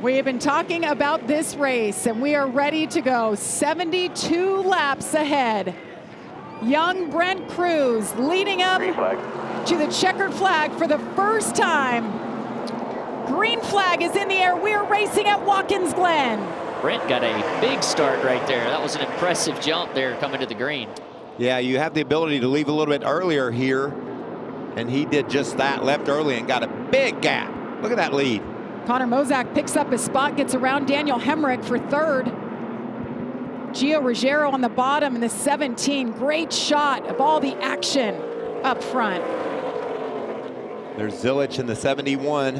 We have been talking about this race, and we are ready to go. 72 laps ahead. Young Brent Cruz leading up to the checkered flag for the first time. Green flag is in the air. We're racing at Watkins Glen. Brent got a big start right there. That was an impressive jump there coming to the green. Yeah, you have the ability to leave a little bit earlier here, and he did just that, left early and got a big gap. Look at that lead. Connor Mozak picks up his spot, gets around Daniel Hemrick for third. Gio Ruggiero on the bottom in the 17. Great shot of all the action up front. There's Zilich in the 71.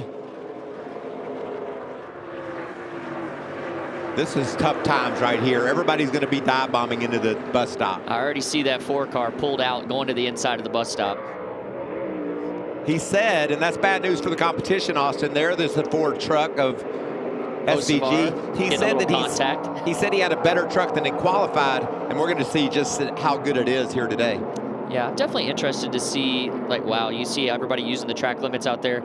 This is tough times right here. Everybody's going to be dive bombing into the bus stop. I already see that 4 car pulled out going to the inside of the bus stop. He said, and that's bad news for the competition, Austin. There's the Ford truck of SVG. He said that he said he had a better truck than he qualified, and we're going to see just how good it is here today. Yeah, I'm definitely interested to see, like, wow, you see everybody using the track limits out there.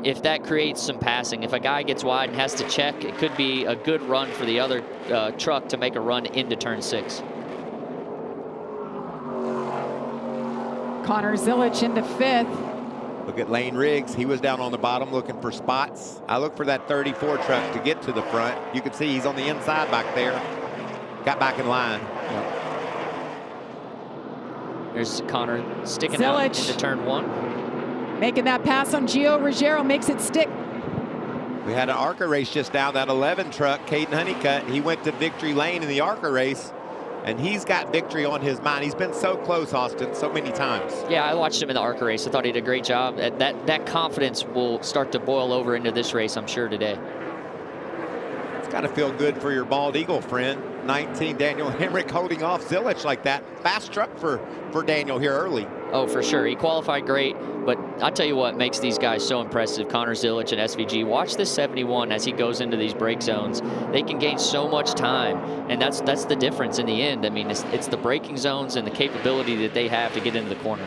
If that creates some passing, if a guy gets wide and has to check, it could be a good run for the other truck to make a run into turn 6. Connor Zilich into 5th. Look at Lane Riggs. He was down on the bottom looking for spots. I look for that 34 truck to get to the front. You can see he's on the inside back there. Got back in line. There's Connor sticking out into turn 1. Making that pass on Gio Ruggiero, makes it stick. We had an ARCA race just now. That 11 truck, Caden Honeycutt, he went to victory lane in the ARCA race, and he's got victory on his mind. He's been so close, Austin, so many times. Yeah, I watched him in the ARCA race. I thought he did a great job. That confidence will start to boil over into this race, I'm sure, today. It's got to feel good for your bald eagle friend. 19, Daniel Hemrick holding off Zilich like that. Fast truck for Daniel here early. Oh, for sure. He qualified great, but I tell you what makes these guys so impressive, Connor Zilich and SVG. Watch this 71 as he goes into these brake zones. They can gain so much time, and that's the difference in the end. I mean, it's the braking zones and the capability that they have to get into the corner.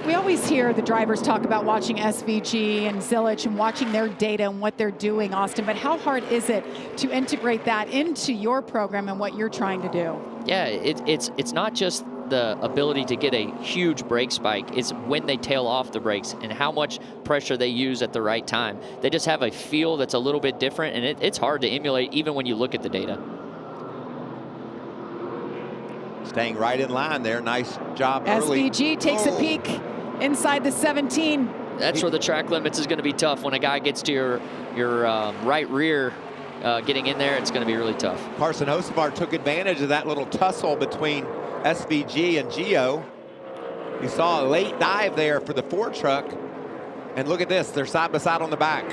We always hear the drivers talk about watching SVG and Zilich and watching their data and what they're doing, Austin, but how hard is it to integrate that into your program and what you're trying to do? Yeah, it's not just the ability to get a huge brake spike, it's when they tail off the brakes and how much pressure they use at the right time. They just have a feel that's a little bit different, and it's hard to emulate even when you look at the data. Staying right in line there. Nice job early. SVG takes a peek inside the 17. That's where the track limits is going to be tough. When a guy gets to your right rear getting in there, it's going to be really tough. Carson Hocevar took advantage of that little tussle between SVG and Gio. You saw a late dive there for the Ford truck. And look at this, they're side by side on the back.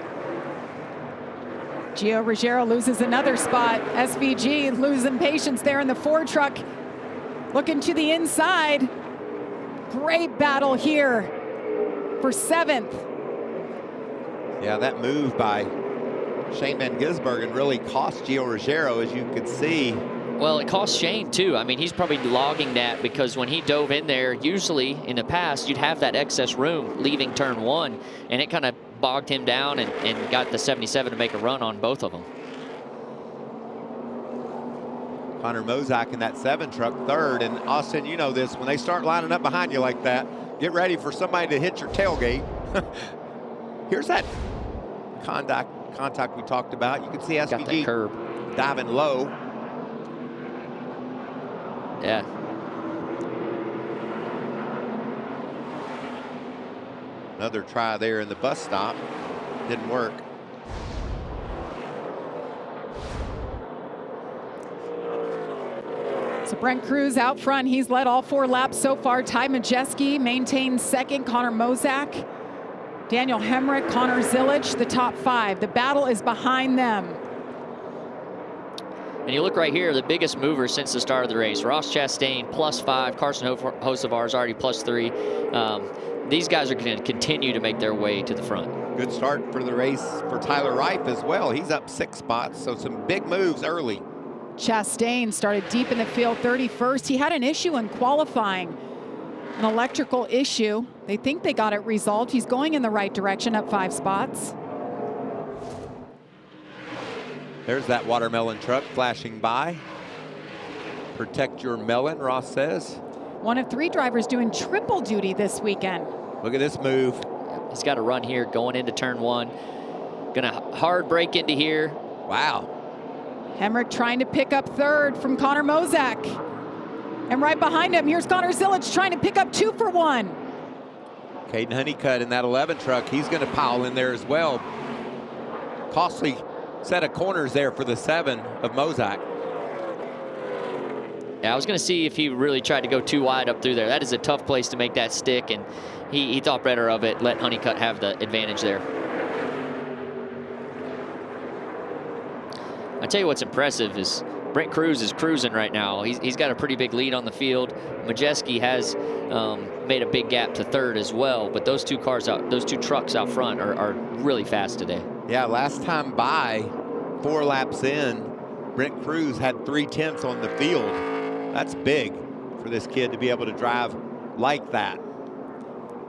Gio Ruggiero loses another spot. SVG losing patience there in the Ford truck. Looking to the inside. Great battle here for 7th. Yeah, that move by Shane Van Gisbergen really cost Gio Ruggiero, as you could see. Well, it cost Shane too. I mean, he's probably logging that because when he dove in there, usually in the past, you'd have that excess room leaving turn 1, and it kind of bogged him down and got the 77 to make a run on both of them. Connor Mozak in that 7 truck, 3rd. And Austin, you know this, when they start lining up behind you like that, get ready for somebody to hit your tailgate. Here's that contact we talked about. You can see SVG diving low. Yeah. Another try there in the bus stop. Didn't work. So Brent Cruz out front. He's led all 4 laps so far. Ty Majeski maintains 2nd. Connor Mozak, Daniel Hemrick, Connor Zilich, the top 5. The battle is behind them. And you look right here, the biggest mover since the start of the race. Ross Chastain +5, Carson Hocevar is already +3. These guys are going to continue to make their way to the front. Good start for the race for Tyler Reif as well. He's up 6 spots, so some big moves early. Chastain started deep in the field, 31st. He had an issue in qualifying, an electrical issue. They think they got it resolved. He's going in the right direction, up 5 spots. There's that watermelon truck flashing by. Protect your melon, Ross says. One of 3 drivers doing triple duty this weekend. Look at this move. He's got a run here going into turn 1. Gonna hard break into here. Wow. Hemrick trying to pick up 3rd from Connor Mozak. And right behind him, here's Connor Zilic trying to pick up 2 for 1. Caden Honeycutt in that 11 truck. He's going to pile in there as well. Costly set of corners there for the 7 of Mozak. Yeah, I was going to see if he really tried to go too wide up through there. That is a tough place to make that stick, and he thought better of it, let Honeycutt have the advantage there. I tell you what's impressive is Brent Cruz is cruising right now. He's got a pretty big lead on the field. Majeski has made a big gap to 3rd as well, but those 2 trucks out front are really fast today. Yeah, last time by, 4 laps in, Brent Cruz had 3/10 on the field. That's big for this kid to be able to drive like that.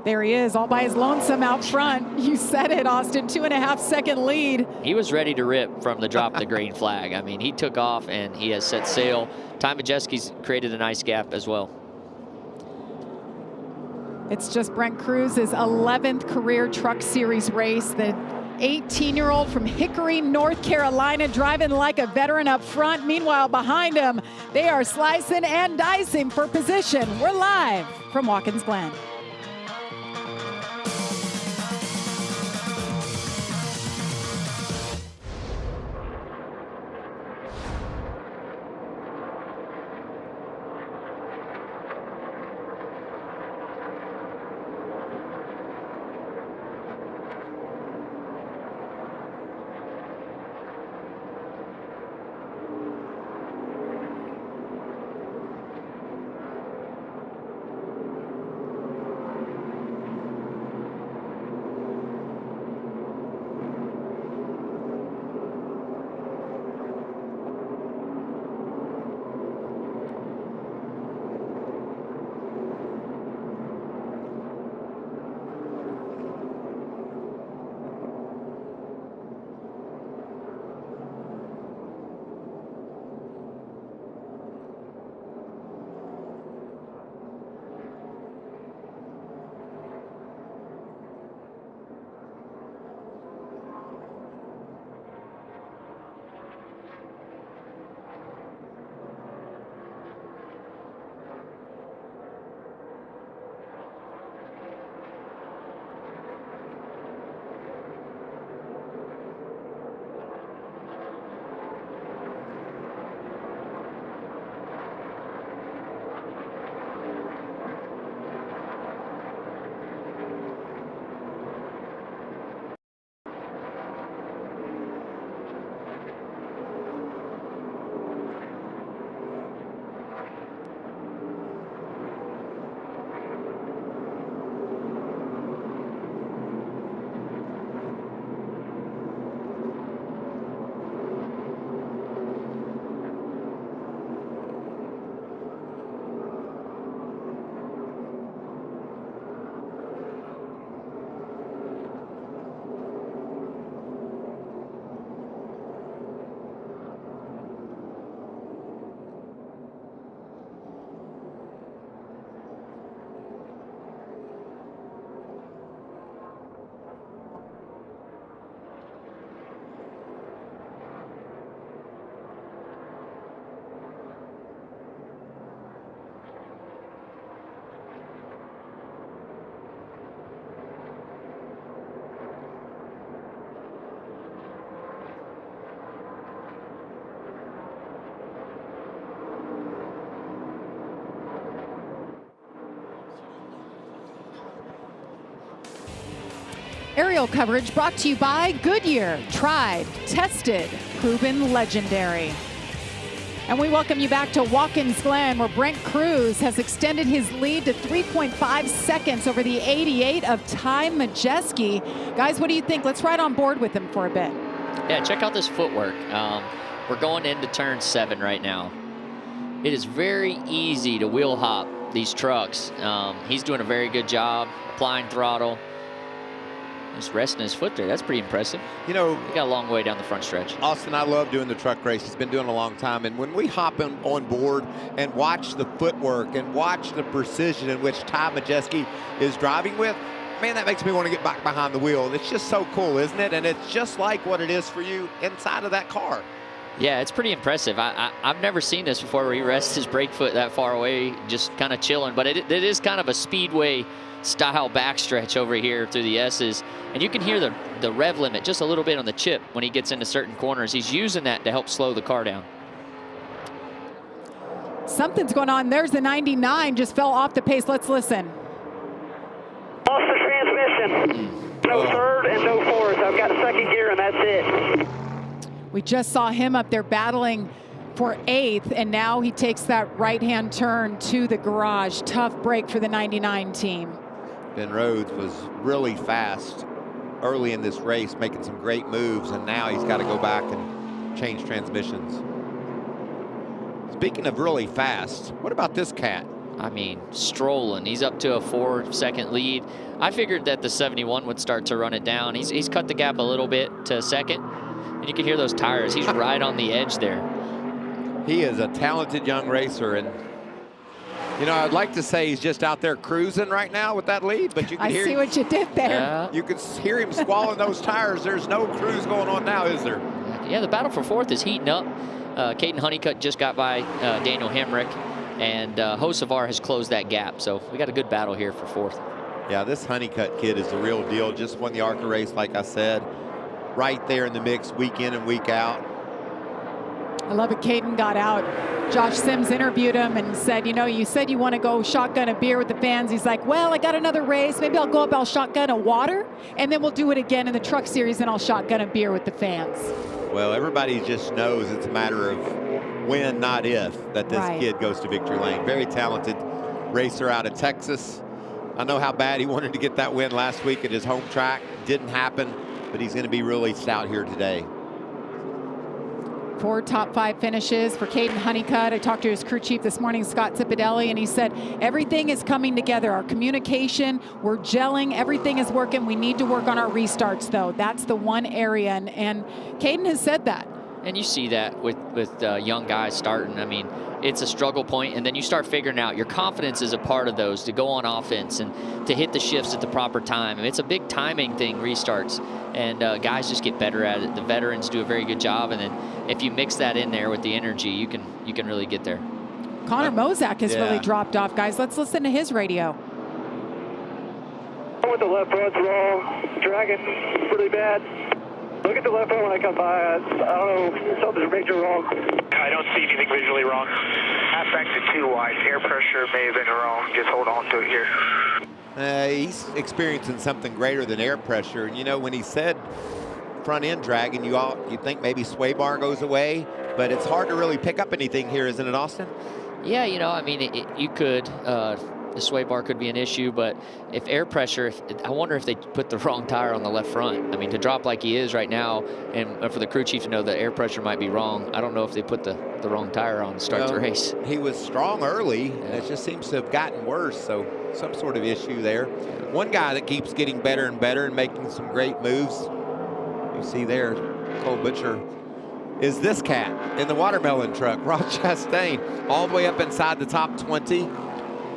There he is, all by his lonesome out front. You said it, Austin, 2.5-second lead. He was ready to rip from the drop of the green flag. I mean, he took off and he has set sail. Ty Majeski's created a nice gap as well. It's just Brent Cruz's 11th career Truck Series race. The 18-year-old from Hickory, North Carolina, driving like a veteran up front. Meanwhile, behind him, they are slicing and dicing for position. We're live from Watkins Glen. Aerial coverage brought to you by Goodyear. Tried, tested, proven legendary. And we welcome you back to Watkins Glen, where Brent Cruz has extended his lead to 3.5 seconds over the 88 of Ty Majeski. Guys, what do you think? Let's ride on board with him for a bit. Yeah, check out this footwork. We're going into turn 7 right now. It is very easy to wheel hop these trucks. He's doing a very good job applying throttle. Just resting his foot there. That's pretty impressive. You know, he got a long way down the front stretch. Austin, I love doing the truck race. He's been doing it a long time. And when we hop on board and watch the footwork and watch the precision in which Ty Majeski is driving with, man, that makes me want to get back behind the wheel. It's just so cool, isn't it? And it's just like what it is for you inside of that car. Yeah, it's pretty impressive. I've never seen this before where he rests his brake foot that far away, just kind of chilling. But it is kind of a speedway style backstretch over here through the S's. And you can hear the rev limit just a little bit on the chip when he gets into certain corners. He's using that to help slow the car down. Something's going on. There's the 99, just fell off the pace. Let's listen. Lost the transmission. No third and no fourth. I've got second gear and that's it. We just saw him up there battling for 8th, and now he takes that right-hand turn to the garage. Tough break for the 99 team. Ben Rhodes was really fast early in this race, making some great moves, and now he's got to go back and change transmissions. Speaking of really fast, what about this cat? I mean, strolling. He's up to a 4-second lead. I figured that the 71 would start to run it down. He's cut the gap a little bit to second. And you can hear those tires. He's right on the edge there. He is a talented young racer. And, you know, I'd like to say he's just out there cruising right now with that lead, but you can hear I see what you did there. Yeah. You can hear him squalling those tires. There's no cruise going on now, is there? Yeah, the battle for 4th is heating up. Caden Honeycutt just got by Daniel Hemrick, and Hocevar has closed that gap. So we got a good battle here for 4th. Yeah, this Honeycutt kid is the real deal. Just won the ARCA race, like I said. Right there in the mix week in and week out. I love it. Caden got out. Josh Sims interviewed him and said, you know, you said you want to go shotgun a beer with the fans. He's like, well, I got another race. Maybe I'll go up, I'll shotgun a water, and then we'll do it again in the truck series, and I'll shotgun a beer with the fans. Well, everybody just knows it's a matter of when, not if, that this kid goes to victory lane. Very talented racer out of Texas. I know how bad he wanted to get that win last week at his home track. Didn't happen. But he's going to be really stout here today. 4 top 5 finishes for Caden Honeycutt. I talked to his crew chief this morning, Scott Cipodelli, and he said everything is coming together. Our communication, we're gelling, everything is working. We need to work on our restarts, though. That's the one area, and Caden has said that. And you see that with young guys starting. I mean, it's a struggle point, and then you start figuring out your confidence is a part of those, to go on offense and to hit the shifts at the proper time. I mean, it's a big timing thing, restarts, and guys just get better at it. The veterans do a very good job, and then if you mix that in there with the energy, you can really get there. Connor Mozak has really dropped off, guys. Let's listen to his radio. With the left front's wrong, dragging pretty bad. Look at the left front when I come by. I don't know, something's major wrong. I don't see anything visually wrong. Half back to 2 wide. Air pressure may have been wrong. Just hold on to it here. He's experiencing something greater than air pressure. And, you know, when he said front end dragging, you think maybe sway bar goes away, but it's hard to really pick up anything here, isn't it, Austin? Yeah, you know, I mean, you could. The sway bar could be an issue, but if air pressure, I wonder if they put the wrong tire on the left front. I mean, to drop like he is right now, and for the crew chief to know that air pressure might be wrong, I don't know if they put the wrong tire on to start the race. He was strong early, and it just seems to have gotten worse, so some sort of issue there. One guy that keeps getting better and better and making some great moves, you see there, Cole Butcher, is this cat in the watermelon truck, Ross Chastain, all the way up inside the top 20.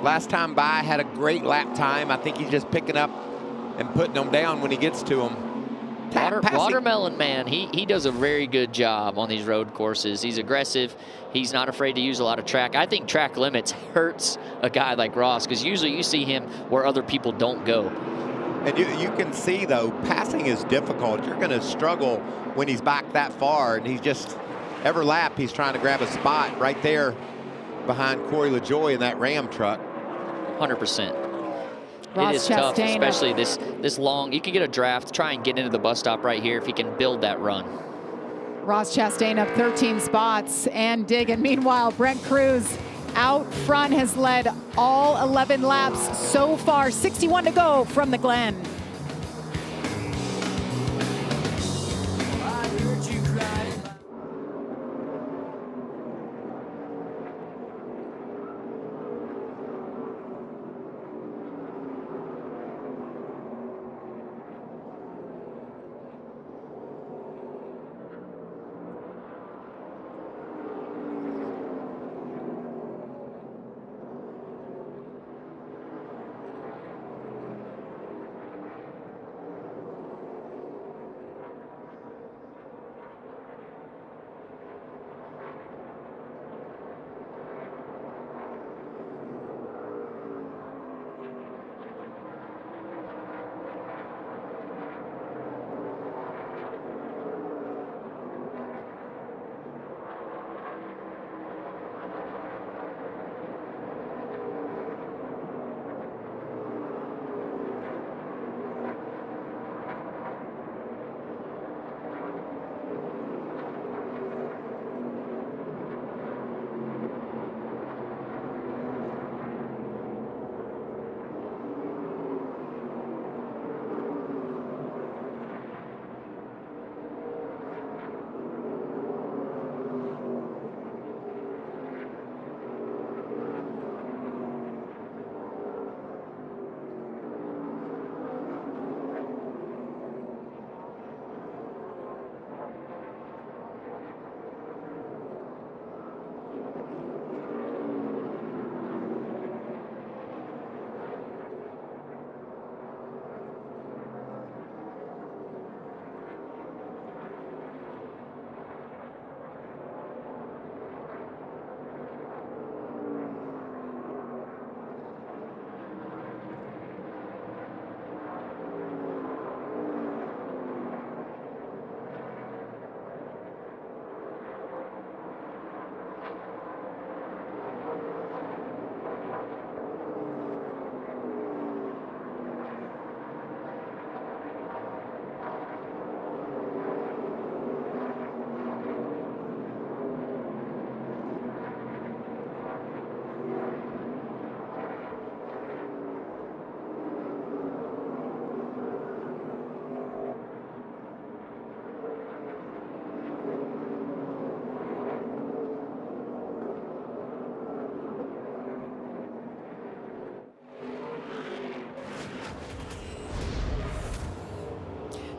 Last time by, had a great lap time. I think he's just picking up and putting them down when he gets to them. Watermelon man, he does a very good job on these road courses. He's aggressive. He's not afraid to use a lot of track. I think track limits hurts a guy like Ross, because usually you see him where other people don't go. And you can see, though, passing is difficult. You're going to struggle when he's back that far, and he's just, every lap, he's trying to grab a spot right there behind Corey LaJoie in that Ram truck. 100%. Ross it is Chastain tough, especially this long. You can get a draft, try and get into the bus stop right here if he can build that run. Ross Chastain up 13 spots and digging. Meanwhile, Brent Cruz out front has led all 11 laps so far. 61 to go from the Glen.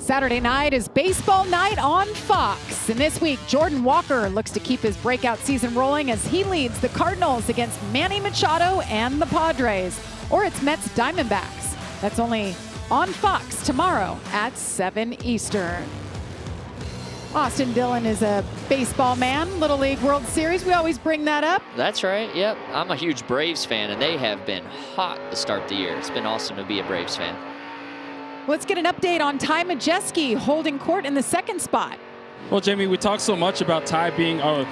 Saturday night is baseball night on Fox. And this week, Jordan Walker looks to keep his breakout season rolling as he leads the Cardinals against Manny Machado and the Padres. Or it's Mets Diamondbacks. That's only on Fox tomorrow at 7 Eastern. Austin Dillon is a baseball man. Little League World Series, we always bring that up. That's right, yep. I'm a huge Braves fan, and they have been hot to start the year. It's been awesome to be a Braves fan. Let's get an update on Ty Majeski holding court in the second spot. Well, Jamie, we talk so much about Ty being a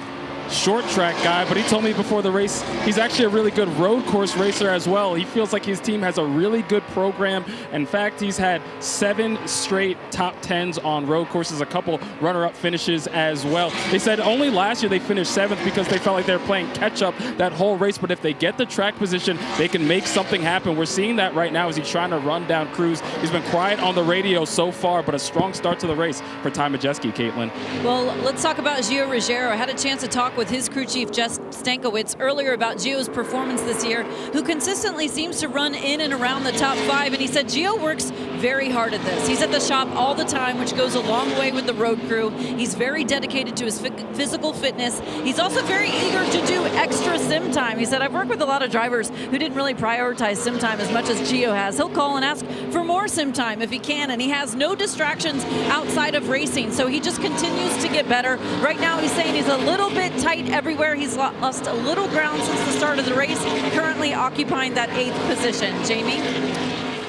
short track guy, but he told me before the race he's actually a really good road course racer as well. He feels like his team has a really good program. In fact, he's had 7 straight top 10s on road courses, a couple runner-up finishes as well. They said only last year they finished 7th because they felt like they were playing catch-up that whole race, but if they get the track position, they can make something happen. We're seeing that right now as he's trying to run down Cruz. He's been quiet on the radio so far, but a strong start to the race for Ty Majeski, Caitlin. Well, let's talk about Gio Ruggiero. I had a chance to talk with his crew chief, Jess Stankiewicz, earlier about Gio's performance this year, who consistently seems to run in and around the top 5. And he said Gio works very hard at this. He's at the shop all the time, which goes a long way with the road crew. He's very dedicated to his physical fitness. He's also very eager to do extra sim time. He said, I've worked with a lot of drivers who didn't really prioritize sim time as much as Gio has. He'll call and ask for more sim time if he can, and he has no distractions outside of racing. So he just continues to get better. Right now, he's saying he's a little bit tight everywhere. He's lost a little ground since the start of the race, currently occupying that 8th position. Jamie?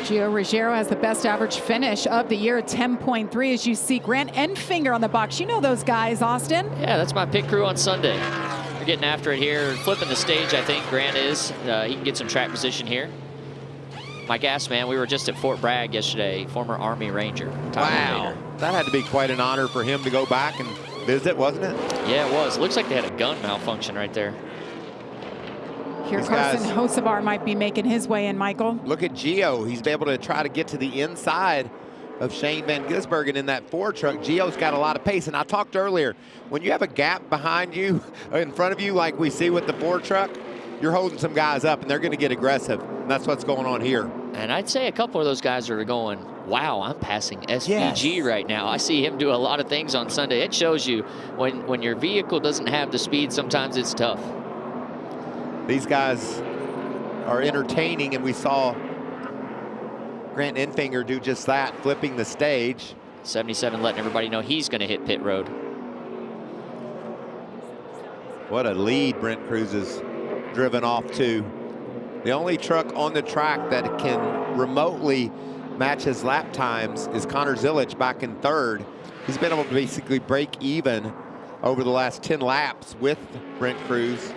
Gio Ruggiero has the best average finish of the year, 10.3, as you see Grant Enfinger on the box. You know those guys, Austin. Yeah, that's my pit crew on Sunday. They're getting after it here, flipping the stage, I think Grant is. He can get some track position here. My gas man, we were just at Fort Bragg yesterday, former Army Ranger. Wow, that had to be quite an honor for him to go back and visit, wasn't it? Yeah, it was. Looks like they had a gun malfunction right there. Here Carson Hocevar might be making his way in, Michael. Look at Gio. He's been able to try to get to the inside of Shane Van Gisbergen in that Ford truck. Gio's got a lot of pace. And I talked earlier, when you have a gap behind you, in front of you, like we see with the Ford truck, you're holding some guys up, and they're going to get aggressive. And that's what's going on here. And I'd say a couple of those guys are going, wow, I'm passing SVG right now. I see him do a lot of things on Sunday. It shows you when your vehicle doesn't have the speed, sometimes it's tough. These guys are entertaining, and we saw Grant Enfinger do just that, flipping the stage. 77 letting everybody know he's going to hit pit road. What a lead Brent Cruz has driven off to. The only truck on the track that can remotely match his lap times is Connor Zilic back in 3rd. He's been able to basically break even over the last 10 laps with Brent Cruz.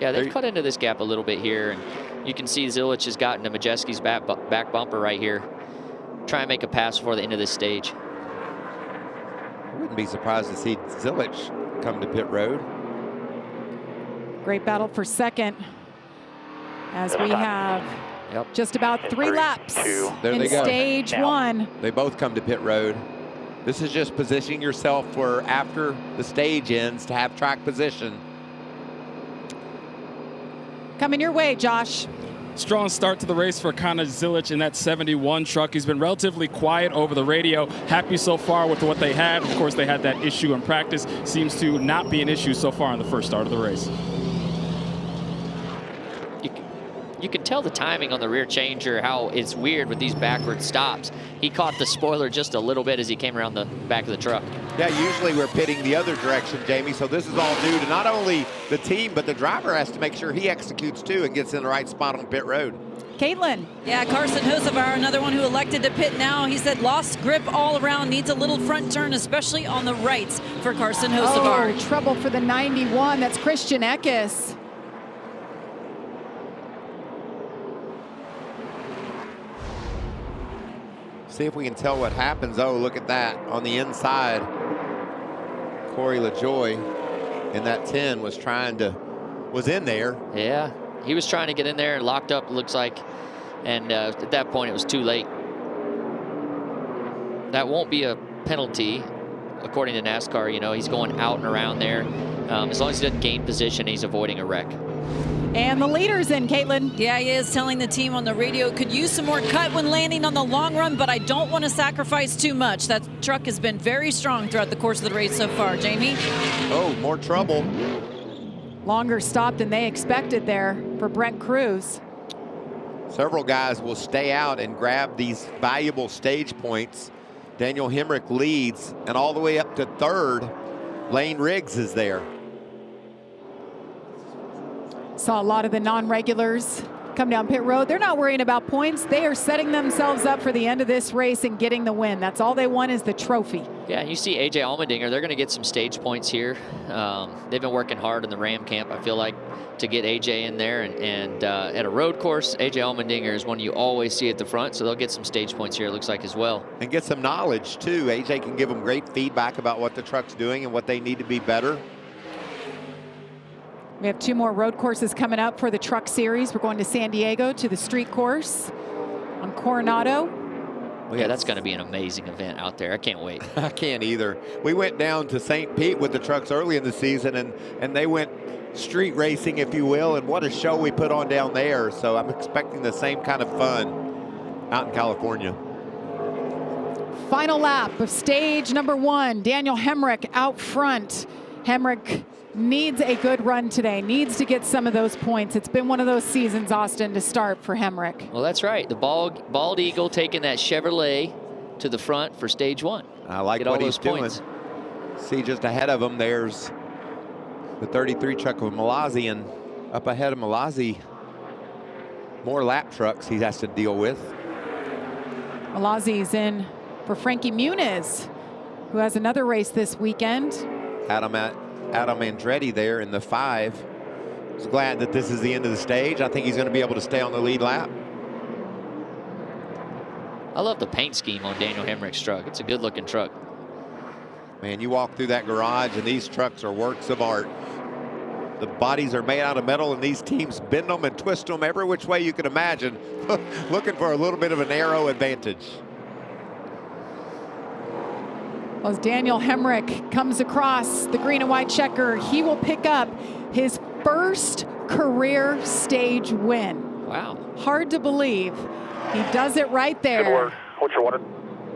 Yeah, they've cut into this gap a little bit here, and you can see Zilic has gotten to Majeski's back bumper right here. Try and make a pass before the end of this stage. I wouldn't be surprised to see Zilic come to pit road. Great battle for second, as we have just about 3 laps in stage 1. They both come to pit road. This is just positioning yourself for after the stage ends to have track position. Coming your way, Josh. Strong start to the race for Connor Zilic in that 71 truck. He's been relatively quiet over the radio. Happy so far with what they had. Of course, they had that issue in practice. Seems to not be an issue so far in the first start of the race. You can tell the timing on the rear changer, how it's weird with these backward stops. He caught the spoiler just a little bit as he came around the back of the truck. Yeah, usually we're pitting the other direction, Jamie, so this is all due to not only the team, but the driver has to make sure he executes too and gets in the right spot on pit road. Caitlin. Yeah, Carson Hocevar, another one who elected to pit now. He said lost grip all around, needs a little front turn, especially on the rights for Carson Hocevar. Oh, trouble for the 91. That's Christian Eckes. See if we can tell what happens. Oh, look at that. On the inside, Corey LaJoy in that 10 was in there. Yeah, he was trying to get in there and locked up, looks like. And at that point, it was too late. That won't be a penalty, according to NASCAR. You know, he's going out and around there. As long as he doesn't gain position, he's avoiding a wreck. And the leader's in, Caitlin. Yeah, he is telling the team on the radio, could use some more cut when landing on the long run, but I don't want to sacrifice too much. That truck has been very strong throughout the course of the race so far. Jamie? Oh, more trouble. Longer stop than they expected there for Brent Cruz. Several guys will stay out and grab these valuable stage points. Daniel Hemrick leads, and all the way up to third, Lane Riggs is there. Saw a lot of the non-regulars come down pit road. They're not worrying about points. They are setting themselves up for the end of this race and getting the win. That's all they want is the trophy. Yeah, you see AJ Allmendinger, they're going to get some stage points here. They've been working hard in the Ram camp, I feel like, to get AJ in there. And at a road course, AJ Allmendinger is one you always see at the front, so they'll get some stage points here, it looks like, as well. And get some knowledge, too. AJ can give them great feedback about what the truck's doing and what they need to be better. We have 2 more road courses coming up for the truck series. We're going to San Diego to the street course on Coronado. Well, yeah, that's going to be an amazing event out there. I can't wait. I can't either. We went down to St. Pete with the trucks early in the season, and they went street racing, if you will, and what a show we put on down there. So I'm expecting the same kind of fun out in California. Final lap of stage number 1. Daniel Hemrick out front. Hemrick needs a good run today, needs to get some of those points. It's been one of those seasons, Austin, to start for Hemrick. Well, that's right. The Bald Eagle taking that Chevrolet to the front for stage 1. I like what he's doing. See, just ahead of him, there's the 33 truck of Malazzi, and up ahead of Malazzi, more lap trucks he has to deal with. Malazzi's in for Frankie Muniz, who has another race this weekend. Adam Andretti there in the 5. He's glad that this is the end of the stage. I think he's going to be able to stay on the lead lap. I love the paint scheme on Daniel Hemrick's truck. It's a good looking truck. Man, you walk through that garage and these trucks are works of art. The bodies are made out of metal, and these teams bend them and twist them every which way you can imagine, looking for a little bit of an aero advantage. Well, as Daniel Hemrick comes across the green and white checker, he will pick up his first career stage win. Wow. Hard to believe. He does it right there. Good work. What's your water?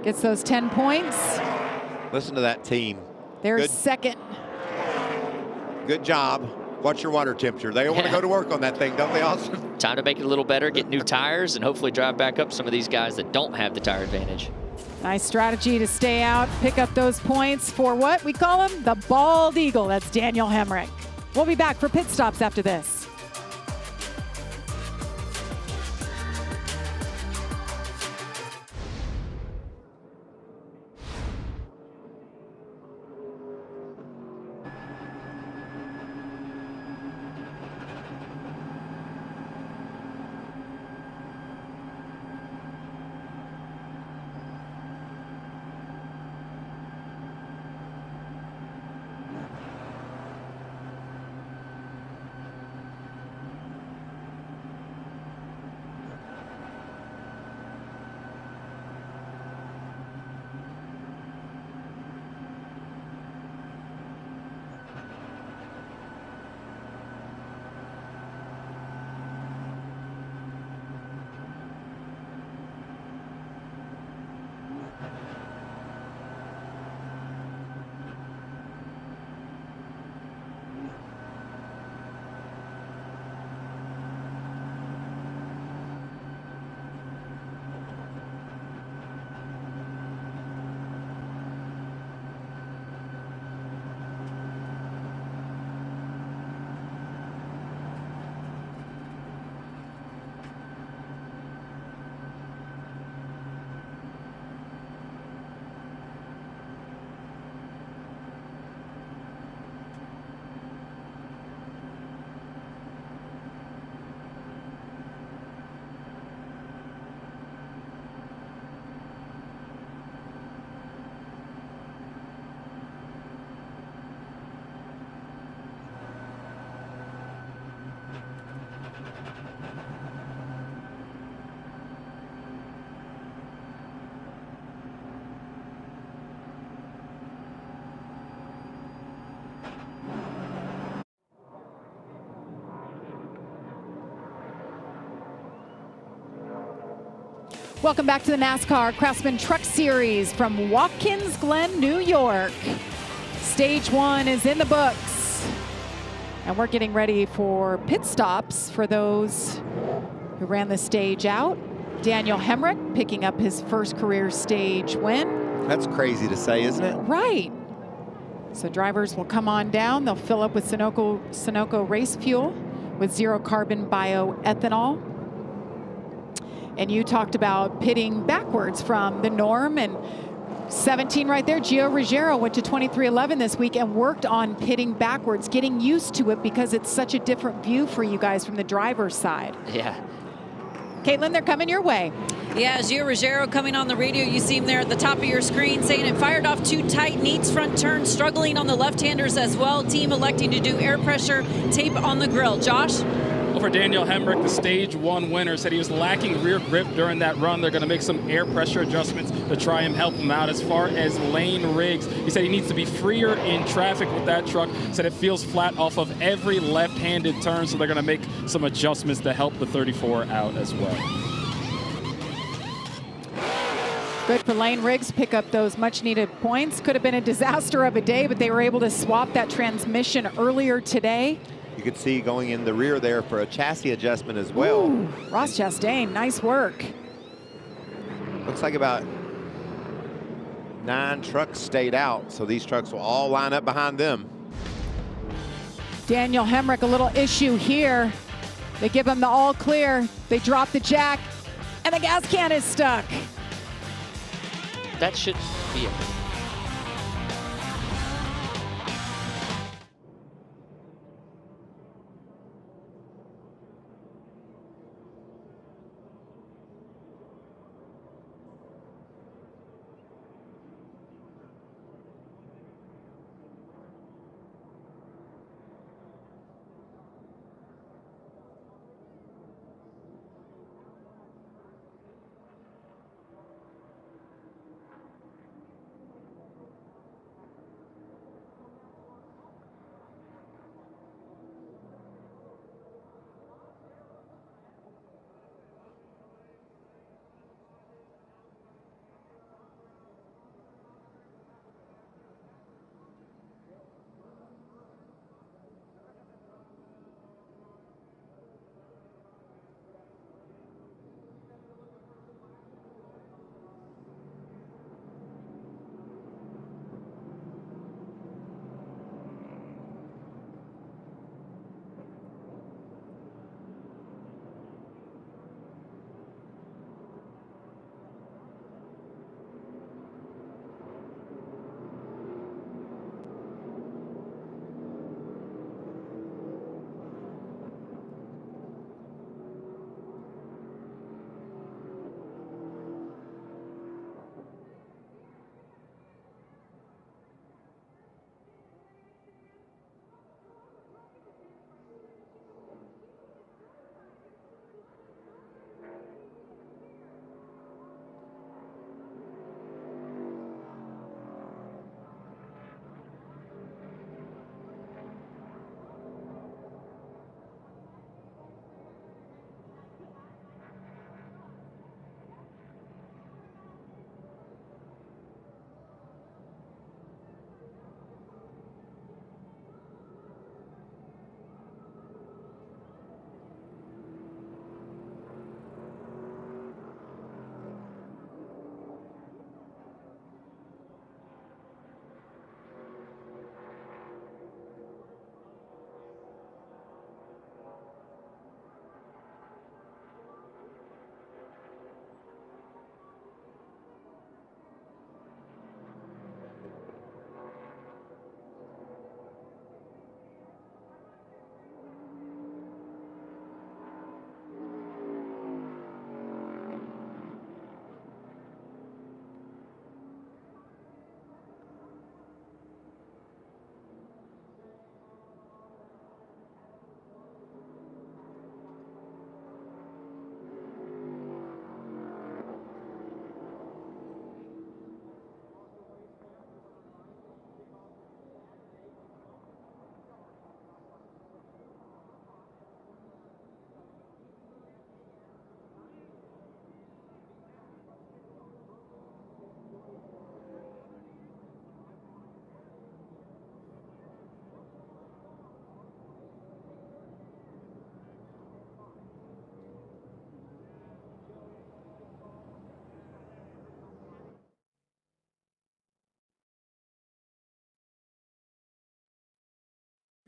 Gets those 10 points. Listen to that team. They're second. Good job. What's your water temperature? They want to go to work on that thing, don't they, Austin? Time to make it a little better, get new tires, and hopefully drive back up some of these guys that don't have the tire advantage. Nice strategy to stay out, pick up those points for what we call him, the Bald Eagle. That's Daniel Hemrick. We'll be back for pit stops after this. Welcome back to the NASCAR Craftsman Truck Series from Watkins Glen, New York. Stage 1 is in the books. And we're getting ready for pit stops for those who ran the stage out. Daniel Hemrick picking up his first career stage win. That's crazy to say, isn't it? Right. So drivers will come on down. They'll fill up with Sunoco race fuel with zero carbon bioethanol. And you talked about pitting backwards from the norm, and 17 right there. Gio Ruggiero went to 23.11 this week and worked on pitting backwards, getting used to it because it's such a different view for you guys from the driver's side. Yeah. Caitlin, they're coming your way. Yeah, Gio Ruggiero coming on the radio. You see him there at the top of your screen saying it fired off too tight, needs front turn, struggling on the left-handers as well. Team electing to do air pressure tape on the grill. Josh? Well, for Daniel Hemrick, the stage 1 winner, said he was lacking rear grip during that run. They're going to make some air pressure adjustments to try and help him out. As far as Lane Riggs, he said he needs to be freer in traffic with that truck. Said it feels flat off of every left-handed turn, so they're going to make some adjustments to help the 34 out as well. Good for Lane Riggs, pick up those much-needed points. Could have been a disaster of a day, but they were able to swap that transmission earlier today. You could see going in the rear there for a chassis adjustment as well. Ooh, Ross Chastain, nice work. Looks like about 9 trucks stayed out, so these trucks will all line up behind them. Daniel Hemrick, a little issue here. They give him the all clear. They drop the jack, and the gas can is stuck. That should be it.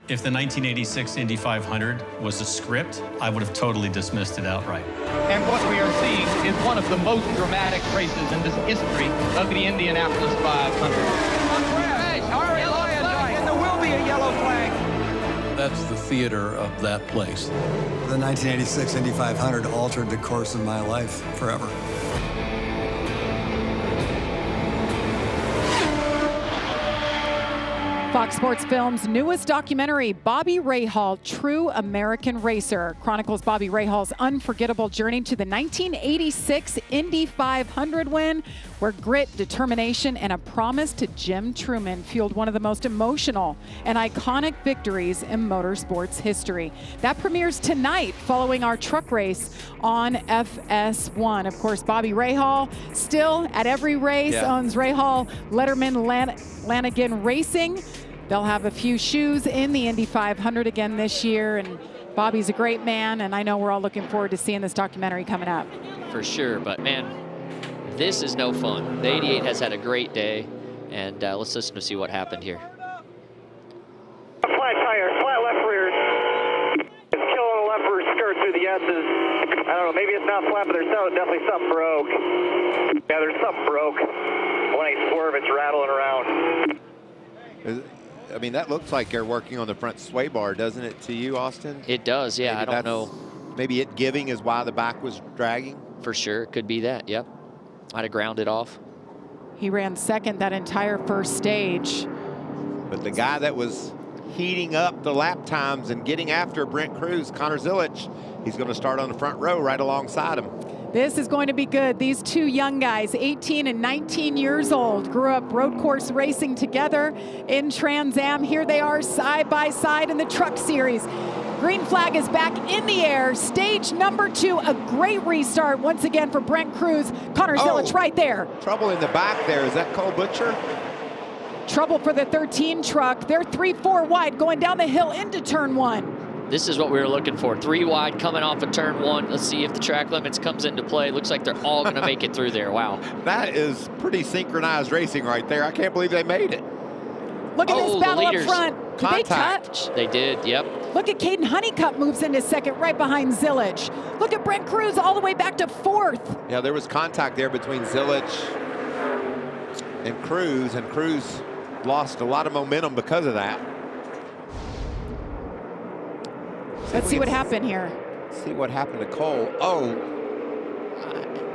If the 1986 Indy 500 was a script, I would have totally dismissed it outright. And what we are seeing is one of the most dramatic races in this history of the Indianapolis 500. And there will be a yellow flag. That's the theater of that place. The 1986 Indy 500 altered the course of my life forever. Fox Sports Films' newest documentary, Bobby Rahal, True American Racer, chronicles Bobby Rahal's unforgettable journey to the 1986 Indy 500 win, where grit, determination, and a promise to Jim Truman fueled one of the most emotional and iconic victories in motorsports history. That premieres tonight following our truck race on FS1. Of course, Bobby Rahal still at every race, owns Rahal Letterman Lanigan Racing. They'll have a few shoes in the Indy 500 again this year, and Bobby's a great man, and I know we're all looking forward to seeing this documentary coming up. For sure, but man, this is no fun. The 88 has had a great day, and let's listen to see what happened here. Flat tire, flat left rear. It's killing the left rear skirt through the S's. I don't know, maybe it's not flat, but there's definitely something broke. Yeah, there's something broke. When I swerve, it's rattling around. I mean, that looks like they're working on the front sway bar, doesn't it, to you, Austin? It does, yeah. Maybe I don't know. Maybe it giving is why the back was dragging? For sure, could be that, yep. Might have ground it off. He ran second that entire first stage. But the guy that was heating up the lap times and getting after Brent Cruz, Connor Zilich, he's going to start on the front row right alongside him. This is going to be good. These two young guys, 18 and 19 years old, grew up road course racing together in Trans Am. Here they are side by side in the Truck Series. Green flag is back in the air. Stage number 2, a great restart once again for Brent Cruz. Connor Zilich right there. Trouble in the back there. Is that Cole Butcher? Trouble for the 13 truck. They're 3-4 wide going down the hill into turn 1. This is what we were looking for. 3 wide coming off of turn 1. Let's see if the track limits comes into play. Looks like they're all going to make it through there. Wow. That is pretty synchronized racing right there. I can't believe they made it. Look at this battle up front. Did they touch? They did, yep. Look at Caden Honeycutt moves into second right behind Zilich. Look at Brent Cruz all the way back to 4th. Yeah, there was contact there between Zilich and Cruz lost a lot of momentum because of that. Let's see what happened here. See what happened to Cole. Oh.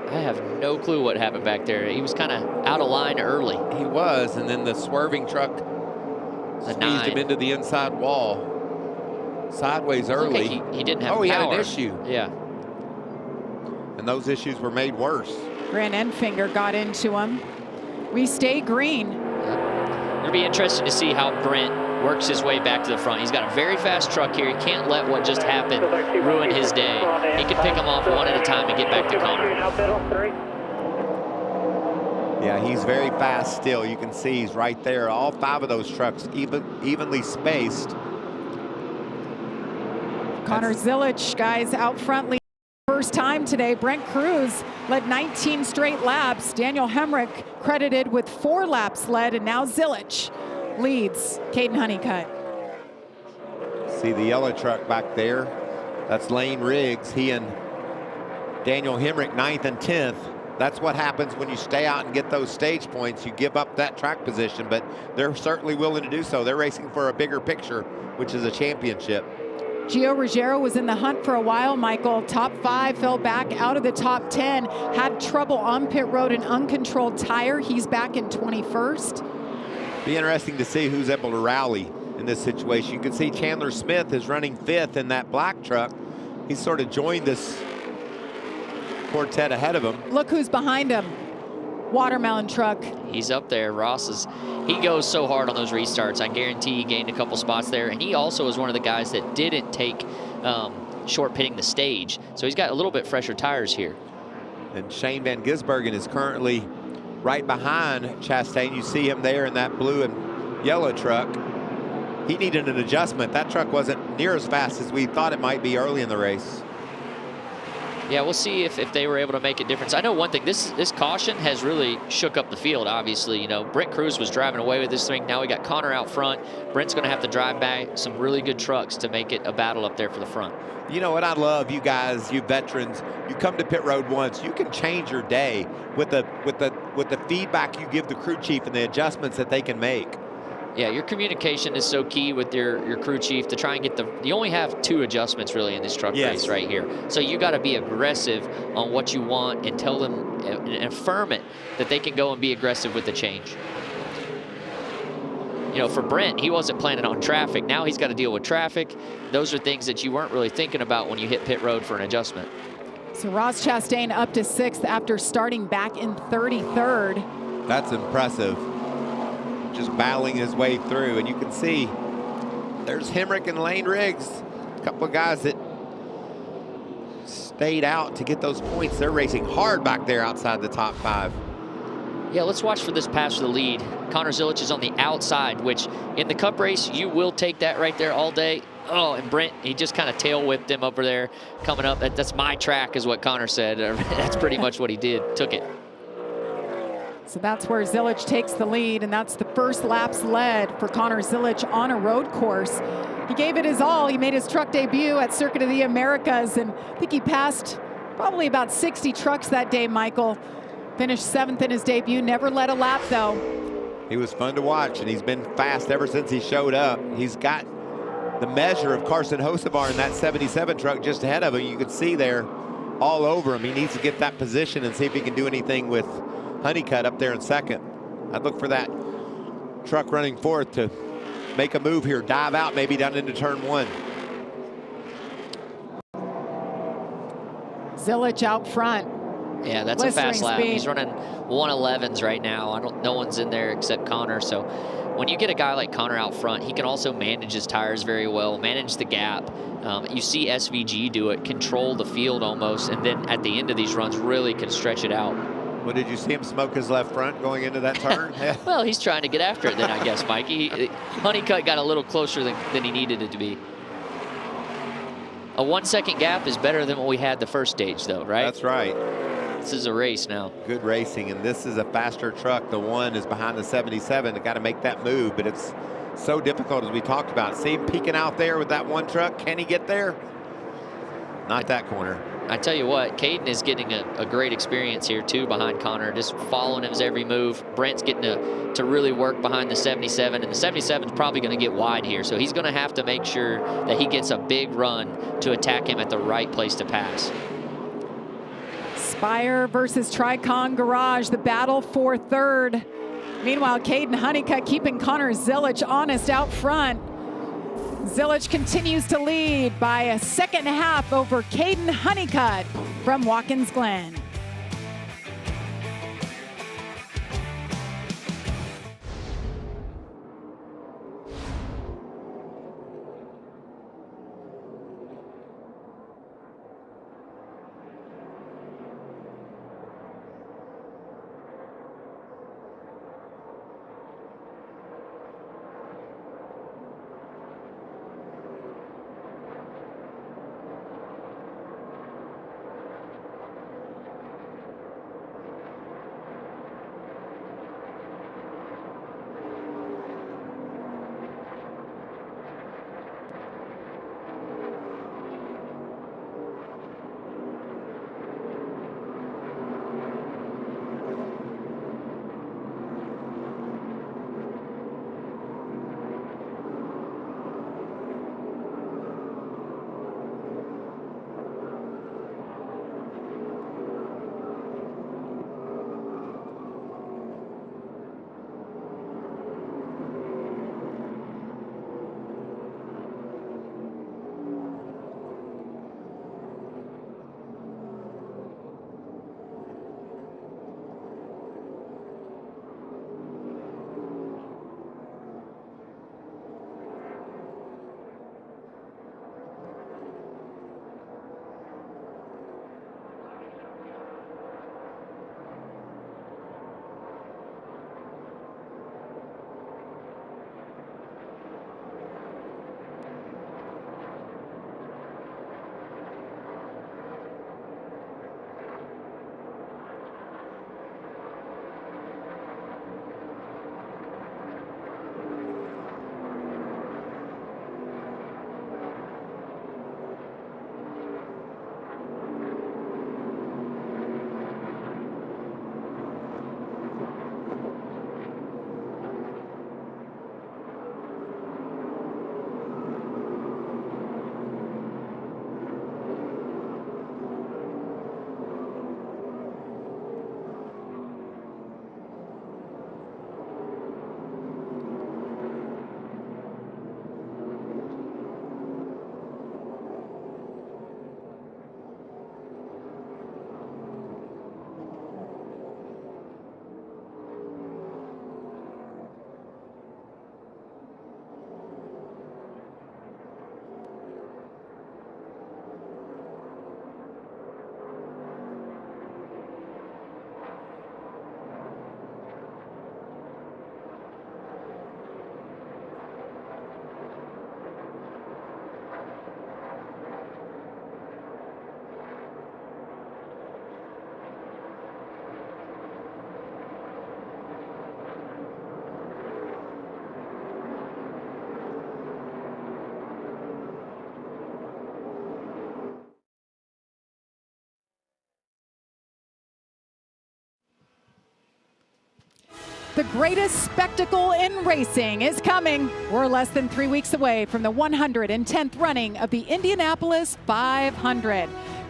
I have no clue what happened back there. He was kind of out of line early. He was, and then the swerving truck squeezed him into the inside wall. Sideways early. Okay, he didn't have power. He had an issue. Yeah. And those issues were made worse. Grant Enfinger got into him. We stay green. It'll be interesting to see how Brent works his way back to the front. He's got a very fast truck here. He can't let what just happened ruin his day. He can pick them off one at a time and get back to Connor. Yeah, he's very fast still. You can see he's right there. All 5 of those trucks evenly spaced. Connor Zilich, guys, out front lead. First time today, Brent Cruz led 19 straight laps. Daniel Hemrick credited with 4 laps led, and now Zilich leads Caden Honeycutt. See the yellow truck back there. That's Lane Riggs. He and Daniel Hemrick 9th and 10th. That's what happens when you stay out and get those stage points. You give up that track position, but they're certainly willing to do so. They're racing for a bigger picture, which is a championship. Gio Ruggiero was in the hunt for a while, Michael. Top 5, fell back out of the top 10. Had trouble on pit road, an uncontrolled tire. He's back in 21st. Be interesting to see who's able to rally in this situation. You can see Chandler Smith is running 5th in that black truck. He's sort of joined this quartet ahead of him. Look who's behind him. Watermelon truck. He's up there. He goes so hard on those restarts. I guarantee he gained a couple spots there. And he also is one of the guys that didn't take short pitting the stage. So he's got a little bit fresher tires here. And Shane Van Gisbergen is currently right behind Chastain. You see him there in that blue and yellow truck. He needed an adjustment. That truck wasn't near as fast as we thought it might be early in the race. Yeah, we'll see if they were able to make a difference. I know one thing, this caution has really shook up the field, obviously. You know, Brent Cruz was driving away with this thing. Now we got Connor out front. Brent's going to have to drive back some really good trucks to make it a battle up there for the front. You know what I love, you guys, you veterans, you come to pit road once, you can change your day with the feedback you give the crew chief and the adjustments that they can make. Yeah, your communication is so key with your crew chief to try and get you only have 2 adjustments really in this truck race right here. So you got to be aggressive on what you want and tell them and affirm it that they can go and be aggressive with the change. You know, for Brent, he wasn't planning on traffic. Now he's got to deal with traffic. Those are things that you weren't really thinking about when you hit pit road for an adjustment. So Ross Chastain up to 6th after starting back in 33rd. That's impressive. Just battling his way through, and you can see there's Hemrick and Lane Riggs, a couple of guys that stayed out to get those points. They're racing hard back there outside the top 5. Yeah, let's watch for this pass for the lead. Connor Zilic is on the outside, which in the Cup race, you will take that right there all day. Oh, and Brent, he just kind of tail whipped him over there coming up. That's my track is what Connor said. That's pretty much what he did, took it. So that's where Zilic takes the lead, and that's the first laps led for Connor Zilic on a road course. He gave it his all. He made his truck debut at Circuit of the Americas, and I think he passed probably about 60 trucks that day, Michael. Finished 7th in his debut, never led a lap though. He was fun to watch, and he's been fast ever since he showed up. He's got the measure of Carson Hocevar in that 77 truck just ahead of him. You can see there all over him. He needs to get that position and see if he can do anything with Honeycutt up there in 2nd. I'd look for that truck running 4th to make a move here, dive out maybe down into turn 1. Zilic out front. Yeah, that's a fast lap. He's running 111s right now. No one's in there except Connor. So when you get a guy like Connor out front, he can also manage his tires very well, manage the gap. You see SVG do it, control the field almost, and then at the end of these runs really can stretch it out. Well, did you see him smoke his left front going into that turn? Well, he's trying to get after it then, I guess, Mikey. Honeycutt got a little closer than he needed it to be. A 1-second gap is better than what we had the first stage, though, right? That's right. This is a race now. Good racing, and this is a faster truck. The 1 is behind the 77. They got to make that move, but it's so difficult as we talked about. See him peeking out there with that 1 truck. Can he get there? Not that corner. I tell you what, Caden is getting a great experience here too behind Connor, just following his every move. Brent's getting to really work behind the 77, and the 77 is probably going to get wide here, so he's going to have to make sure that he gets a big run to attack him at the right place to pass. Spire versus Tricon Garage, the battle for 3rd. Meanwhile, Caden Honeycutt keeping Connor Zilic honest out front. Zilic continues to lead by a 2.5 over Caden Honeycutt from Watkins Glen. The greatest spectacle in racing is coming. We're less than 3 weeks away from the 110th running of the Indianapolis 500.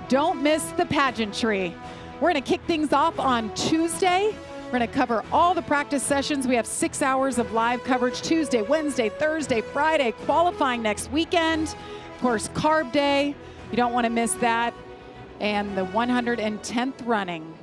Don't miss the pageantry. We're going to kick things off on Tuesday. We're going to cover all the practice sessions. We have 6 hours of live coverage Tuesday, Wednesday, Thursday, Friday, qualifying next weekend. Of course, Carb Day. You don't want to miss that. And the 110th running.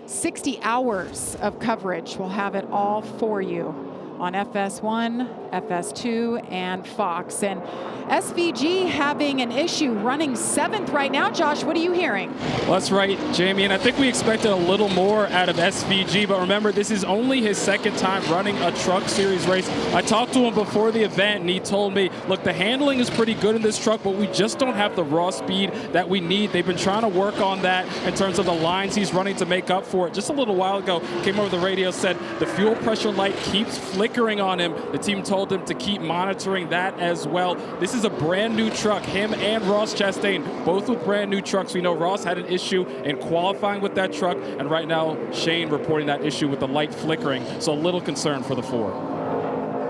60 hours of coverage. We'll have it all for you on FS1, FS2, and Fox. And SVG having an issue running 7th right now. Josh, what are you hearing? Well, that's right, Jamie, and I think we expected a little more out of SVG, but remember, this is only his 2nd time running a truck series race. I talked to him before the event, and he told me, look, the handling is pretty good in this truck, but we just don't have the raw speed that we need. They've been trying to work on that in terms of the lines he's running to make up for it. Just a little while ago, came over the radio, said the fuel pressure light keeps flickering on him. The team told him to keep monitoring that as well. This is a brand new truck. Him and Ross Chastain, both with brand new trucks. We know Ross had an issue in qualifying with that truck, and right now Shane reporting that issue with the light flickering. So a little concern for the Ford.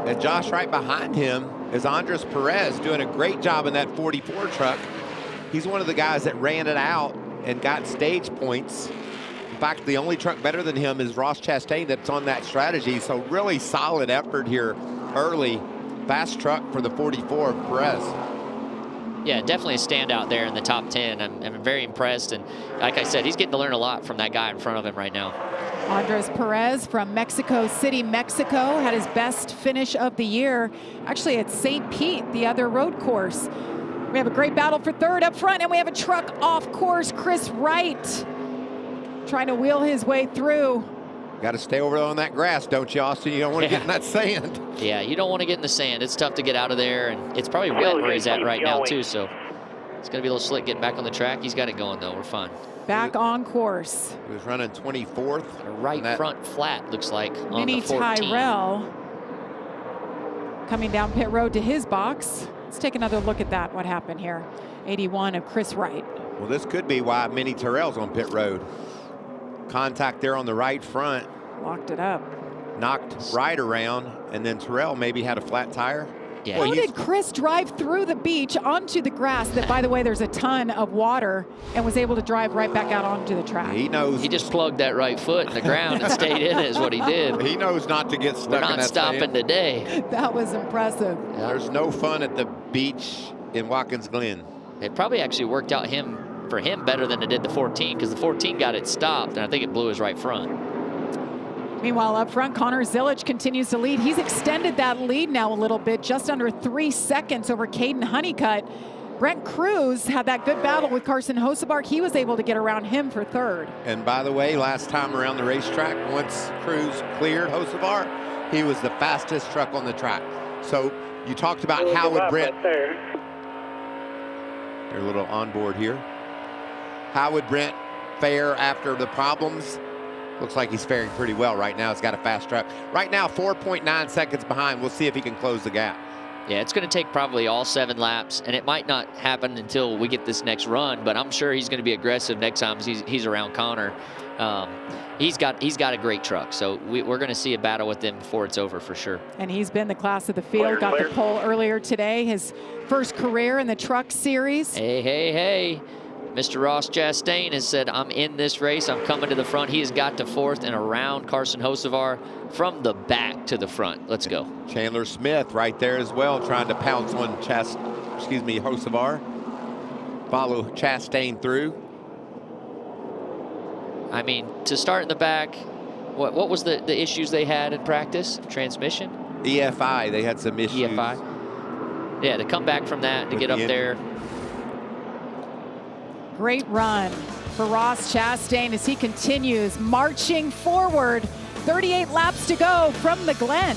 And Josh, right behind him is Andres Perez doing a great job in that 44 truck. He's one of the guys that ran it out and got stage points. In fact, the only truck better than him is Ross Chastain that's on that strategy. So really solid effort here early. Fast truck for the 44 of Perez. Yeah, definitely a standout there in the top 10. I'm very impressed. And like I said, he's getting to learn a lot from that guy in front of him right now. Andres Perez from Mexico City, Mexico, had his best finish of the year, actually at St. Pete, the other road course. We have a great battle for 3rd up front, and we have a truck off course. Chris Wright trying to wheel his way through. Got to stay over on that grass, don't you, Austin? You don't want to get in that sand. Yeah, you don't want to get in the sand. It's tough to get out of there, and it's probably wet where he's at right now, too. So it's going to be a little slick getting back on the track. He's got it going, though. We're fine. Back on course. He was running 24th. Right front flat, looks like, on Mini the 14. Tyrell coming down pit road to his box. Let's take another look at that, what happened here. 81 of Chris Wright. Well, this could be why Mini Tyrell's on pit road. Contact there on the right front. Locked it up. Knocked Wright around, and then Tyrell maybe had a flat tire. Yeah. How did Chris drive through the beach onto the grass that, by the way, there's a ton of water, and was able to drive right back out onto the track? He knows. He just plugged that right foot in the ground and stayed in it is what he did. He knows not to get stuck We're in not that stopping sand. today. That was impressive. There's no fun at the beach in Watkins Glen. It probably actually worked out for him better than it did the 14, because the 14 got it stopped, and I think it blew his right front. Meanwhile, up front, Connor Zilic continues to lead. He's extended that lead now a little bit, just under 3 seconds over Caden Honeycutt. Brent Cruz had that good battle with Carson Hosebark. He was able to get around him for 3rd. And by the way, last time around the racetrack, once Cruz cleared Hosebark, he was the fastest truck on the track. So you talked about how would Brent... They're a little on board here. How would Brent fare after the problems? Looks like he's faring pretty well right now. He's got a fast truck. Right now, 4.9 seconds behind. We'll see if he can close the gap. Yeah, it's going to take probably all 7 laps, and it might not happen until we get this next run, but I'm sure he's going to be aggressive next time he's around Connor. He's got a great truck, so we're going to see a battle with him before it's over for sure. And he's been the class of the field. Got the pole earlier today. His first career in the truck series. Hey. Mr. Ross Chastain has said, I'm in this race. I'm coming to the front. He has got to 4th and around Carson Hosevar from the back to the front. Let's go. Chandler Smith right there as well, trying to pounce on Hosevar. Follow Chastain through. I mean, to start in the back, what was the issues they had in practice? Transmission? EFI, they had some issues. EFI. Yeah, to come back from that, to get up there. Great run for Ross Chastain as he continues marching forward. 38 laps to go from the Glen.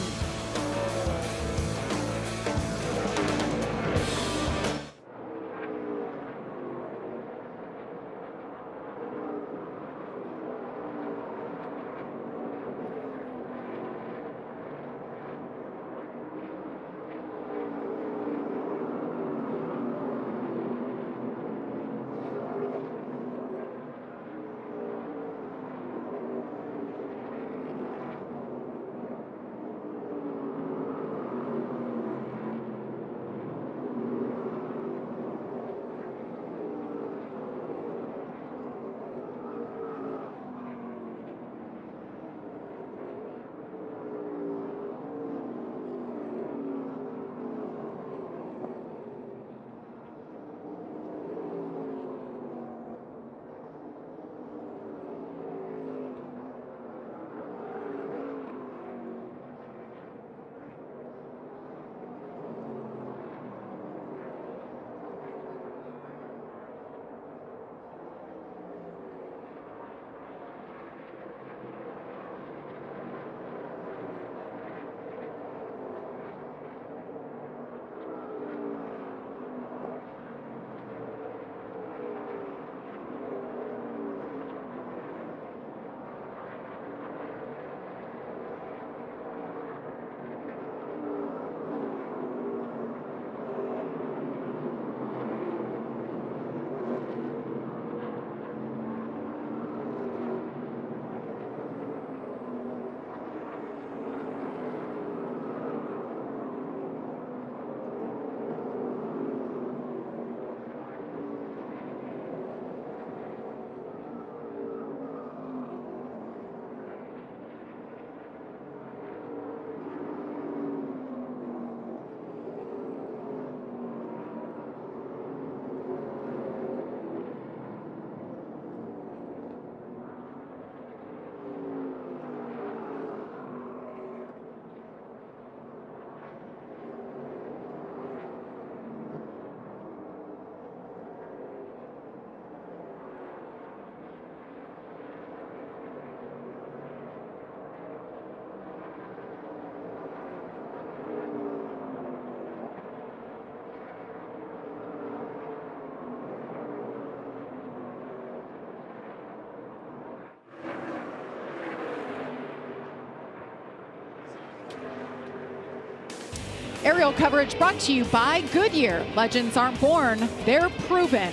Aerial coverage brought to you by Goodyear. Legends aren't born, they're proven.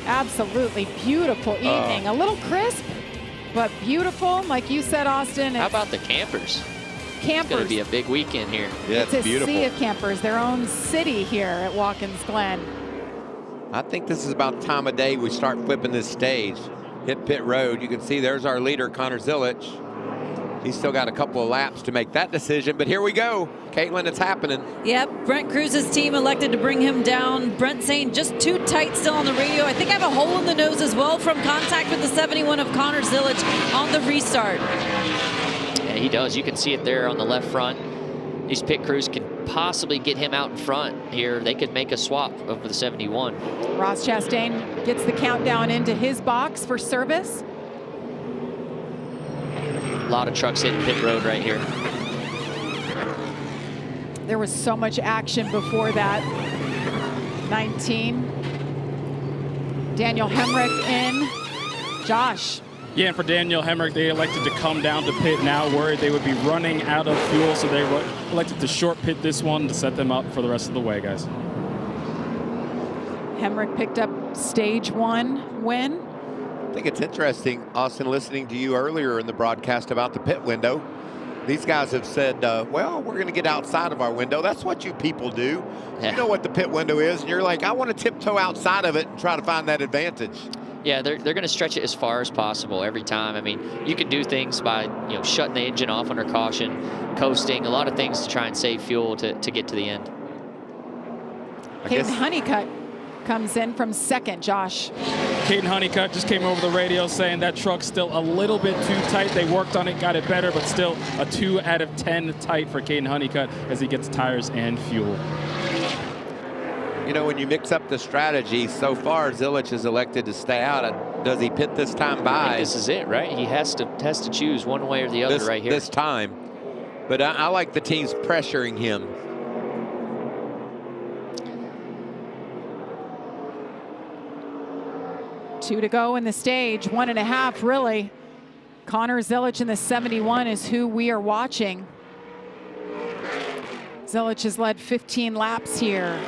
Absolutely beautiful evening. A little crisp, but beautiful. Like you said, Austin. How about the campers? Campers. It's going to be a big weekend here. Yeah, it's a beautiful. sea of campers, their own city here at Watkins Glen. I think this is about the time of day we start flipping this stage. Hit pit road. You can see there's our leader, Connor Zilich. He's still got a couple of laps to make that decision, but here we go. Caitlin, it's happening. Yep, Brent Cruz's team elected to bring him down. Brent saying just too tight still on the radio. I think I have a hole in the nose as well from contact with the 71 of Connor Zilich on the restart. Yeah, he does. You can see it there on the left front. These pit crews can possibly get him out in front here. They could make a swap over the 71. Ross Chastain gets the countdown into his box for service. A lot of trucks hitting pit road right here. There was so much action before that. 19. Daniel Hemrick in. Josh. Yeah, and for Daniel Hemrick, they elected to come down to pit now, worried they would be running out of fuel, so they elected to short pit this one to set them up for the rest of the way, guys. Hemrick picked up stage 1 win. I think it's interesting, Austin, listening to you earlier in the broadcast about the pit window. These guys have said, well, we're going to get outside of our window. That's what you people do. Yeah. You know what the pit window is, and you're like, I want to tiptoe outside of it and try to find that advantage. Yeah, they're going to stretch it as far as possible every time. I mean, you can do things by, shutting the engine off under caution, coasting, a lot of things to try and save fuel to get to the end. Caden Honeycutt comes in from second, Josh. Caden Honeycutt just came over the radio saying that truck's still a little bit too tight. They worked on it, got it better, but still a 2 out of 10 tight for Caden Honeycutt as he gets tires and fuel. You know, when you mix up the strategy, so far Zilich has elected to stay out. Does he pit this time by? This is it, right? He has to choose one way or the other right here. This time. But I like the teams pressuring him. Two to go in the stage, 1.5 really. Connor Zilich in the 71 is who we are watching. Zilich has led 15 laps here.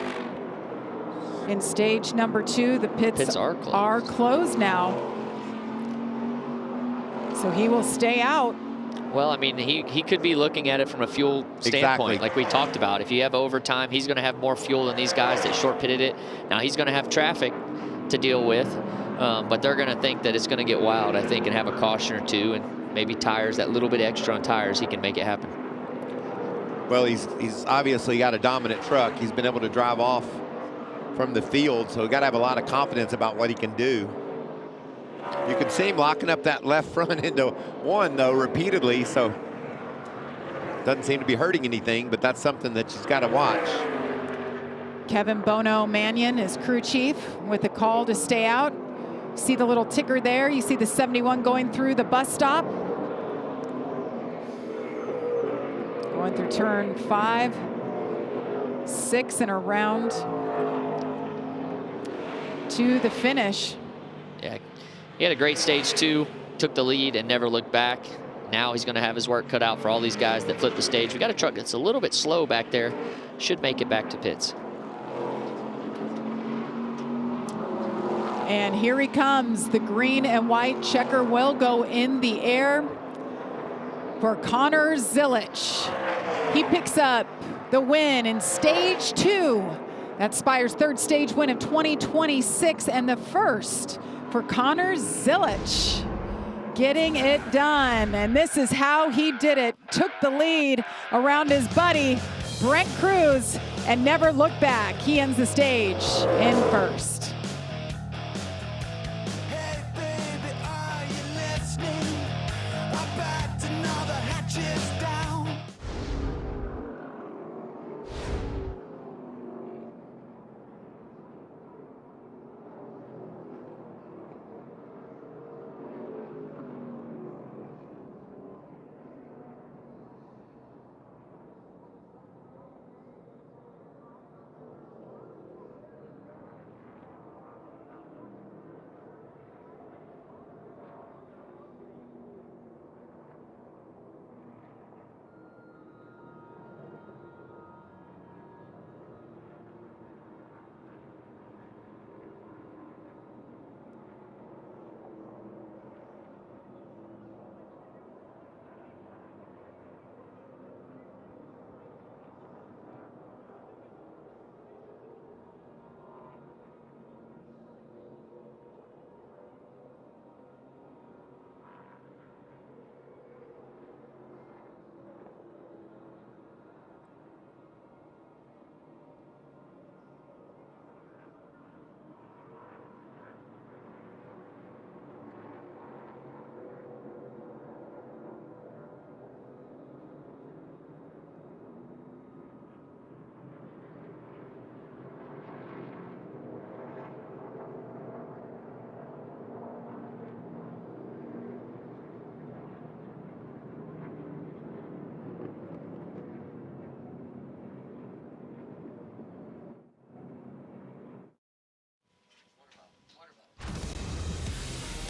In stage number 2, the pits are closed now. So he will stay out. Well, I mean, he could be looking at it from a fuel standpoint, like we talked about. If you have overtime, he's going to have more fuel than these guys that short pitted it. Now he's going to have traffic to deal with, but they're going to think that it's going to get wild, I think, and have a caution or two, and maybe tires, that little bit extra on tires, he can make it happen. Well, he's obviously got a dominant truck. He's been able to drive off from the field, so we've got to have a lot of confidence about what he can do. You can see him locking up that left front into one, though, repeatedly, so doesn't seem to be hurting anything, but that's something that you've got to watch. Kevin Bono Mannion is crew chief with a call to stay out. See the little ticker there. You see the 71 going through the bus stop. Going through turn 5, 6, and around to the finish. Yeah, he had a great stage 2, took the lead and never looked back. Now he's going to have his work cut out for all these guys that flip the stage. We got a truck that's a little bit slow back there. Should make it back to pits. And here he comes. The green and white checker will go in the air for Connor Zilich. He picks up the win in stage 2. That's Spire's 3rd stage win of 2026 and the first for Connor Zilich. Getting it done. And this is how he did it. Took the lead around his buddy, Brent Cruz, and never looked back. He ends the stage in first.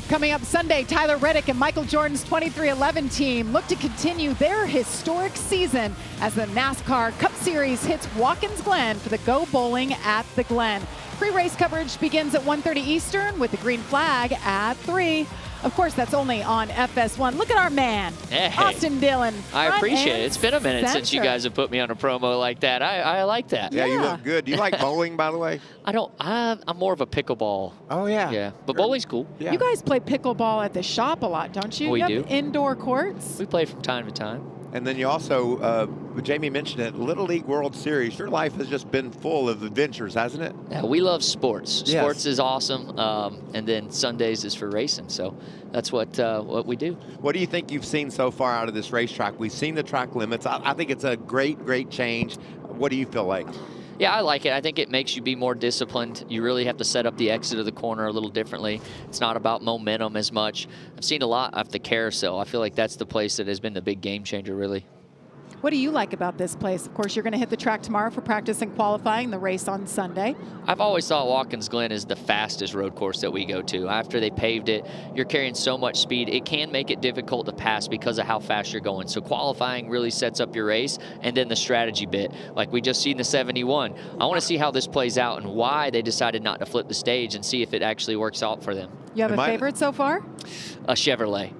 Coming up Sunday, Tyler Reddick and Michael Jordan's 2311 team look to continue their historic season as the NASCAR Cup Series hits Watkins Glen for the Go Bowling at the Glen. Pre-race coverage begins at 1:30 Eastern with the green flag at 3. Of course, that's only on FS1. Look at our man, hey, Austin Dillon. I appreciate it. It's been a minute since you guys have put me on a promo like that. I like that. Yeah, you look good. Do you like bowling, by the way? I'm more of a pickleball. Oh, yeah. Yeah, but bowling's cool. Yeah. You guys play pickleball at the shop a lot, don't you? We do. You have indoor courts? We play from time to time. And then you also, Jamie mentioned it, Little League World Series. Your life has just been full of adventures, hasn't it? Yeah, we love sports. Yes. Sports is awesome, and then Sundays is for racing. So that's what we do. What do you think you've seen so far out of this racetrack? We've seen the track limits. I think it's a great change. What do you feel like? Yeah, I like it. I think it makes you be more disciplined. You really have to set up the exit of the corner a little differently. It's not about momentum as much. I've seen a lot of the carousel. I feel like that's the place that has been the big game changer, really. What do you like about this place? Of course, you're going to hit the track tomorrow for practice and qualifying, the race on Sunday. I've always thought Watkins Glen is the fastest road course that we go to. After they paved it, you're carrying so much speed. It can make it difficult to pass because of how fast you're going. So qualifying really sets up your race, and then the strategy bit. Like we just seen the 71. I want to see how this plays out and why they decided not to flip the stage and see if it actually works out for them. You have a favorite so far? A Chevrolet.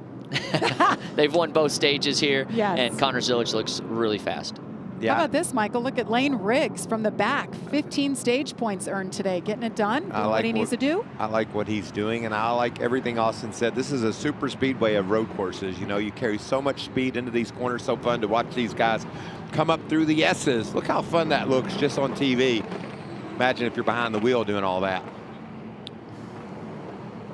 They've won both stages here, yes. And Connor Zillage looks really fast. Yeah. How about this, Michael? Look at Lane Riggs from the back. 15 stage points earned today. Getting it done, what he needs to do. I like what he's doing, and I like everything Austin said. This is a super speedway of road courses. You know, you carry so much speed into these corners. So fun to watch these guys come up through the S's. Look how fun that looks just on TV. Imagine if you're behind the wheel doing all that.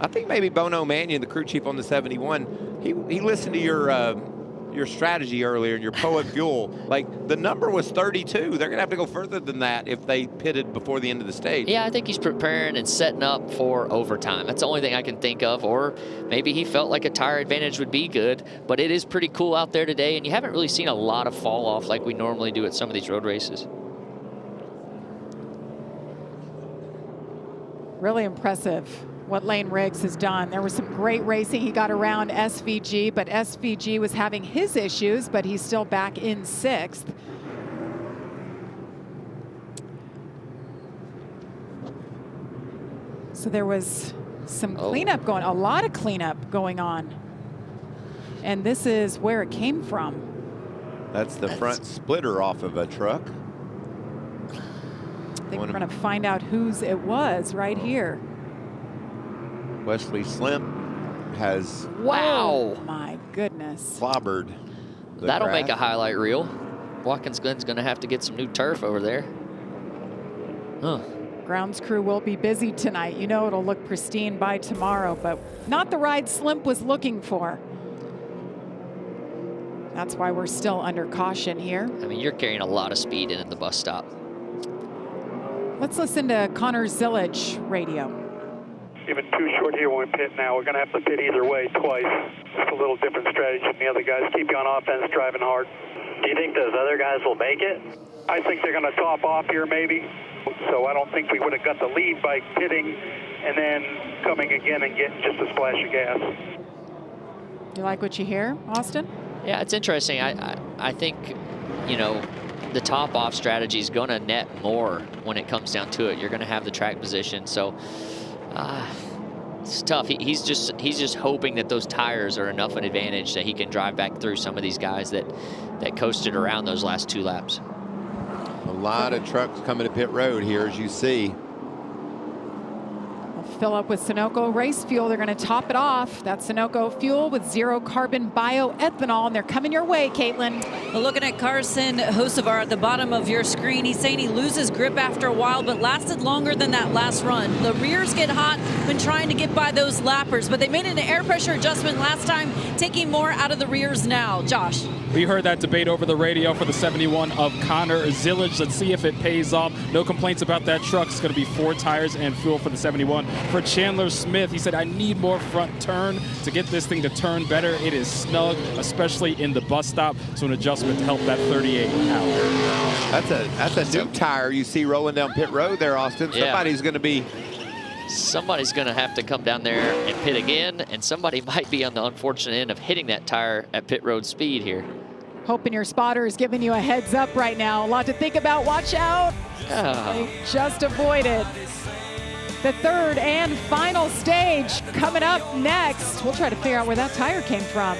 I think maybe Bono Mannion, the crew chief on the 71, he listened to your strategy earlier and your Poet Fuel. Like, the number was 32. They're going to have to go further than that if they pitted before the end of the stage. Yeah, I think he's preparing and setting up for overtime. That's the only thing I can think of. Or maybe he felt like a tire advantage would be good. But it is pretty cool out there today, and you haven't really seen a lot of fall off like we normally do at some of these road races. Really impressive what Lane Riggs has done. There was some great racing. He got around SVG, but SVG was having his issues, but he's still back in 6th. So there was some cleanup going, a lot of cleanup going on. And this is where it came from. That's the front splitter off of a truck. I think we're going to find out whose it was right here. Wesley Slim has wow, my goodness, clobbered. That'll make a highlight reel. Watkins Glen's going to have to get some new turf over there. Huh. Grounds crew will be busy tonight. You know it'll look pristine by tomorrow, but not the ride Slimp was looking for. That's why we're still under caution here. I mean, you're carrying a lot of speed in at the bus stop. Let's listen to Connor Zillage radio. Even too short here when we pit now. We're going to have to pit either way twice. Just a little different strategy than the other guys. Keep you on offense, driving hard. Do you think those other guys will make it? I think they're going to top off here maybe. So I don't think we would have got the lead by pitting and then coming again and getting just a splash of gas. You like what you hear, Austin? Yeah, it's interesting. I think, you know, the top off strategy is going to net more when it comes down to it. You're going to have the track position. So it's tough. He's just hoping that those tires are enough an advantage that he can drive back through some of these guys that coasted around those last 2 laps. A lot of trucks coming to pit road here, as you see. We'll fill up with Sunoco race fuel. They're going to top it off. That's Sunoco fuel with 0 carbon bioethanol, and they're coming your way, Caitlin. Well, looking at Carson Hocevar at the bottom of your screen, he's saying he loses grip after a while, but lasted longer than that last run. The rears get hot when trying to get by those lappers, but they made an air pressure adjustment last time, taking more out of the rears now. Josh. We heard that debate over the radio for the 71 of Connor Zillage. Let's see if it pays off. No complaints about that truck. It's going to be 4 tires and fuel for the 71. For Chandler Smith, he said, I need more front turn to get this thing to turn better. It is snug, especially in the bus stop. So an adjustment to help that 38 out. That's a new tire you see rolling down pit road there, Austin. Yeah. Somebody's going to be Somebody's going to have to come down there and pit again, and somebody might be on the unfortunate end of hitting that tire at pit road speed here. Hoping your spotter is giving you a heads up right now. A lot to think about. Watch out. Just avoid it. The third and final stage coming up next. We'll try to figure out where that tire came from.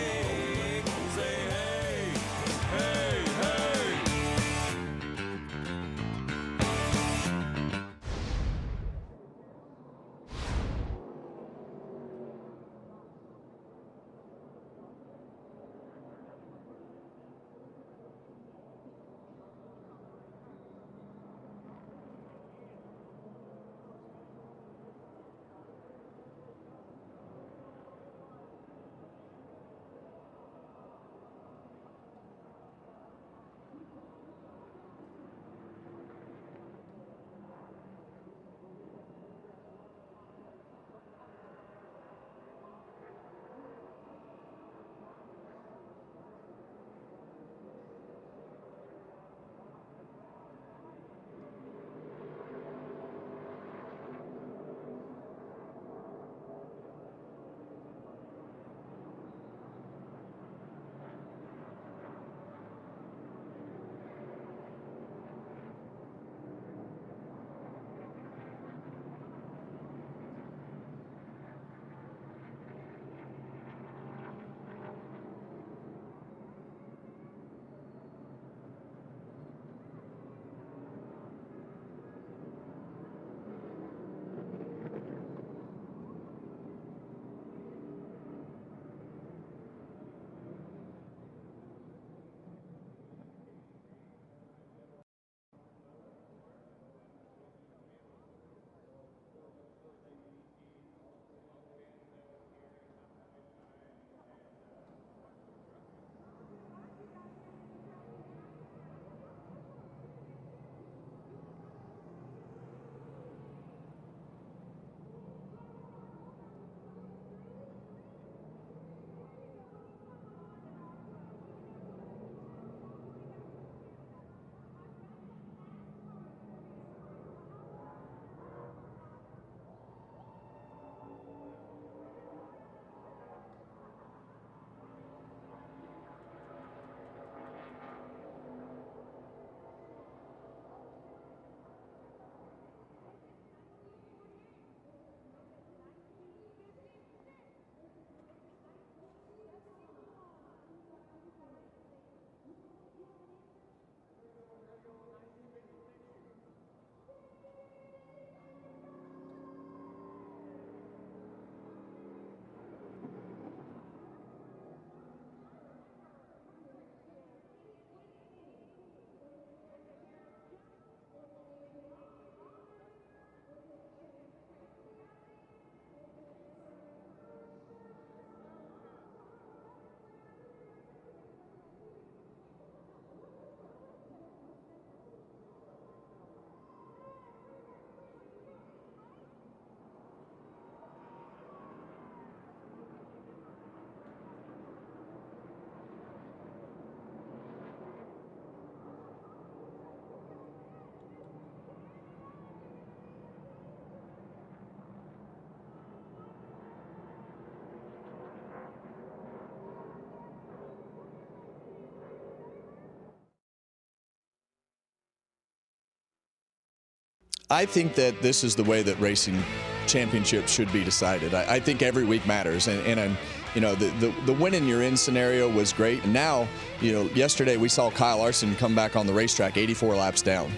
I think that this is the way that racing championships should be decided. I think every week matters, and you know, the win in your in scenario was great. And now, you know, yesterday we saw Kyle Larson come back on the racetrack 84 laps down,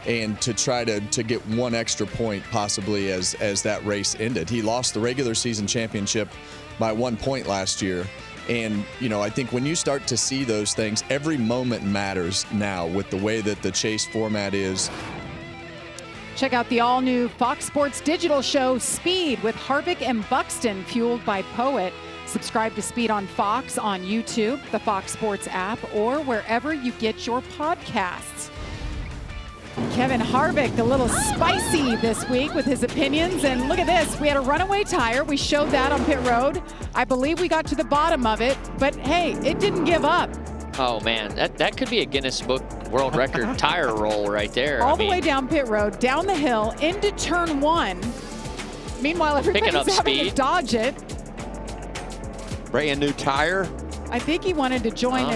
and to try to get one extra point possibly as that race ended. He lost the regular season championship by 1 point last year. And, you know, I think when you start to see those things, every moment matters now with the way that the chase format is. Check out the all-new Fox Sports digital show, Speed, with Harvick and Buxton, fueled by Poet. Subscribe to Speed on Fox on YouTube, the Fox Sports app, or wherever you get your podcasts. Kevin Harvick, a little spicy this week with his opinions. And look at this. We had a runaway tire. We showed that on pit road. I believe we got to the bottom of it. But, hey, it didn't give up. Oh, man, that could be a Guinness Book World Record tire roll right there. All the way down pit road, down the hill, into turn one. Meanwhile, everybody's having to dodge it. Brand new tire. I think he wanted to join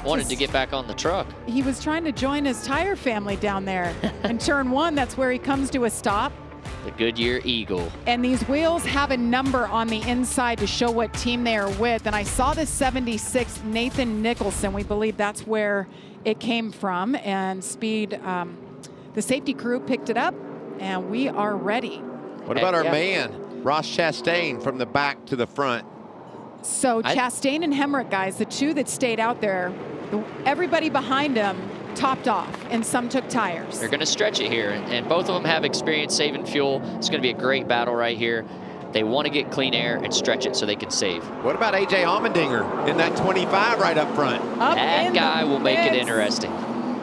wanted to get back on the truck. He was trying to join his tire family down there. In turn 1, that's where he comes to a stop. The Goodyear Eagle. And these wheels have a number on the inside to show what team they are with. And I saw this 76 Nathan Nicholson. We believe that's where it came from. And Speed, the safety crew picked it up, and we are ready. What about our man, Ross Chastain, from the back to the front? So Chastain and Hemrick, guys, the two that stayed out there, everybody behind them topped off, and some took tires. They're going to stretch it here, and both of them have experience saving fuel. It's going to be a great battle right here. They want to get clean air and stretch it so they can save. What about A.J. Allmendinger in that 25 right up front? That guy will make it interesting.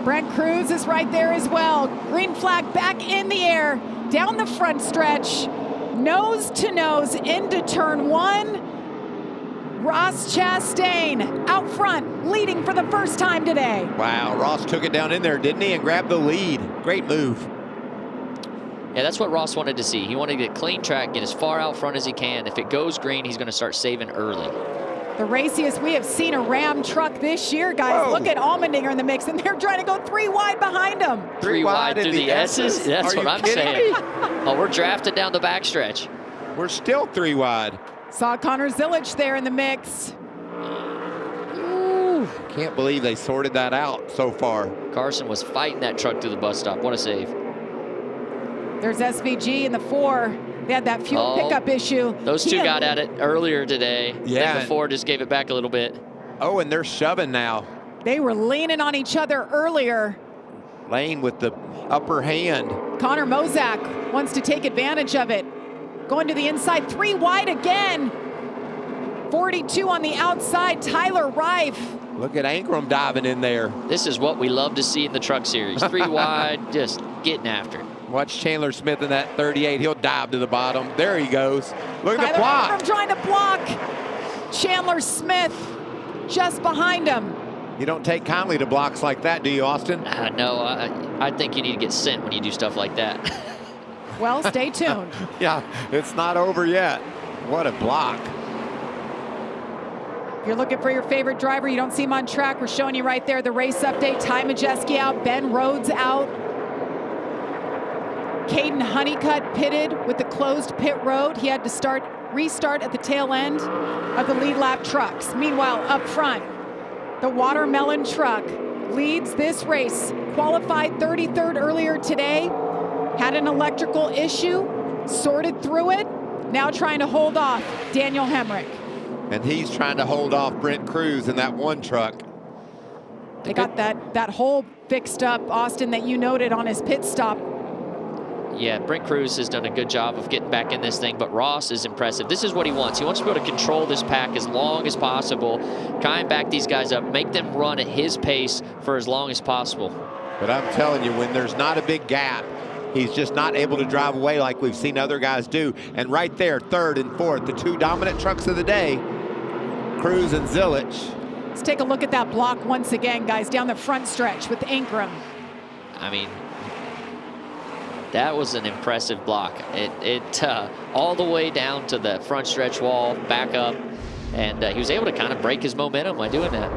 Brent Cruz is right there as well. Green flag back in the air, down the front stretch, nose to nose into turn 1. Ross Chastain out front, leading for the first time today. Wow, Ross took it down in there, didn't he, and grabbed the lead. Great move. Yeah, that's what Ross wanted to see. He wanted to get clean track, get as far out front as he can. If it goes green, he's going to start saving early. The raciest we have seen a Ram truck this year, guys. Whoa. Look at Allmendinger in the mix, and they're trying to go 3 wide behind him. 3 wide through the S's? That's what I'm saying. Oh, we're drafted down the backstretch. We're still 3 wide. Saw Connor Zilic there in the mix. Ooh, can't believe they sorted that out so far. Carson was fighting that truck to the bus stop. What a save. There's SVG in the 4. They had that fuel pickup issue. Those two got at it earlier today. Yeah. Then the 4 just gave it back a little bit. Oh, and they're shoving now. They were leaning on each other earlier. Lane with the upper hand. Connor Mozak wants to take advantage of it. Going to the inside, 3 wide again. 42 on the outside, Tyler Rife. Look at Ankrum diving in there. This is what we love to see in the truck series. 3 wide, just getting after it. Watch Chandler Smith in that 38. He'll dive to the bottom. There he goes. Look at Tyler the block. Ankrum trying to block. Chandler Smith just behind him. You don't take kindly to blocks like that, do you, Austin? No, I think you need to get sent when you do stuff like that. Well, stay tuned. Yeah, it's not over yet. What a block. If you're looking for your favorite driver, you don't see him on track. We're showing you right there the race update. Ty Majeski out, Ben Rhodes out. Caden Honeycutt pitted with the closed pit road. He had to restart at the tail end of the lead lap trucks. Meanwhile, up front, the Watermelon truck leads this race. Qualified 33rd earlier today. Had an electrical issue, sorted through it, now trying to hold off Daniel Hemrick. And he's trying to hold off Brent Cruz in that 1 truck. They got that hole fixed up, Austin, that you noted on his pit stop. Yeah, Brent Cruz has done a good job of getting back in this thing, but Ross is impressive. This is what he wants. He wants to be able to control this pack as long as possible, try and back these guys up, make them run at his pace for as long as possible. But I'm telling you, when there's not a big gap, he's just not able to drive away like we've seen other guys do. And right there, 3rd and 4th, the 2 dominant trucks of the day, Cruz and Zilic. Let's take a look at that block once again, guys, down the front stretch with Ankrum. I mean, that was an impressive block. It all the way down to the front stretch wall, back up, and he was able to kind of break his momentum by doing that.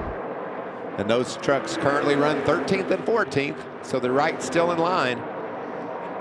And those trucks currently run 13th and 14th, so they're right still in line.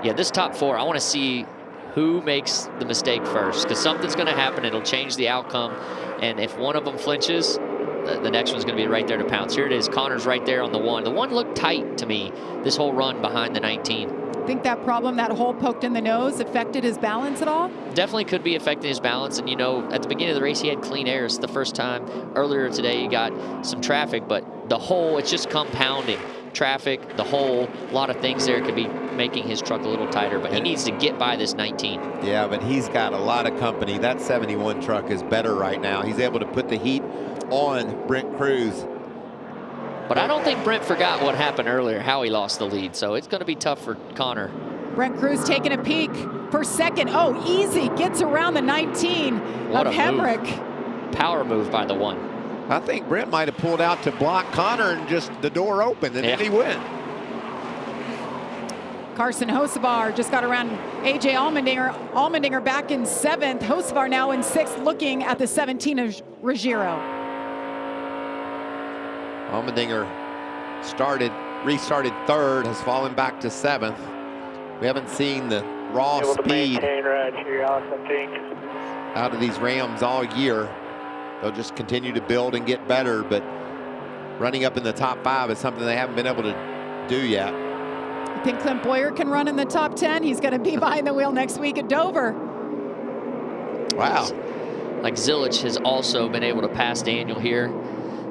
Yeah, this top 4, I want to see who makes the mistake first, because something's going to happen. It'll change the outcome, and if one of them flinches, the next one's going to be right there to pounce. Here it is. Connor's right there on the 1. The 1 looked tight to me this whole run behind the 19. Think that problem, that hole poked in the nose, affected his balance at all? Definitely could be affecting his balance. And, you know, at the beginning of the race, he had clean air. It's the first time. Earlier today, he got some traffic, but the hole, it's just compounding. Traffic, the hole, a lot of things there could be making his truck a little tighter, but he needs to get by this 19. Yeah, but he's got a lot of company. That 71 truck is better right now. He's able to put the heat on Brent Cruz. But I don't think Brent forgot what happened earlier, how he lost the lead, so it's going to be tough for Connor. Brent Cruz taking a peek for second. Oh, easy, gets around the 19 what of Hemrick. Move. Power move by the 1. I think Brent might have pulled out to block Connor and just the door opened, and then he went. Carson Hocevar just got around AJ Allmendinger. Allmendinger back in 7th. Hocevar now in 6th, looking at the 17 of Ruggiero. Allmendinger restarted 3rd, has fallen back to 7th. We haven't seen the raw speed out of these Rams all year. They'll just continue to build and get better, but running up in the top 5 is something they haven't been able to do yet. I think Clint Boyer can run in the top 10. He's going to be behind the wheel next week at Dover. Wow. Like Zilich has also been able to pass Daniel here.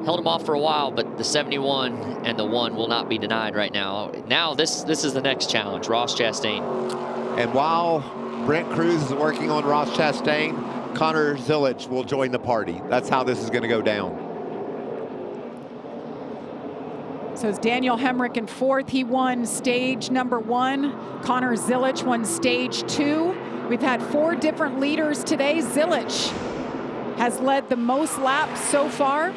Held him off for a while, but the 71 and the 1 will not be denied right now. Now this is the next challenge, Ross Chastain. And while Brent Cruz is working on Ross Chastain, Connor Zilich will join the party. That's how this is going to go down. So it's Daniel Hemrick in 4th. He won stage number 1. Connor Zilich won stage 2. We've had 4 different leaders today. Zilich has led the most laps so far.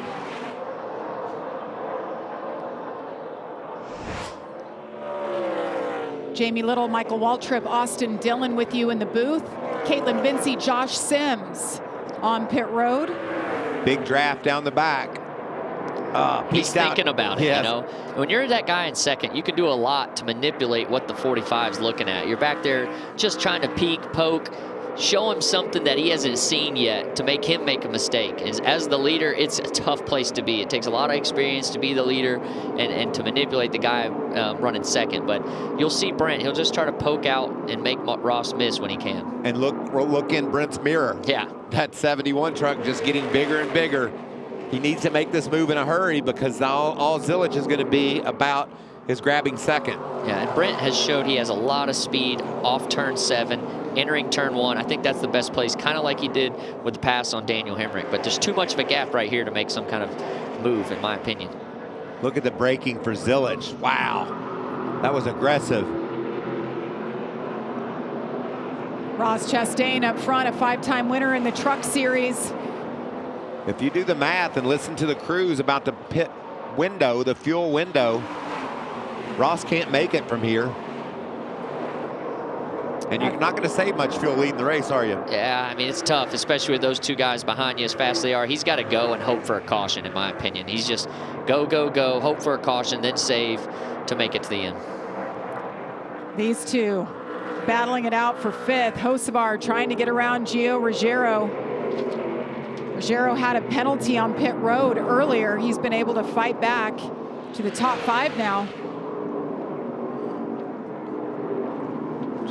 Jamie Little, Michael Waltrip, Austin Dillon with you in the booth. Caitlin Vinci, Josh Sims on pit road. Big draft down the back. He's thinking about it, you know. When you're that guy in 2nd, you can do a lot to manipulate what the 45's looking at. You're back there just trying to peek, poke, show him something that he hasn't seen yet to make him make a mistake. As the leader, it's a tough place to be. It takes a lot of experience to be the leader and to manipulate the guy running 2nd. But you'll see Brent, he'll just try to poke out and make Ross miss when he can. And look in Brent's mirror. Yeah. That 71 truck just getting bigger and bigger. He needs to make this move in a hurry because all Zilich is going to be about is grabbing 2nd. Yeah, and Brent has showed he has a lot of speed off turn 7, entering turn 1. I think that's the best place, kind of like he did with the pass on Daniel Hemrick. But there's too much of a gap right here to make some kind of move, in my opinion. Look at the braking for Zilich. Wow, that was aggressive. Ross Chastain up front, a 5-time winner in the Truck Series. If you do the math and listen to the crews about the pit window, the fuel window, Ross can't make it from here. And you're not going to save much fuel leading the race, are you? Yeah, I mean, it's tough, especially with those 2 guys behind you as fast as they are. He's got to go and hope for a caution, in my opinion. He's just go, go, go, hope for a caution, then save to make it to the end. These 2 battling it out for 5th. Hocevar trying to get around Gio Ruggiero. Ruggiero had a penalty on pit road earlier. He's been able to fight back to the top 5 now.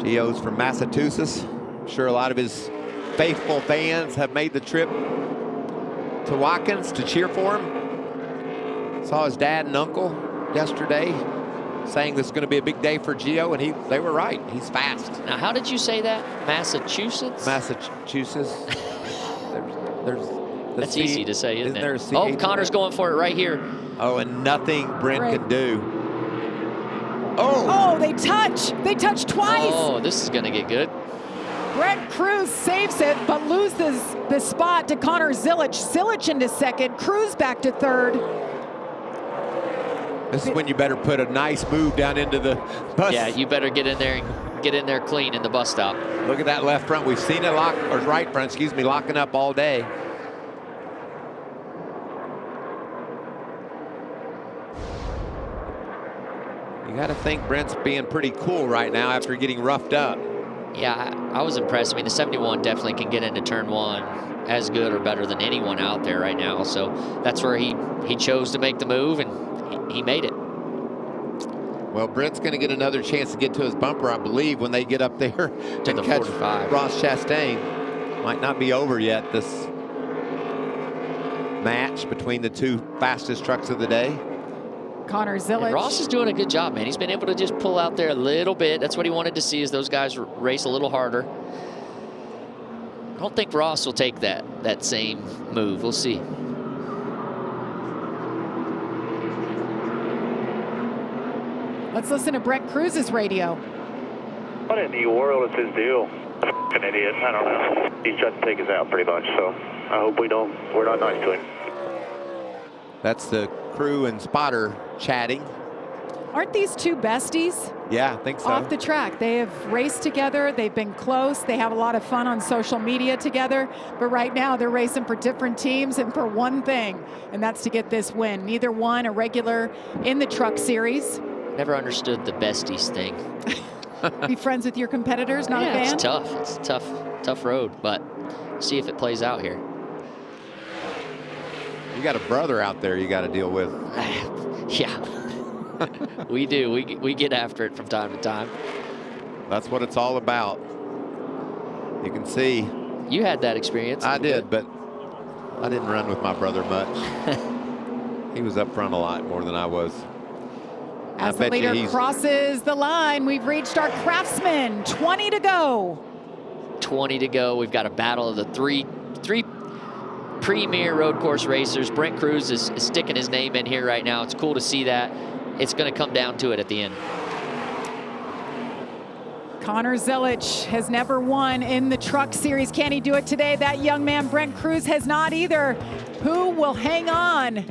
Gio's from Massachusetts. I'm sure a lot of his faithful fans have made the trip to Watkins to cheer for him. Saw his dad and uncle yesterday saying this is going to be a big day for Gio, and they were right. He's fast. Now, how did you say that? Massachusetts? Massachusetts. That's easy to say, isn't it? Oh, Connor's going for it right here. Oh, and nothing Brent can do. Oh, they touch. They touch twice. Oh, this is going to get good. Brent Cruz saves it, but loses the spot to Connor Zilich. Zilich into 2nd, Cruz back to 3rd. This is when you better put a nice move down into the bus. Yeah, you better get in there and get in there clean in the bus stop. Look at that left front. We've seen it right front, excuse me, locking up all day. You got to think Brent's being pretty cool right now after getting roughed up. Yeah, I was impressed. I mean, the 71 definitely can get into turn 1 as good or better than anyone out there right now. So that's where he chose to make the move, and he made it. Well, Brent's going to get another chance to get to his bumper, I believe, when they get up there to and the catch 45. Ross Chastain. Might not be over yet, this match between the 2 fastest trucks of the day. Connor Zilich. And Ross is doing a good job, man. He's been able to just pull out there a little bit. That's what he wanted to see, is those guys race a little harder. I don't think Ross will take that same move. We'll see. Let's listen to Brent Cruz's radio. What in the world is his deal? An idiot. I don't know. He's trying to take us out pretty much, so I hope we're not nice to him. That's the crew and spotter chatting. Aren't these two besties? Yeah, I think so. Off the track. They have raced together. They've been close. They have a lot of fun on social media together. But right now they're racing for different teams and for one thing, and that's to get this win. Neither one a regular in the truck series. Never understood the besties thing. Be friends with your competitors, not a fan? It's tough. It's a tough road, but see if it plays out here. You got a brother out there you got to deal with. Yeah. We do. We get after it from time to time. That's what it's all about. You can see. You had that experience. I did, but I didn't run with my brother much. He was up front a lot more than I was. As the leader crosses the line, we've reached our Craftsman. 20 to go. 20 to go. We've got a battle of the three premier road course racers. Brent Cruz is sticking his name in here right now. It's cool to see that. It's going to come down to it at the end. Connor Zilic has never won in the truck series. Can he do it today? That young man, Brent Cruz, has not either. Who will hang on?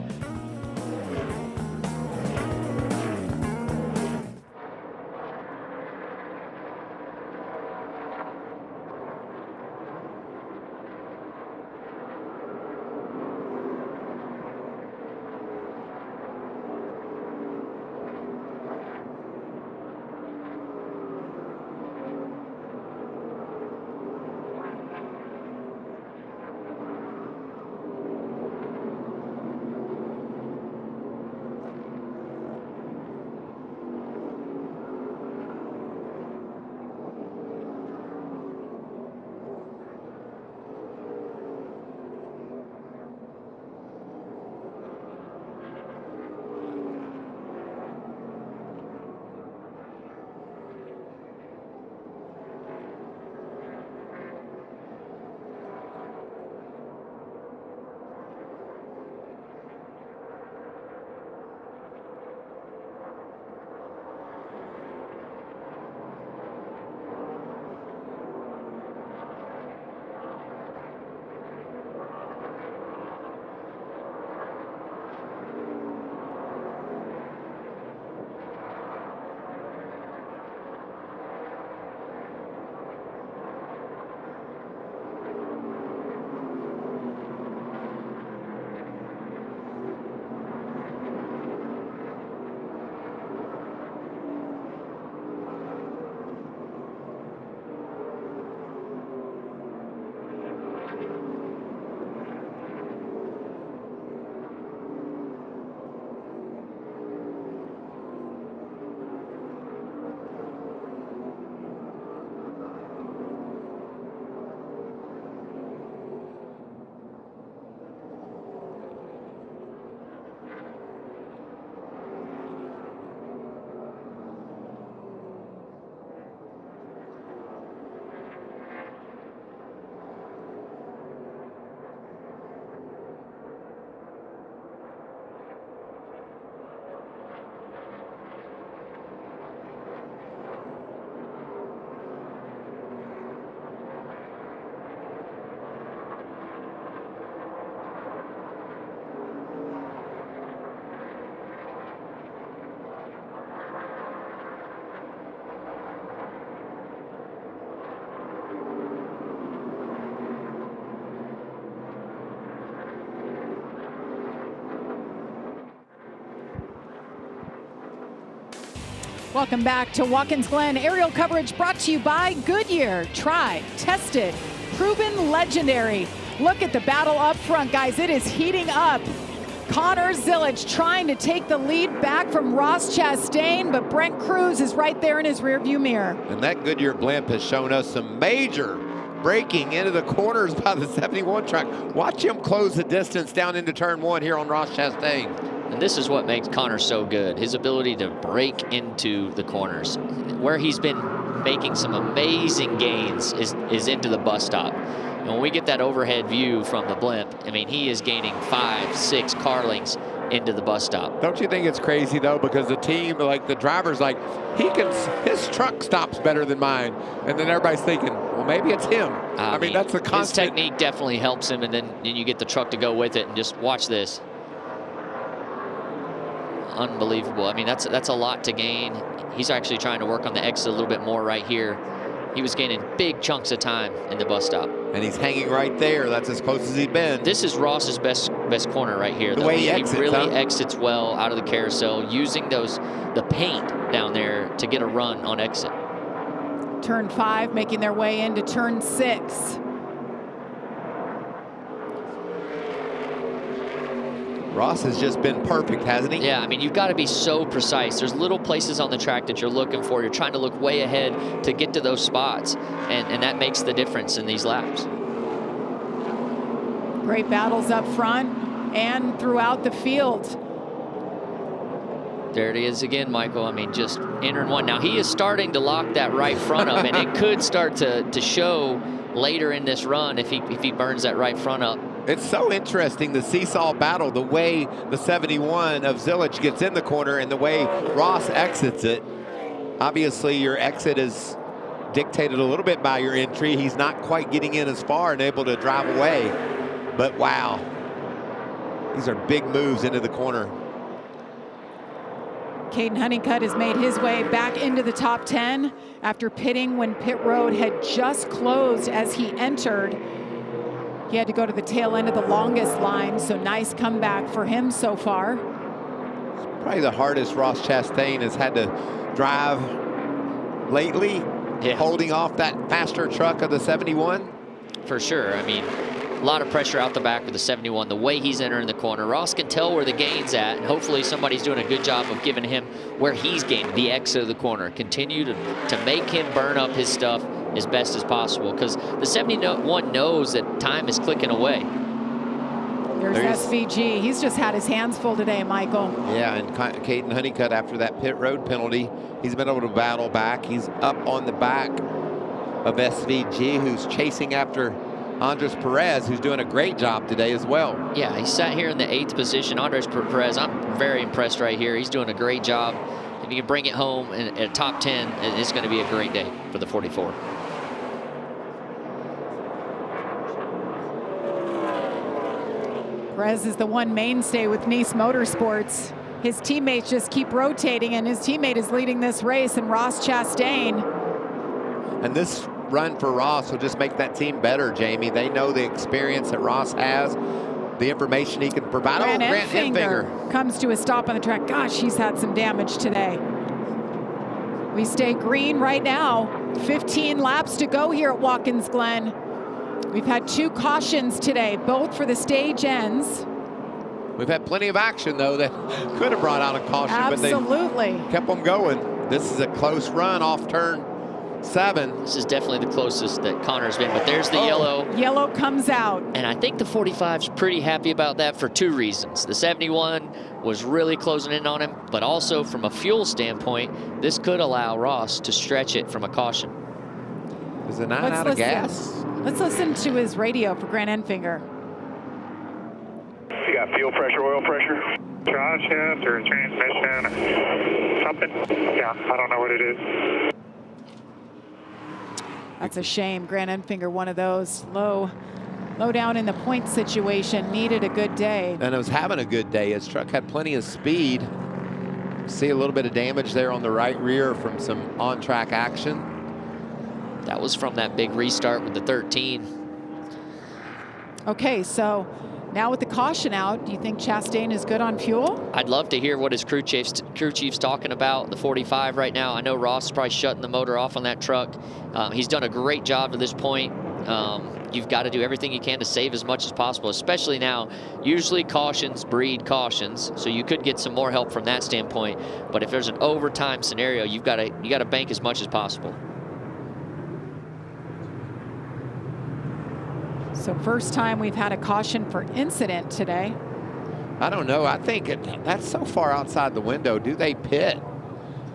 Welcome back to Watkins Glen. Aerial coverage brought to you by Goodyear. Tried, tested, proven legendary. Look at the battle up front, guys. It is heating up. Connor Zilic trying to take the lead back from Ross Chastain, but Brent Cruz is right there in his rearview mirror. And that Goodyear blimp has shown us some major braking into the corners by the 71 truck. Watch him close the distance down into turn one here on Ross Chastain. And this is what makes Connor so good, his ability to break into the corners. Where he's been making some amazing gains is into the bus stop. And when we get that overhead view from the blimp, I mean, he is gaining 5, 6 car lengths into the bus stop. Don't you think it's crazy though, because the team, like the driver's like, his truck stops better than mine. And then everybody's thinking, well, maybe it's him. I mean, that's the constant. His technique definitely helps him, and then you get the truck to go with it, and just watch this. unbelievable. I mean, that's a lot to gain. He's actually trying to work on the exit a little bit more right here. He was gaining big chunks of time in the bus stop. And he's hanging right there. That's as close as he's been. This is Ross's best corner right here. The way he exits, really exits well out of the carousel, using the paint down there to get a run on exit. Turn 5, making their way into turn 6. Ross has just been perfect, hasn't he? Yeah, I mean, you've got to be so precise. There's little places on the track that you're looking for. You're trying to look way ahead to get to those spots, and that makes the difference in these laps. Great battles up front and throughout the field. There it is again, Michael. I mean, just entering one. Now, he is starting to lock that right front up, and it could start to show later in this run if he burns that right front up. It's so interesting, the seesaw battle, the way the 71 of Zilich gets in the corner and the way Ross exits it. Obviously, your exit is dictated a little bit by your entry. He's not quite getting in as far and able to drive away. But wow, these are big moves into the corner. Caden Honeycutt has made his way back into the top 10 after pitting when pit road had just closed as he entered. He had to go to the tail end of the longest line, so nice comeback for him so far. Probably the hardest Ross Chastain has had to drive lately, holding off that faster truck of the 71. For sure. I mean, a lot of pressure out the back with the 71, the way he's entering the corner. Ross can tell where the gain's at, and hopefully somebody's doing a good job of giving him where he's gaining, the exit of the corner. Continue to make him burn up his stuff as best as possible, because the 71 knows that time is clicking away. There's SVG. He's just had his hands full today, Michael. Yeah, and Caden Honeycutt, after that pit road penalty, he's been able to battle back. He's up on the back of SVG, who's chasing after Andres Perez, who's doing a great job today as well. Yeah, he sat here in the 8th position. Andres Perez, I'm very impressed right here. He's doing a great job. If you can bring it home at top 10, it's going to be a great day for the 44. Perez is the one mainstay with Nice Motorsports. His teammates just keep rotating, and his teammate is leading this race, and Ross Chastain. And this run for Ross will just make that team better, Jamie. They know the experience that Ross has, the information he can provide. Grant Enfinger comes to a stop on the track. Gosh, he's had some damage today. We stay green right now. 15 laps to go here at Watkins Glen. We've had 2 cautions today, both for the stage ends. We've had plenty of action, though, that could have brought out a caution, absolutely, but they kept them going. This is a close run off turn 7. This is definitely the closest that Connor's been, but there's the yellow. Yellow comes out. And I think the 45's pretty happy about that for 2 reasons. The 71 was really closing in on him, but also from a fuel standpoint, this could allow Ross to stretch it from a caution. Is it not out of gas? Let's listen to his radio for Grant Enfinger. You got fuel pressure, oil pressure? Drive shaft or transmission or something? Yeah, I don't know what it is. That's a shame. Grant Enfinger, one of those low down in the point situation, needed a good day. And it was having a good day. His truck had plenty of speed. See a little bit of damage there on the right rear from some on-track action. That was from that big restart with the 13. Okay, so now with the caution out, do you think Chastain is good on fuel? I'd love to hear what his crew chief's talking about, the 45 right now. I know Ross is probably shutting the motor off on that truck. He's done a great job to this point. You've got to do everything you can to save as much as possible, especially now. Usually cautions breed cautions, so you could get some more help from that standpoint. But if there's an overtime scenario, you got to bank as much as possible. So first time we've had a caution for incident today. I don't know. I think that's so far outside the window. Do they pit?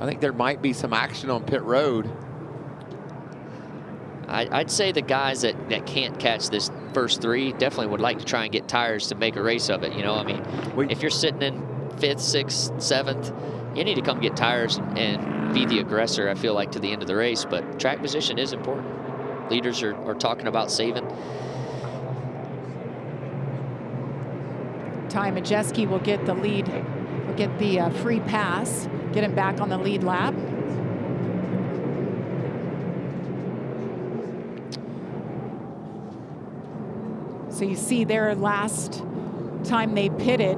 I think there might be some action on pit road. I'd say the guys that can't catch this first 3 definitely would like to try and get tires to make a race of it. You know, I mean, if you're sitting in 5th, 6th, 7th, you need to come get tires and be the aggressor, I feel like, to the end of the race. But track position is important. Leaders are talking about saving. Ty Majeski will get the lead We'll get the free pass, get him back on the lead lap. So you see their last time they pitted,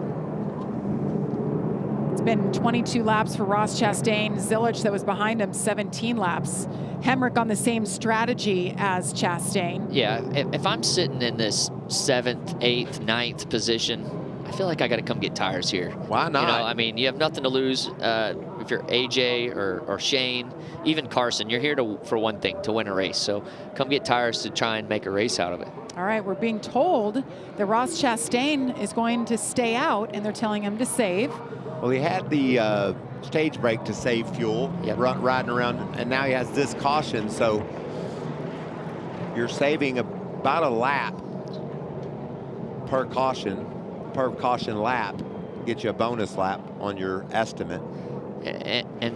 it's been 22 laps for Ross Chastain. Zilich, that was behind him, 17 laps. Hemrick on the same strategy as Chastain. Yeah, if I'm sitting in this 7th, 8th, 9th position, I feel like I got to come get tires here. Why not? You know, I mean, you have nothing to lose. If you're AJ or Shane, even Carson, you're here for one thing, to win a race. So come get tires to try and make a race out of it. All right, we're being told that Ross Chastain is going to stay out, and they're telling him to save. Well, he had the stage brake to save fuel, riding around, and now he has this caution, so you're saving about a lap per caution lap, get you a bonus lap on your estimate. And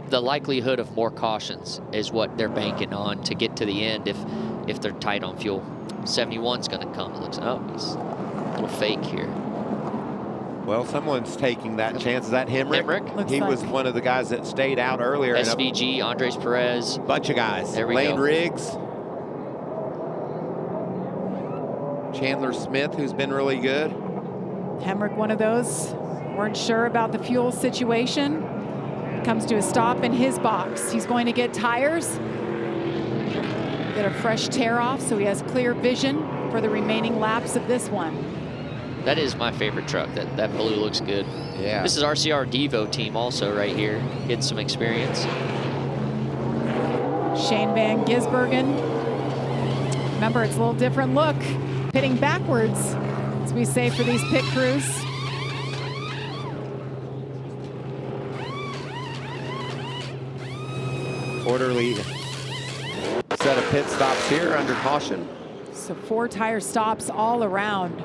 the likelihood of more cautions is what they're banking on to get to the end if they're tight on fuel. 71's going to come. It looks, oh, he's a little fake here. Well, someone's taking that chance. Is that Hemrick? He was one of the guys that stayed out earlier. SVG, Andres Perez. Bunch of guys. There we Lane go. Riggs. Chandler Smith, who's been really good. Hemrick, one of those. Weren't sure about the fuel situation. Comes to a stop in his box. He's going to get tires. Get a fresh tear off so he has clear vision for the remaining laps of this one. That is my favorite truck. That blue looks good. Yeah. This is RCR Devo team also right here. Getting some experience. Shane Van Gisbergen. Remember, it's a little different look. Pitting backwards, as we say for these pit crews. Orderly set of pit stops here under caution. So 4 tire stops all around.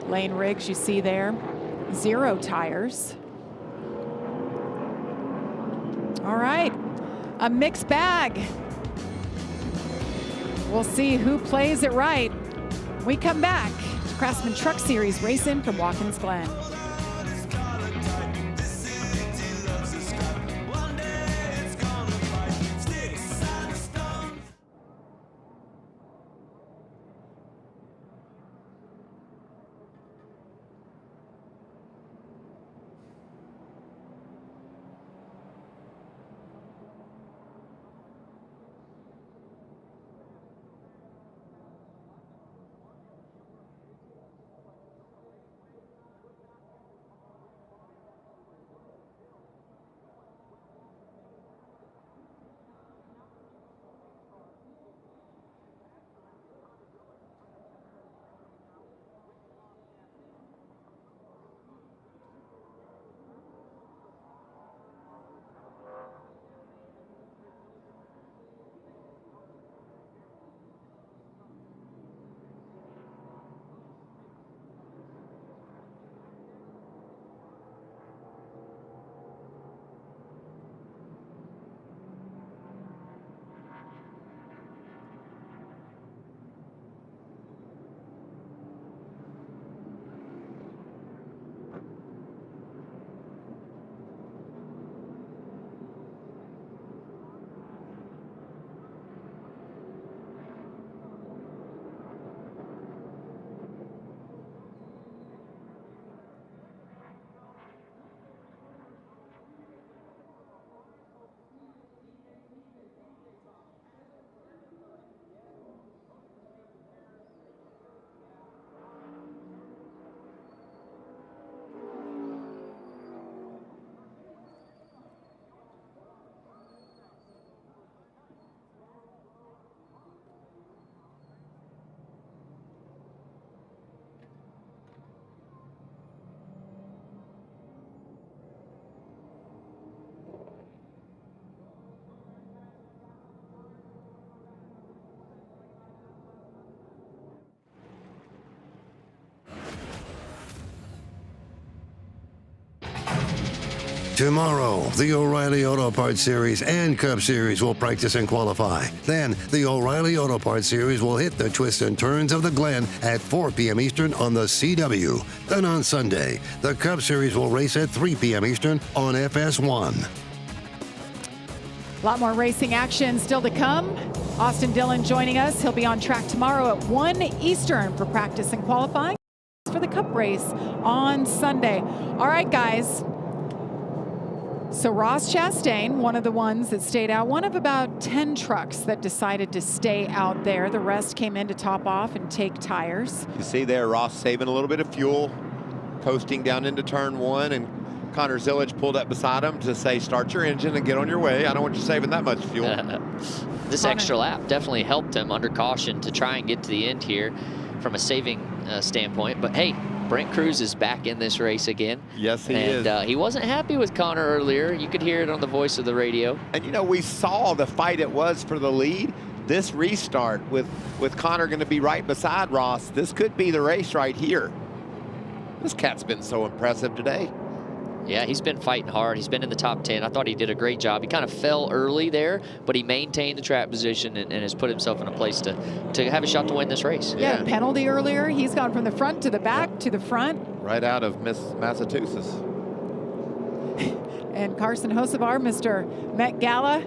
Lane Riggs, you see there, 0 tires. All right, a mixed bag. We'll see who plays it right. We come back to Craftsman Truck Series racing from Watkins Glen. Tomorrow, the O'Reilly Auto Parts Series and Cup Series will practice and qualify. Then, the O'Reilly Auto Parts Series will hit the twists and turns of the Glen at 4 p.m. Eastern on the CW. Then on Sunday, the Cup Series will race at 3 p.m. Eastern on FS1. A lot more racing action still to come. Austin Dillon joining us. He'll be on track tomorrow at 1 Eastern for practice and qualifying for the Cup race on Sunday. All right, guys. So Ross Chastain, one of the ones that stayed out, one of about 10 trucks that decided to stay out there. The rest came in to top off and take tires. You see there, Ross saving a little bit of fuel, coasting down into turn 1, and Connor Zilic pulled up beside him to say, start your engine and get on your way. I don't want you saving that much fuel. This extra lap definitely helped him under caution to try and get to the end here from a saving standpoint. But hey, Brent Cruz is back in this race again. Yes, he is. And he wasn't happy with Connor earlier. You could hear it on the voice of the radio. And you know, we saw the fight it was for the lead. This restart with Connor going to be right beside Ross, this could be the race right here. This cat's been so impressive today. Yeah, he's been fighting hard. He's been in the top 10. I thought he did a great job. He kind of fell early there, but he maintained the track position and has put himself in a place to have a shot to win this race. Yeah, penalty earlier. He's gone from the front to the back to the front. Right out of Massachusetts. And Carson Hocevar, Mr. Met Gala,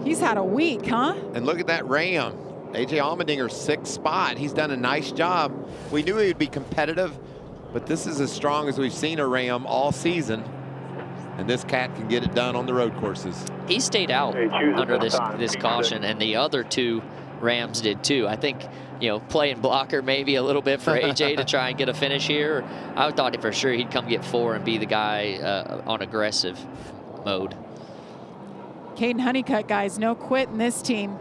he's had a week, huh? And look at that Ram. AJ Allmendinger's 6th spot. He's done a nice job. We knew he would be competitive, but this is as strong as we've seen a Ram all season. And this cat can get it done on the road courses. He stayed out under this caution, and the other 2 Rams did too. I think, you know, playing blocker maybe a little bit for AJ to try and get a finish here. I thought for sure he'd come get 4 and be the guy on aggressive mode. Caden Honeycutt, guys, no quit in this team.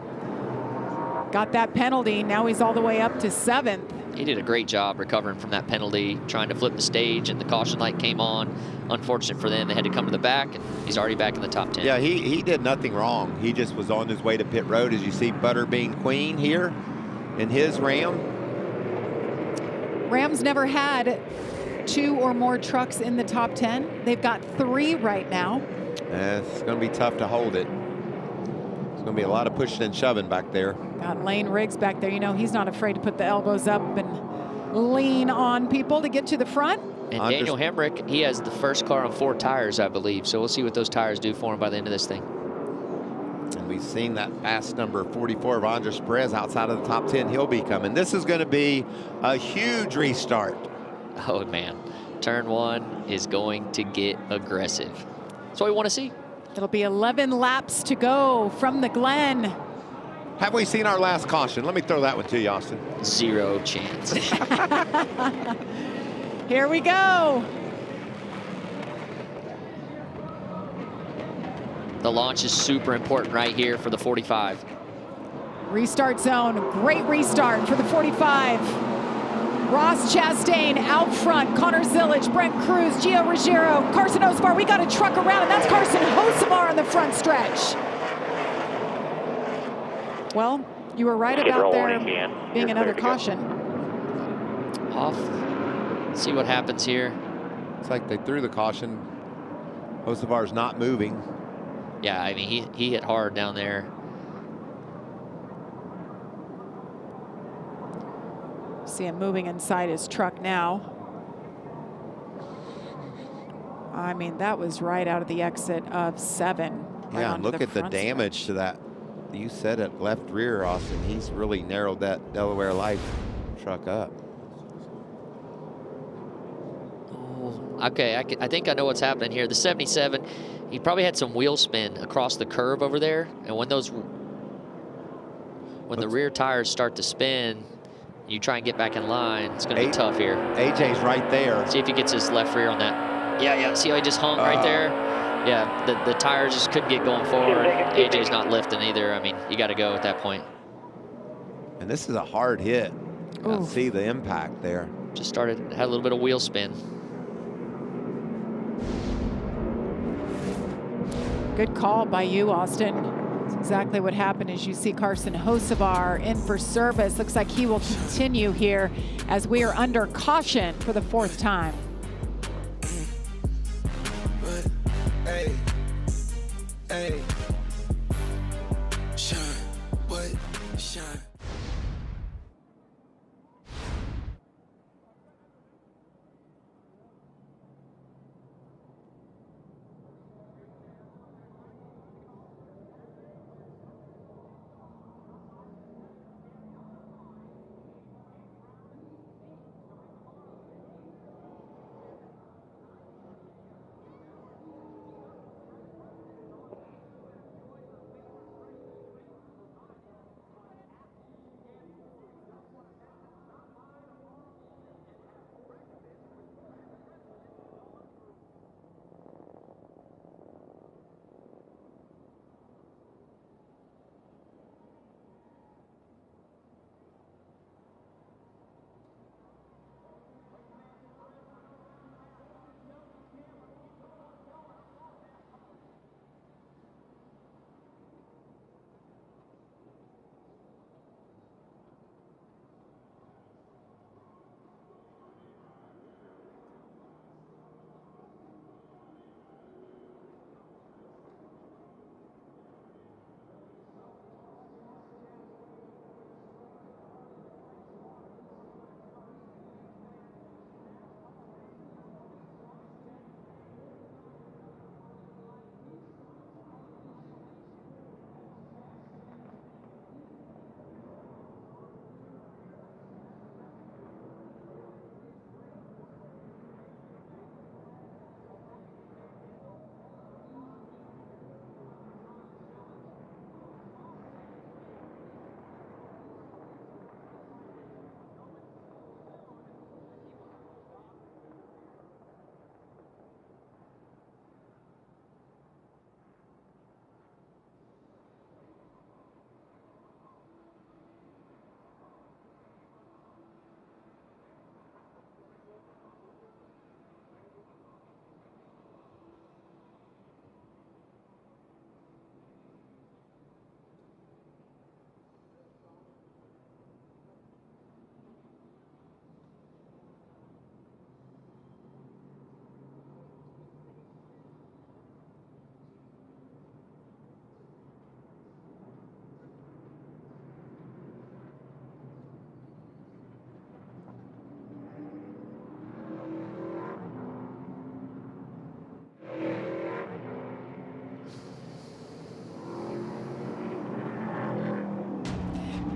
Got that penalty. Now he's all the way up to 7th. He did a great job recovering from that penalty, trying to flip the stage, and the caution light came on. Unfortunate for them, they had to come to the back, and he's already back in the top 10. Yeah, he did nothing wrong. He just was on his way to pit road. As you see Butterbean Queen here in his Ram. Rams never had 2 or more trucks in the top 10. They've got 3 right now. It's going to be tough to hold it. It's going to be a lot of pushing and shoving back there. Got Lane Riggs back there. You know, he's not afraid to put the elbows up and lean on people to get to the front. And Daniel Hemrick, he has the first car on 4 tires, I believe. So we'll see what those tires do for him by the end of this thing. And we've seen that fast number 44 of Andres Perez outside of the top 10. He'll be coming. This is going to be a huge restart. Oh, man. Turn 1 is going to get aggressive. That's what we want to see. It'll be 11 laps to go from the Glen. Have we seen our last caution? Let me throw that one to you, Austin. 0 chance. Here we go. The launch is super important right here for the 45. Restart zone. Great restart for the 45. Ross Chastain out front. Connor Zilic, Brent Cruz, Gio Ruggiero, Carson Hocevar. We got a truck around, and that's Carson Hocevar on the front stretch. Well, you were right about there being another caution. Off. Let's see what happens here. It's like they threw the caution. Hocevar's not moving. Yeah, I mean, he hit hard down there. See him moving inside his truck now. I mean, that was right out of the exit of 7. Yeah, look at the damage to that. You said it, left rear, Austin. He's really narrowed that Delaware Life truck up. Okay, I think I know what's happening here. The 77, he probably had some wheel spin across the curve over there, and when the rear tires start to spin, you try and get back in line. It's going to be tough here. AJ's right there. See if he gets his left rear on that. Yeah. See how he just hung right there? Yeah, the tires just couldn't get going forward. AJ's not lifting either. I mean, you got to go at that point. And this is a hard hit. See the impact there. Just had a little bit of wheel spin. Good call by you, Austin. That's exactly what happened. As you see Carson Hocevar in for service. Looks like he will continue here as we are under caution for the 4th time. Hey. Shine, what? Shine.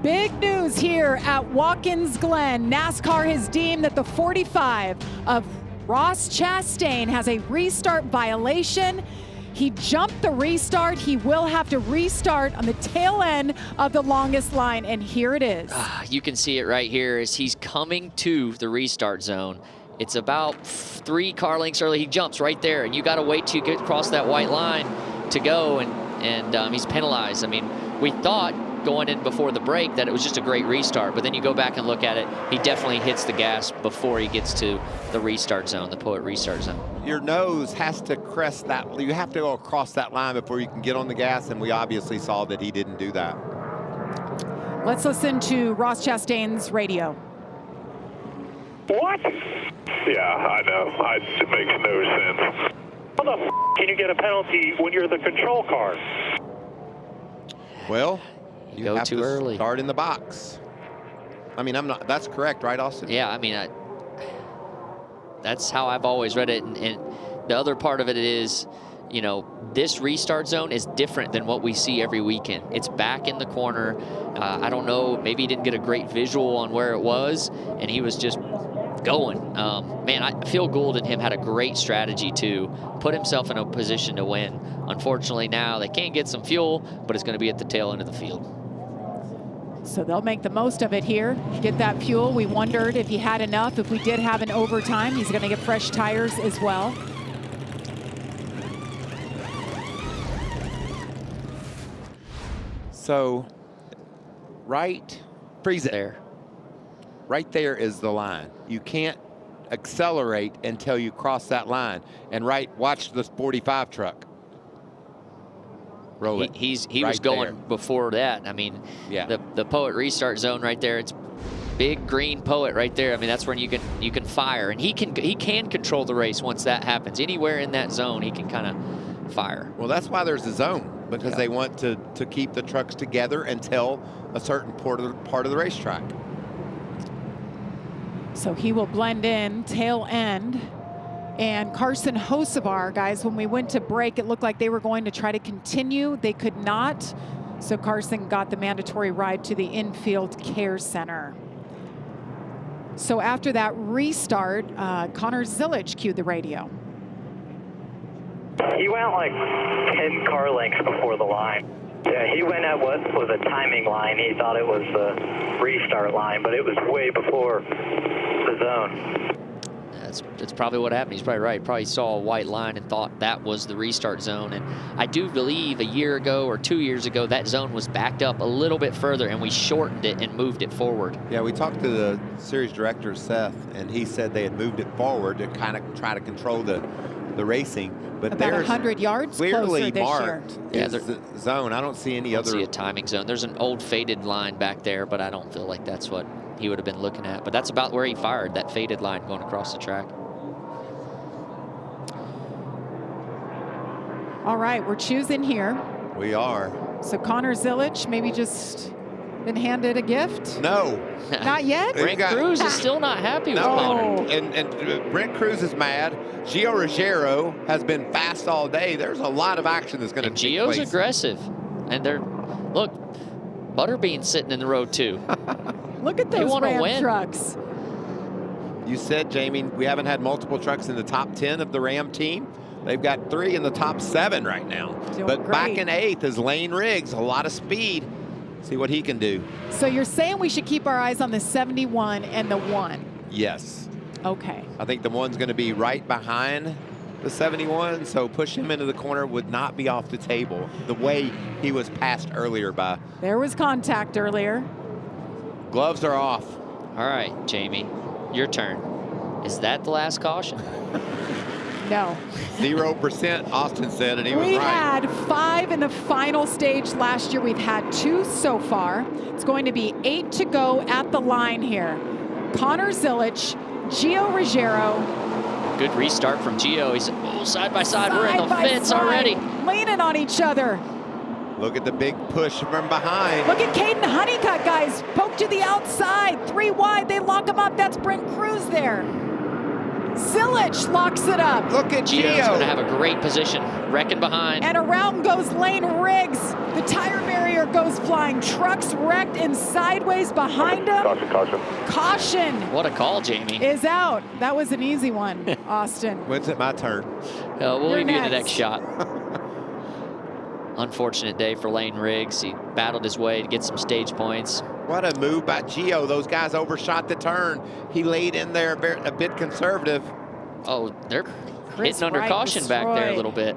Big news here at Watkins Glen. NASCAR has deemed that the 45 of Ross Chastain has a restart violation. He jumped the restart. He will have to restart on the tail end of the longest line, and here it is. You can see it right here as he's coming to the restart zone. It's about 3 car lengths early. He jumps right there, and you got to wait till you get across that white line to go, and he's penalized. I mean, we thought going in before the break that it was just a great restart, but then you go back and look at it, he definitely hits the gas before he gets to the restart zone, the Poet restart zone. Your nose has to crest that. You have to go across that line before you can get on the gas, and we obviously saw that he didn't do that. Let's listen to Ross Chastain's radio. What? Yeah, I know. It makes no sense. How the f can you get a penalty when you're the control car? Well, you go have too to early. Start in the box. I mean, that's correct, right, Austin? Yeah, I mean, that's how I've always read it. And the other part of it is, you know, this restart zone is different than what we see every weekend. It's back in the corner. I don't know, maybe he didn't get a great visual on where it was, and he was just going. Man, I feel Gould and him had a great strategy to put himself in a position to win. Unfortunately, now they can't get some fuel, but it's going to be at the tail end of the field. So they'll make the most of it here, get that fuel. We wondered if he had enough. If we did have an overtime, he's going to get fresh tires as well. So, freeze it there. Right there is the line. You can't accelerate until you cross that line. And watch this 45 truck. Roll it. He was going before that. I mean, yeah. The Poet restart zone right there. It's big green Poet right there. I mean, that's when you can fire, and he can control the race once that happens. Anywhere in that zone, he can kind of fire. Well, that's why there's a zone, because they want to keep the trucks together until a certain part of the racetrack. So he will blend in tail end. And Carson Hocevar, guys, when we went to break, it looked like they were going to try to continue. They could not. So Carson got the mandatory ride to the infield care center. So after that restart, Connor Zilic cued the radio. He went like 10 car lengths before the line. Yeah, he went at what was a timing line. He thought it was the restart line, but it was way before the zone. That's probably what happened. He's probably right. Probably saw a white line and thought that was the restart zone. And I do believe a year ago or 2 years ago, that zone was backed up a little bit further, and we shortened it and moved it forward. Yeah, we talked to the series director, Seth, and he said they had moved it forward to kind of try to control the racing. But about 100 yards clearly closer marked this is the zone. I don't see any other. See a timing zone. There's an old faded line back there, but I don't feel like that's what he would have been looking at. But that's about where he fired, that faded line going across the track. All right, we're choosing here. We are. So Connor Zilic maybe just been handed a gift? No. Not yet? Brent Cruz is still not happy with Connor. And Brent Cruz is mad. Gio Ruggiero has been fast all day. There's a lot of action that's going to take place. Gio's aggressive. And look, Butterbean's sitting in the road too. Look at those Ram trucks. You said, Jamie, we haven't had multiple trucks in the top 10 of the Ram team. They've got 3 in the top 7 right now. But back in 8th is Lane Riggs, a lot of speed. See what he can do. So you're saying we should keep our eyes on the 71 and the 1? Yes. Okay. I think the 1's going to be right behind the 71, so push him into the corner would not be off the table the way he was passed earlier by. There was contact earlier. Gloves are off. All right, Jamie, your turn. Is that the last caution? No. 0%, Austin said, and he was right. We had 5 in the final stage last year. We've had 2 so far. It's going to be 8 to go at the line here. Connor Zilic, Gio Ruggiero. Good restart from Gio. He's side by side. We're in the fence already. Leaning on each other. Look at the big push from behind. Look at Caden Honeycutt, guys. Poke to the outside. 3 wide. They lock him up. That's Brent Cruz there. Zilic locks it up. Look at Gio's Gio. going to have a great position, wrecking behind. And around goes Lane Riggs. The tire barrier goes flying. Trucks wrecked and sideways behind him. Caution, caution. Caution. What a call, Jamie. Is out. That was an easy one, Austin. When's it my turn? We'll You're leave you the next. next shot. Unfortunate day for Lane Riggs. He battled his way to get some stage points. What a move by Gio. Those guys overshot the turn. He laid in there a bit conservative. Oh, they're Chris hitting under Wright caution back there a destroyed. little bit.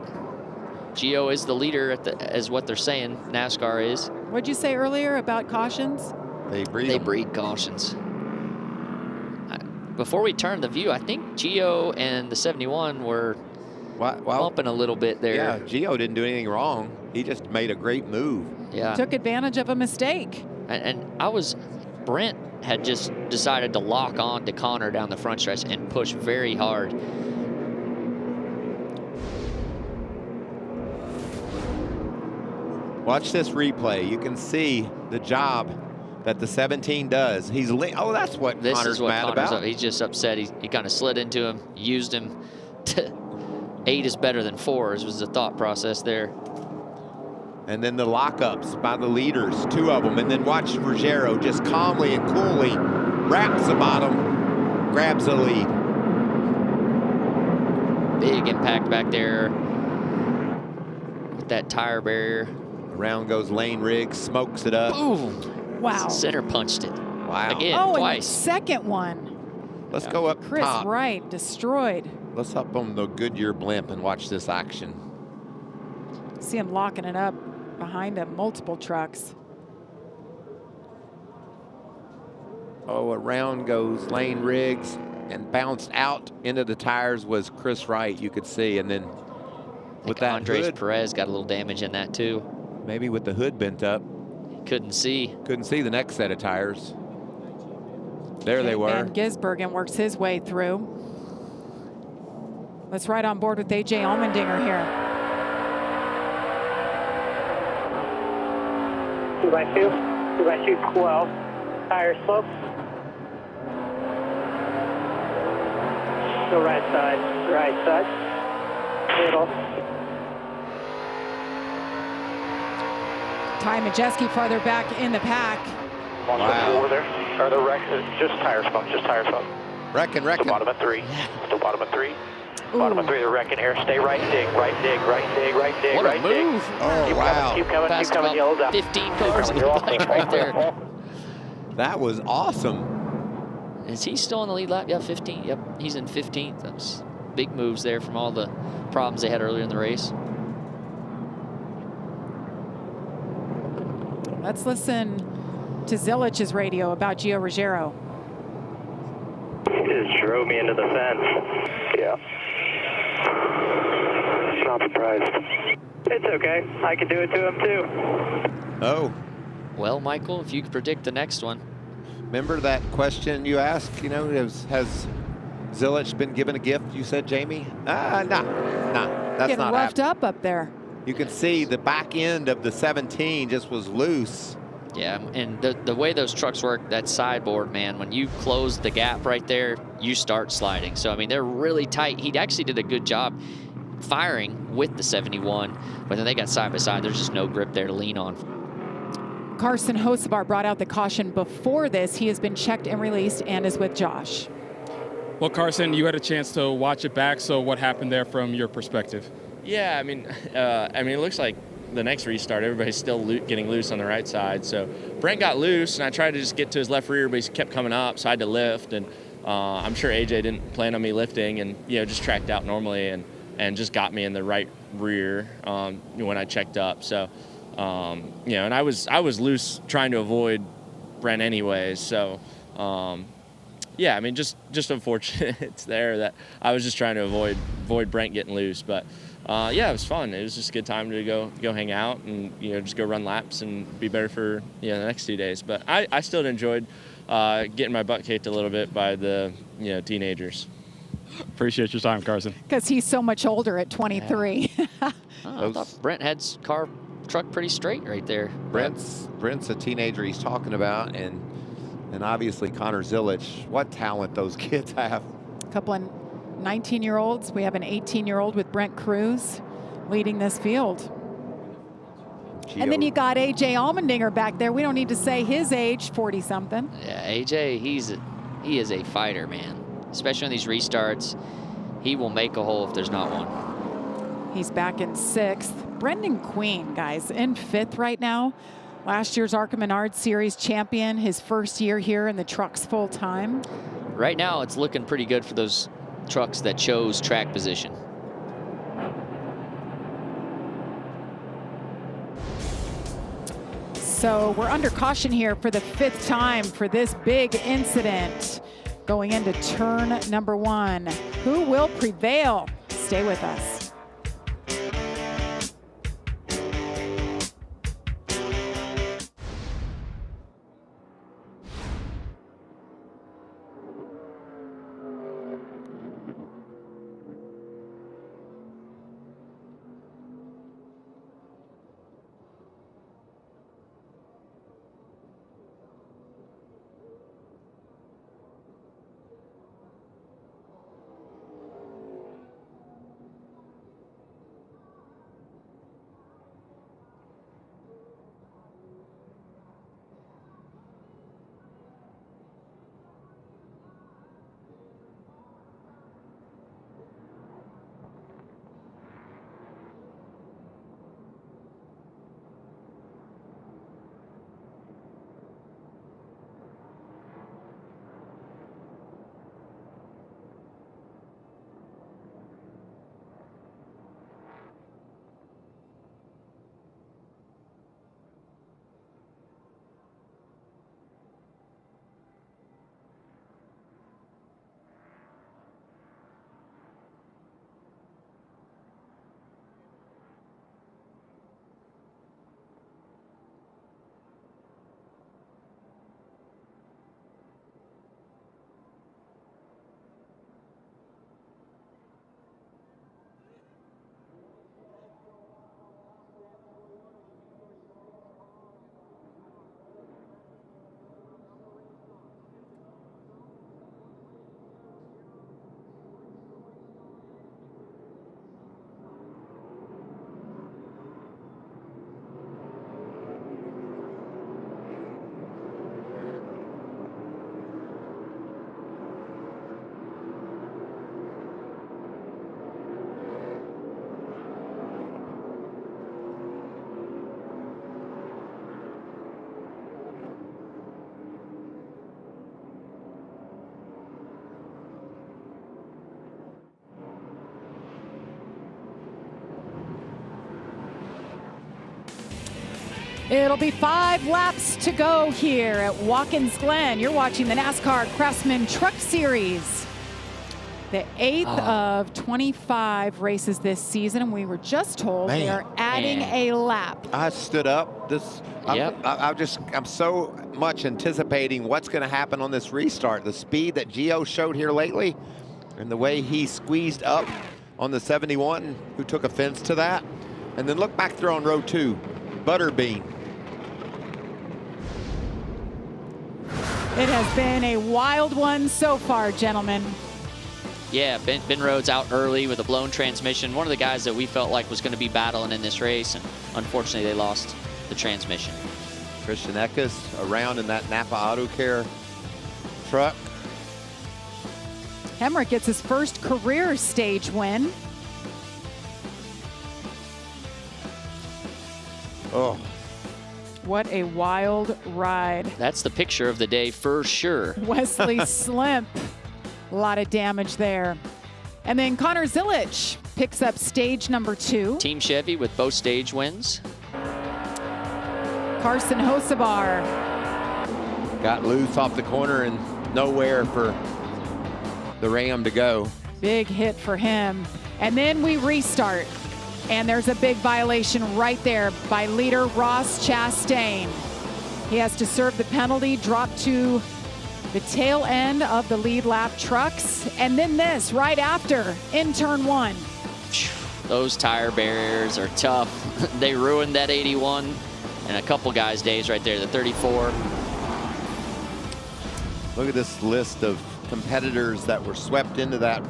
Gio is the leader as what they're saying NASCAR is. What'd you say earlier about cautions? They breed cautions. Before we turn the view, I think Gio and the 71 were bumping a little bit there. Yeah, Gio didn't do anything wrong. He just made a great move. Yeah. Took advantage of a mistake. And Brent had just decided to lock on to Connor down the front stretch and push very hard. Watch this replay. You can see the job that the 17 does. Oh, that's what This Connor's is what mad Connor's about. He's just upset. He kind of slid into him, used him. 8 is better than 4 was the thought process there. And then the lockups by the leaders, 2 of them. And then watch Ruggiero just calmly and coolly wraps the bottom, grabs the lead. Big impact back there with that tire barrier. Around goes Lane Riggs, smokes it up. Boom. Wow. Center punched it. Wow. Again, Oh, twice. and the second one. Let's go up Chris top. Wright destroyed. Let's up on the Goodyear blimp and watch this action. See him locking it up behind him, multiple trucks. Oh, around goes Lane Riggs, and bounced out into the tires was Chris Wright, you could see. And then with that Andres hood, Perez got a little damage in that too. maybe with the hood bent up. Couldn't see. Couldn't see the next set of tires. There they were. And Gisbergen works his way through. Let's ride on board with A.J. Allmendinger here. 2x2, 2x2, 12. Tire slope. Go right side, middle. Ty Majeski farther back in the pack. Wow. Over there. Or the wreck, just tire smoke, Reckon. Bottom of 3. Still bottom of 3. Bottom of 3, they're wrecking here. Stay right dig. What a move. Oh, wow. Keep coming, yellows up. 15 cars right there. That was awesome. Is he still on the lead lap? Yeah, 15. Yep, he's in 15th. That's big moves there from all the problems they had earlier in the race. Let's listen to Zilich's radio about Gio Ruggiero. Just drove me into the fence. Yeah. Not surprised. It's okay. I can do it to him too. Oh. Well, Michael, if you could predict the next one. Remember that question you asked, you know, has Zilich been given a gift, you said, Jamie? Nah, that's Getting not roughed happening. up there. You can see the back end of the 17 just was loose. Yeah, and the way those trucks work, that sideboard, man, when you close the gap right there, you start sliding. So, I mean, they're really tight. He actually did a good job firing with the 71, but then they got side by side. There's just no grip there to lean on. Carson Hocevar brought out the caution before this. He has been checked and released and is with Josh. Well, Carson, you had a chance to watch it back, so what happened there from your perspective? Yeah, I mean, it looks like the next restart, everybody's still getting loose on the right side. So Brent got loose, and I tried to just get to his left rear, but he kept coming up, so I had to lift. And I'm sure AJ didn't plan on me lifting, and just tracked out normally and just got me in the right rear when I checked up. So, and I was loose trying to avoid Brent anyways. So, yeah, I mean, just unfortunate it's there that I was just trying to avoid Brent getting loose, but. Yeah, it was fun. It was just a good time to go hang out and just go run laps and be better for the next 2 days. But I still enjoyed getting my butt kicked a little bit by the teenagers. Appreciate your time, Carson. Because he's so much older at 23. Yeah. I thought Brent had truck pretty straight right there. Brent's a teenager he's talking about, and obviously Connor Zilich. What talent those kids have. A couple of 19-year-olds. We have an 18-year-old with Brent Cruz leading this field. And then you got AJ Allmendinger back there. We don't need to say his age, 40-something. Yeah, AJ, he is a fighter, man. Especially on these restarts. He will make a hole if there's not one. He's back in 6th. Brendan Queen, guys, in 5th right now. Last year's ARCA Menard Series champion, his first year here in the trucks full time. Right now, it's looking pretty good for those trucks that chose track position. So we're under caution here for the 5th time for this big incident. Going into turn number 1. Who will prevail? Stay with us. It'll be 5 laps to go here at Watkins Glen. You're watching the NASCAR Craftsman Truck Series. The 8th of 25 races this season, and we were just told they are adding a lap. I stood up. I'm so much anticipating what's going to happen on this restart. The speed that Gio showed here lately, and the way he squeezed up on the 71, who took offense to that. And then look back there on row 2, Butterbean. It has been a wild one so far, gentlemen. Yeah, Ben Rhodes out early with a blown transmission. One of the guys that we felt like was going to be battling in this race, and unfortunately they lost the transmission. Christian Eckes around in that Napa Auto Care truck. Hemrick gets his first career stage win. Oh. What a wild ride. That's the picture of the day for sure. Wesley Slimp. A lot of damage there. And then Connor Zilic picks up stage number 2. Team Chevy with both stage wins. Carson Hocevar got loose off the corner and nowhere for the Ram to go. Big hit for him. And then we restart. And there's a big violation right there by leader Ross Chastain. He has to serve the penalty, drop to the tail end of the lead lap trucks. And then this right after in turn 1. Those tire barriers are tough. They ruined that 81 and a couple guys' days right there, the 34. Look at this list of competitors that were swept into that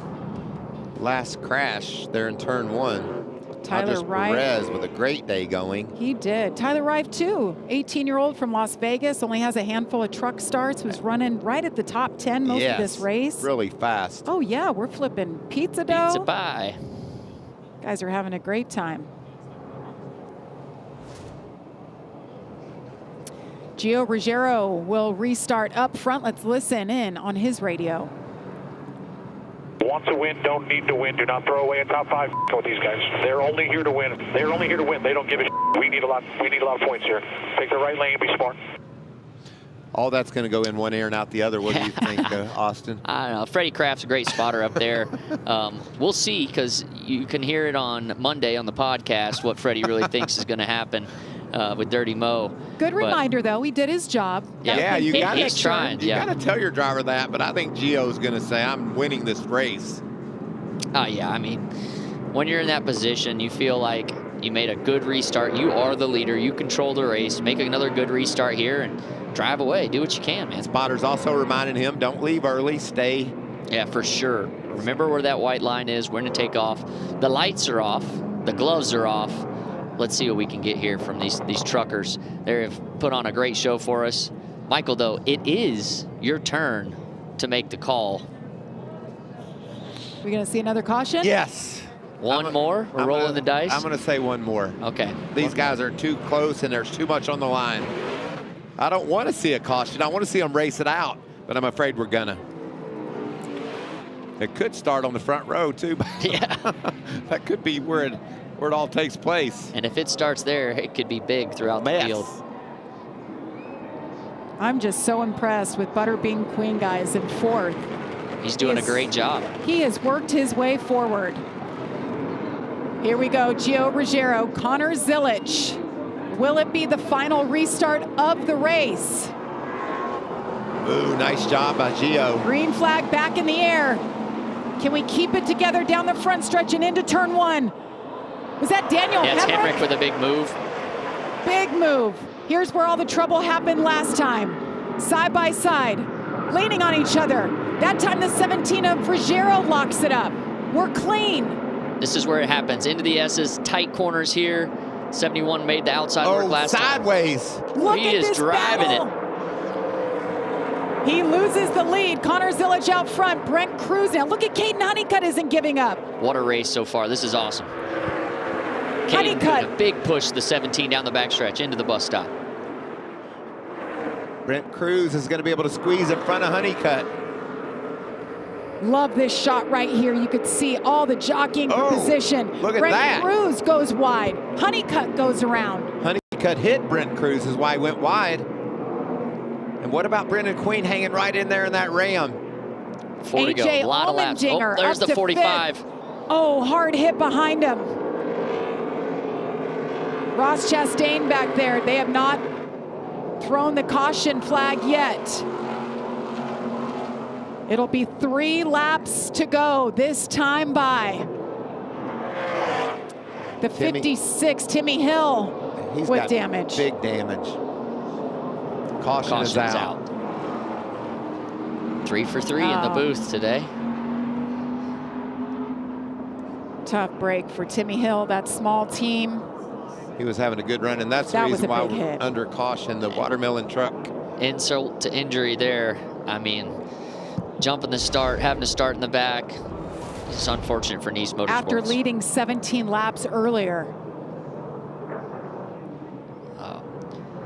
last crash there in turn 1. Tyler Wright. Perez with a great day going. He did. Tyler Wright, too. 18-year-old from Las Vegas, only has a handful of truck starts, was running right at the top 10 most of this race. Really fast. Oh, yeah, we're flipping pizza dough. Pizza pie. Guys are having a great time. Gio Ruggiero will restart up front. Let's listen in on his radio. Want to win, don't need to win. Do not throw away a top 5 with these guys. They're only here to win. They're only here to win. They don't give a shit. We need a lot of points here. Take the right lane, be smart. All that's going to go in one ear and out the other. What do you think, Austin? I don't know. Freddie Kraft's a great spotter up there. We'll see, because you can hear it on Monday on the podcast what Freddie really thinks is going to happen with Dirty Mo. Good reminder, though. He did his job. Yeah, you got to tell your driver that, but I think Gio's going to say, I'm winning this race. Yeah, I mean, when you're in that position, you feel like you made a good restart. You are the leader. You control the race. Make another good restart here and drive away. Do what you can, man. Spotter's also reminding him, don't leave early. Stay. Yeah, for sure. Remember where that white line is. We're going to take off. The lights are off. The gloves are off. Let's see what we can get here from these truckers. They have put on a great show for us. Michael, though, it is your turn to make the call. We're going to see another caution? Yes. One more? We're rolling the dice? I'm going to say one more. Okay. These guys are too close, and there's too much on the line. I don't want to see a caution. I want to see them race it out, but I'm afraid we're going to. It could start on the front row, too. Yeah. That could be where it all takes place. And if it starts there, it could be big throughout the field. I'm just so impressed with Butterbean Queen, guys, in 4th. He's doing a great job. He has worked his way forward. Here we go, Gio Ruggiero, Connor Zilic. Will it be the final restart of the race? Ooh, nice job by Gio. Green flag back in the air. Can we keep it together down the front stretch and into turn 1? Was that Daniel Hemrick? Hemrick? Hemrick with a big move. Big move. Here's where all the trouble happened last time. Side by side, leaning on each other. That time the 17 of Ruggiero locks it up. We're clean. This is where it happens. Into the S's, tight corners here. 71 made the outside work last sideways. time. Look he at is this driving battle. He loses the lead. Connor Zilic out front. Brent Cruz now. Look at Caden Honeycutt isn't giving up. What a race so far. This is awesome. Caden put a big push, the 17 down the backstretch into the bus stop. Brent Cruz is going to be able to squeeze in front of Honeycutt. Love this shot right here. You could see all the jockeying for position. Look at Brent that. Cruz goes wide. Honeycutt goes around. Honeycutt Honeycutt hit Brent Cruz is why he went wide. And what about Brendan Queen hanging right in there in that Ram? 4 to go, a lot of laps. Oh, there's the 45. 5th. Oh, hard hit behind him. Ross Chastain back there. They have not thrown the caution flag yet. It'll be 3 laps to go this time by. The 56, Timmy Hill, with damage. Big damage. Caution is out. 3 for 3 in the booth today. Tough break for Timmy Hill, that small team. He was having a good run, and that's the reason why we're under caution. The watermelon truck. Insult to injury there. I mean, jumping the start, having to start in the back. It's unfortunate for Nice Motorsports. After leading 17 laps earlier.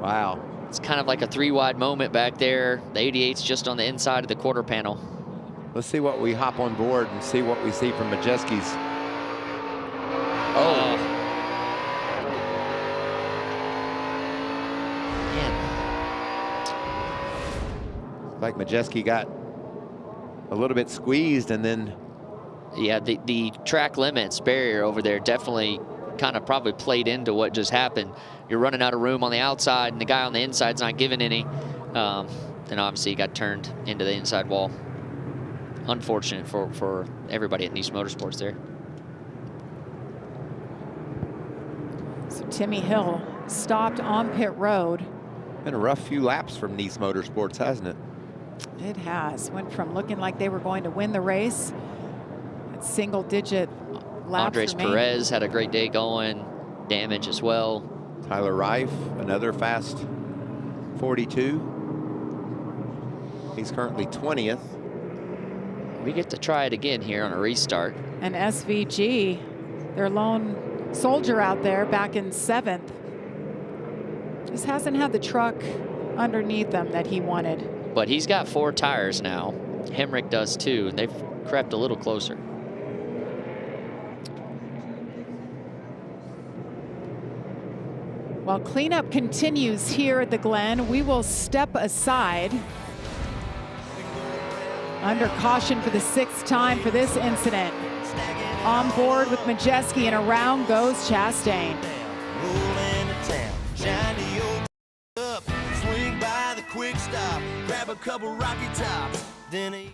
Wow. It's kind of like a 3-wide moment back there. The 88's just on the inside of the quarter panel. Let's see what we hop on board and see what we see from Majeski's. Oh. Man. Like Majeski got a little bit squeezed and then. Yeah, the track limits barrier over there definitely kind of probably played into what just happened. You're running out of room on the outside and the guy on the inside's not giving any. And obviously he got turned into the inside wall. Unfortunate for everybody at Nice Motorsports there. So Timmy Hill stopped on pit road. Been a rough few laps from Nice Motorsports, hasn't it? It has. Went from looking like they were going to win the race. Single-digit laps Andres remaining. Perez had a great day going. Damage as well. Tyler Reif, another fast 42. He's currently 20th. We get to try it again here on a restart. And SVG, their lone soldier out there, back in 7th. Just hasn't had the truck underneath them that he wanted. But he's got 4 tires now. Hemrick does too, and they've crept a little closer. While cleanup continues here at the Glen, we will step aside. Under caution for the 6th time for this incident. On board with Majeski, and around goes Chastain. Swing by the quick stop, grab a couple Rocky Tops, then eat.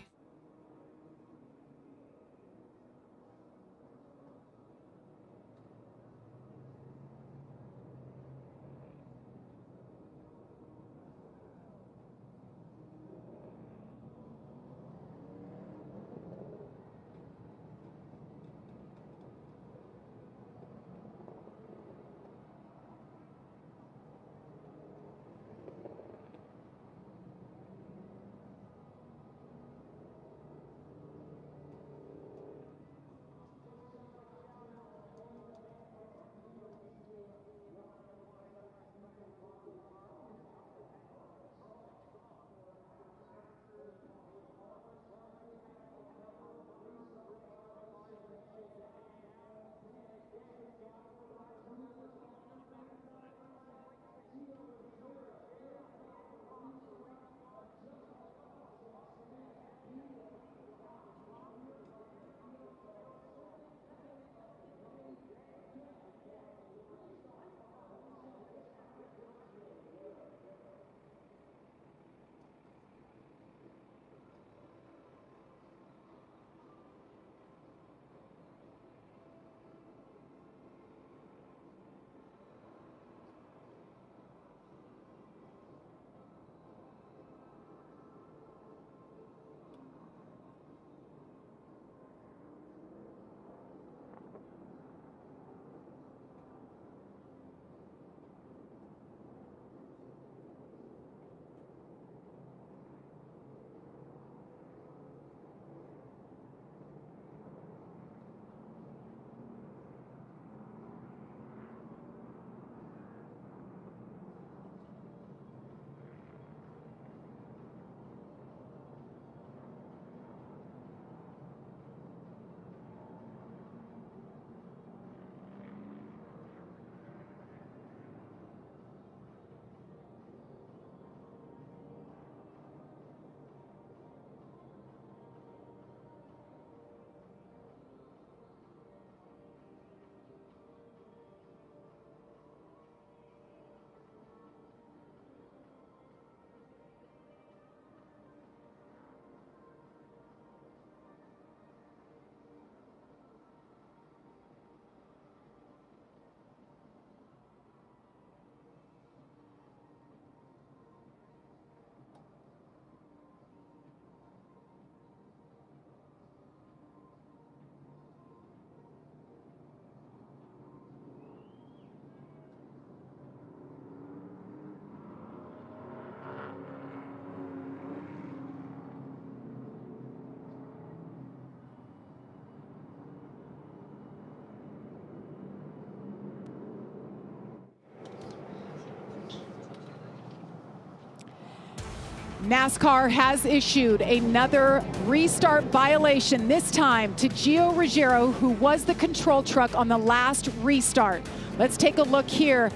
NASCAR has issued another restart violation, this time to Gio Ruggiero, who was the control truck on the last restart. Let's take a look here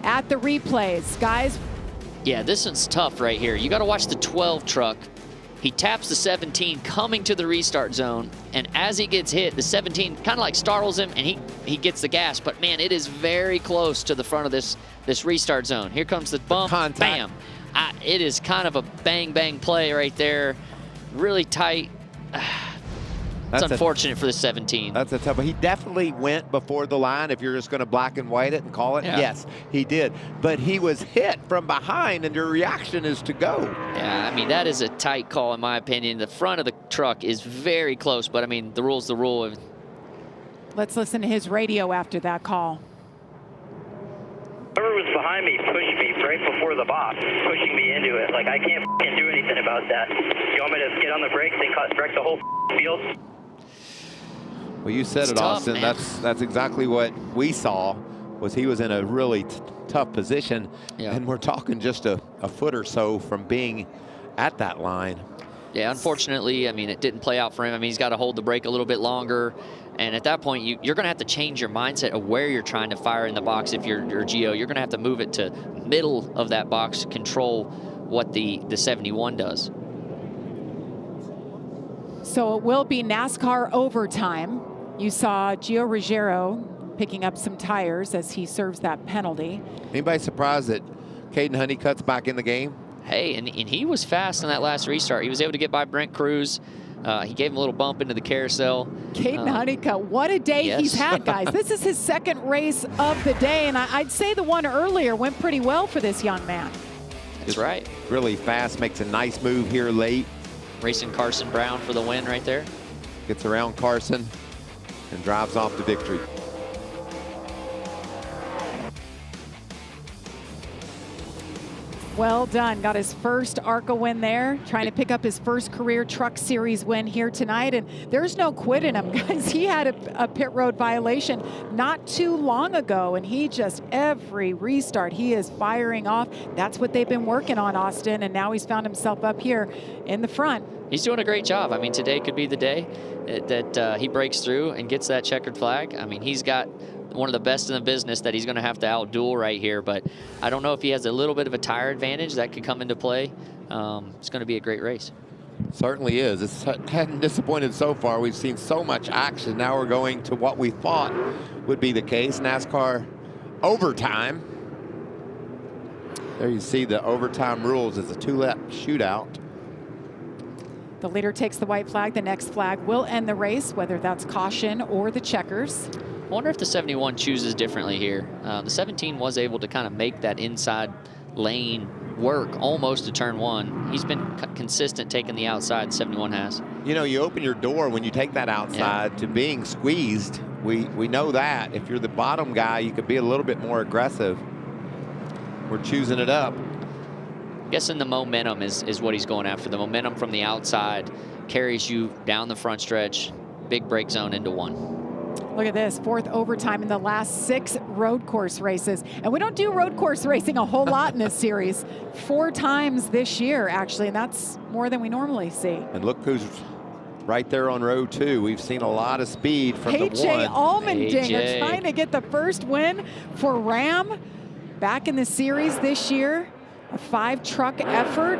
at the replays. Guys. Yeah, this one's tough right here. You got to watch the 12 truck. He taps the 17 coming to the restart zone, and as he gets hit, the 17 kind of like startles him, and he gets the gas. But man, it is very close to the front of this restart zone. Here comes the bump, bam. It is kind of a bang play right there, really tight. That's unfortunate for the 17. That's a tough one. He definitely went before the line. If you're just going to black and white it and call it, yes, he did. But he was hit from behind, and your reaction is to go. Yeah, I mean, that is a tight call, in my opinion. The front of the truck is very close, but I mean, the rule's the rule. Let's listen to his radio after that call. Whoever was behind me pushed me right before the box, pushing me into it. Like, I can't do anything about that. You want me to get on the brakes and wreck the whole field? Well, you said it, Austin. Man. That's exactly what we saw. Was he was in a really tough position, and we're talking just a foot or so from being at that line. Yeah, unfortunately, I mean, it didn't play out for him. I mean, he's got to hold the brake a little bit longer, and at that point, you're going to have to change your mindset of where you're trying to fire in the box. If you're Gio, you're going to have to move it to middle of that box, control what the 71 does. So it will be NASCAR overtime. You saw Gio Ruggiero picking up some tires as he serves that penalty. Anybody surprised that Caden Honeycutt's back in the game? Hey, and he was fast in that last restart. He was able to get by Brent Cruz. He gave him a little bump into the carousel. Caden Honeycutt, what a day he's had, guys. This is his second race of the day, and I'd say the one earlier went pretty well for this young man. That's right. Really fast, makes a nice move here late. Racing Carson Brown for the win right there. Gets around Carson and drives off to victory. Well done. Got his first ARCA win there, trying to pick up his first career Truck Series win here tonight. And there's no quit in him, guys. He had a pit road violation not too long ago, and he just, every restart, he is firing off. That's what they've been working on, Austin, and now he's found himself up here in the front. He's doing a great job. I mean, today could be the day that he breaks through and gets that checkered flag. I mean, he's got one of the best in the business that he's going to have to outduel right here, but I don't know if he has a little bit of a tire advantage that could come into play. It's going to be a great race. Certainly is. It hadn't disappointed so far. We've seen so much action. Now we're going to what we thought would be the case, NASCAR overtime. There you see the overtime rules. It's a two-lap shootout. The leader takes the white flag. The next flag will end the race, whether that's caution or the checkers. I wonder if the 71 chooses differently here. The 17 was able to kind of make that inside lane work almost to turn one. He's been consistent taking the outside, 71 has. You know, you open your door when you take that outside to being squeezed. We know that. If you're the bottom guy, you could be a little bit more aggressive. We're choosing it up. I'm guessing the momentum is what he's going after. The momentum from the outside carries you down the front stretch, big break zone into one. Look at this, fourth overtime in the last 6 road course races. And we don't do road course racing a whole lot in this series. 4 times this year, actually, and that's more than we normally see. And look who's right there on row 2. We've seen a lot of speed from the one. AJ Allmendinger trying to get the first win for Ram back in the series this year. A 5-truck effort.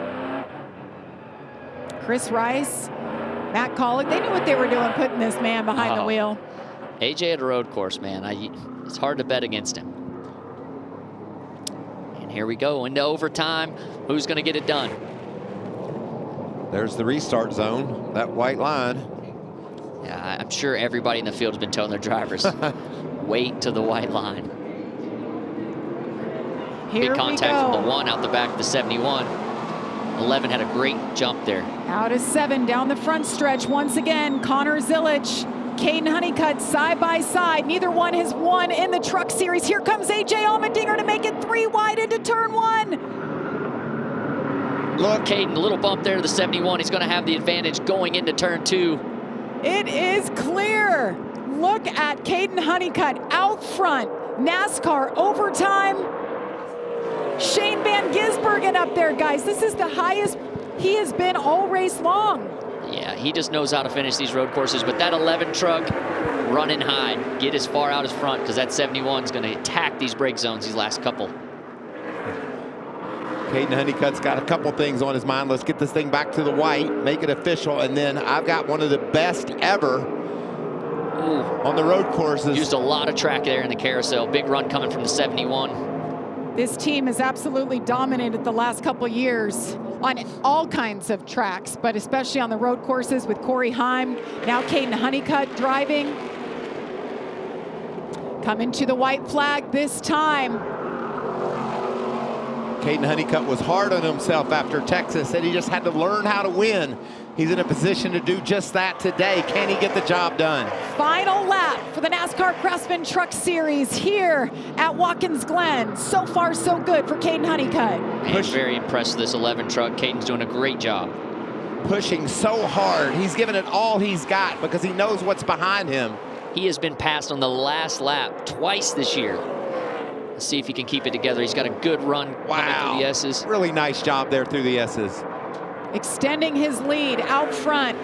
Chris Rice, Matt Collick, they knew what they were doing, putting this man behind the wheel. AJ at a road course, man. It's hard to bet against him. And here we go into overtime. Who's going to get it done? There's the restart zone, that white line. Yeah, I'm sure everybody in the field has been telling their drivers, wait to the white line. Here big contact from the 1 out the back of the 71. 11 had a great jump there. Out of 7 down the front stretch once again. Connor Zilich, Caden Honeycutt side by side. Neither one has won in the Truck Series. Here comes AJ Allmendinger to make it 3 wide into turn 1. Look, Caden, a little bump there to the 71. He's going to have the advantage going into turn 2. It is clear. Look at Caden Honeycutt out front. NASCAR overtime. Shane Van Gisbergen up there, guys. This is the highest he has been all race long. Yeah, he just knows how to finish these road courses. But that 11 truck, run and hide. Get as far out as front, because that 71 is going to attack these break zones these last couple. Caden Honeycutt's got a couple things on his mind. Let's get this thing back to the white, make it official, and then I've got one of the best ever on the road courses. Used a lot of track there in the carousel. Big run coming from the 71. This team has absolutely dominated the last couple years on all kinds of tracks, but especially on the road courses with Corey Heim. Now Caden Honeycutt driving. Coming to the white flag this time. Caden Honeycutt was hard on himself after Texas, said he just had to learn how to win. He's in a position to do just that today. Can he get the job done? Final lap for the NASCAR Craftsman Truck Series here at Watkins Glen. So far, so good for Caden Honeycutt. Man, very impressed with this 11 truck. Caden's doing a great job. Pushing so hard. He's giving it all he's got because he knows what's behind him. He has been passed on the last lap twice this year. Let's see if he can keep it together. He's got a good run coming through the S's. Really nice job there through the S's. Extending his lead out front.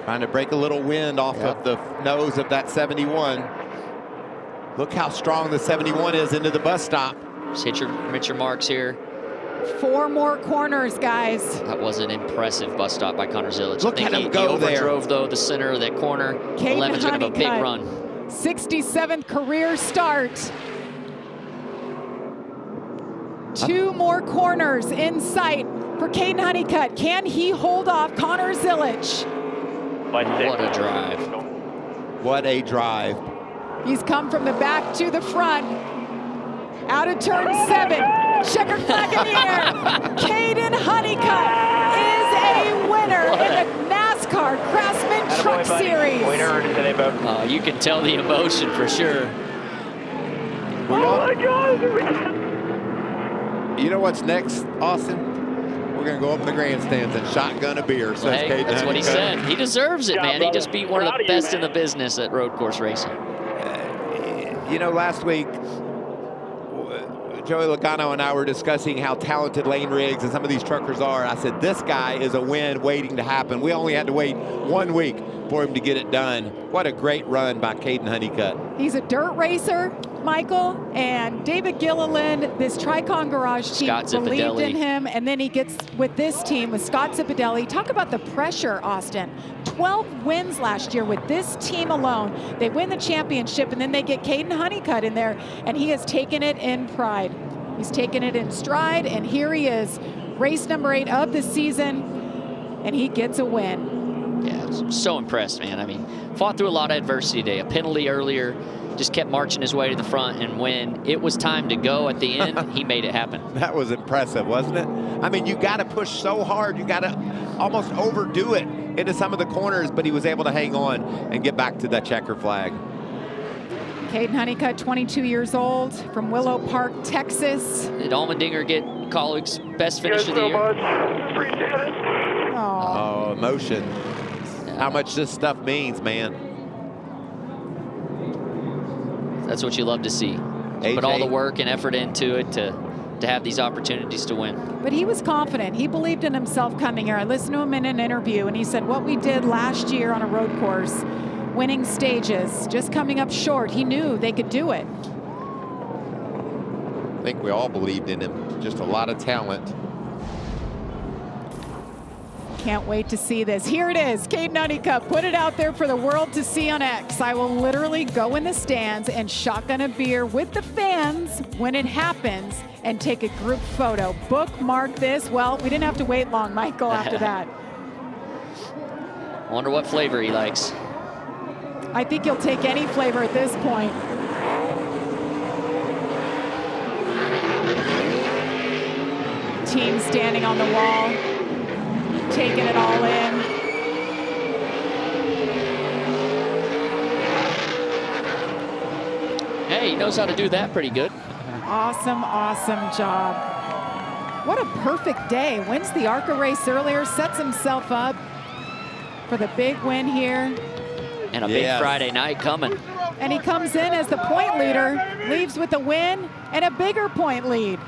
Trying to break a little wind off of the nose of that 71. Look how strong the 71 is into the bus stop. Just hit your marks here. 4 more corners, guys. That was an impressive bus stop by Connor Zilic. Look at him go there. He overdrove, though, the center of that corner. 11's going to have a big run. 67th career start. 2 more corners in sight for Caden Honeycutt. Can he hold off Connor Zilic? What a drive. What a drive. He's come from the back to the front. Out of turn 7. Checkered flag in the air. Caden Honeycutt is a winner in the NASCAR Craftsman Truck Series. You can tell the emotion for sure. Oh my God. You know what's next, Austin? We're going to go up in the grandstands and shotgun a beer, says Hey, Caden that's what he Honeycutt. said. He deserves it, man. He just beat one of the best in the business at road course racing. You know, last week, Joey Logano and I were discussing how talented Lane Riggs and some of these truckers are. I said, this guy is a win waiting to happen. We only had to wait 1 week for him to get it done. What a great run by Caden Honeycutt. He's a dirt racer, Michael, and David Gilliland, this Tricon Garage team believed in him, and then he gets with this team with Scott Zipadelli. Talk about the pressure, Austin. 12 wins last year with this team alone. They win the championship, and then they get Caden Honeycutt in there, and he has taken it in pride. He's taken it in stride, and here he is, race number 8 of the season, and he gets a win. Yeah, so impressed, man. I mean, fought through a lot of adversity today. A penalty earlier, just kept marching his way to the front, and when it was time to go at the end, he made it happen. That was impressive, wasn't it? I mean, you got to push so hard. You got to almost overdo it into some of the corners, but he was able to hang on and get back to that checker flag. Caden Honeycutt, 22 years old, from Willow Park, Texas. Did Allmendinger get colleagues' best finish of the year? Appreciate it. Oh, emotion. How much this stuff means, man. That's what you love to see. Put all the work and effort into it to have these opportunities to win. But he was confident. He believed in himself coming here. I listened to him in an interview, and he said what we did last year on a road course, winning stages, just coming up short, he knew they could do it. I think we all believed in him. Just a lot of talent. Can't wait to see this. Here it is, Caden Honeycutt. Put it out there for the world to see on X. I will literally go in the stands and shotgun a beer with the fans when it happens and take a group photo. Bookmark this. Well, we didn't have to wait long, Michael, after that. Wonder what flavor he likes. I think he'll take any flavor at this point. Team standing on the wall, taking it all in. Hey, he knows how to do that pretty good. Awesome, awesome job. What a perfect day. Wins the ARCA race earlier, sets himself up for the big win here. And a big Friday night coming. And he comes in as the point leader, leaves with a win and a bigger point lead.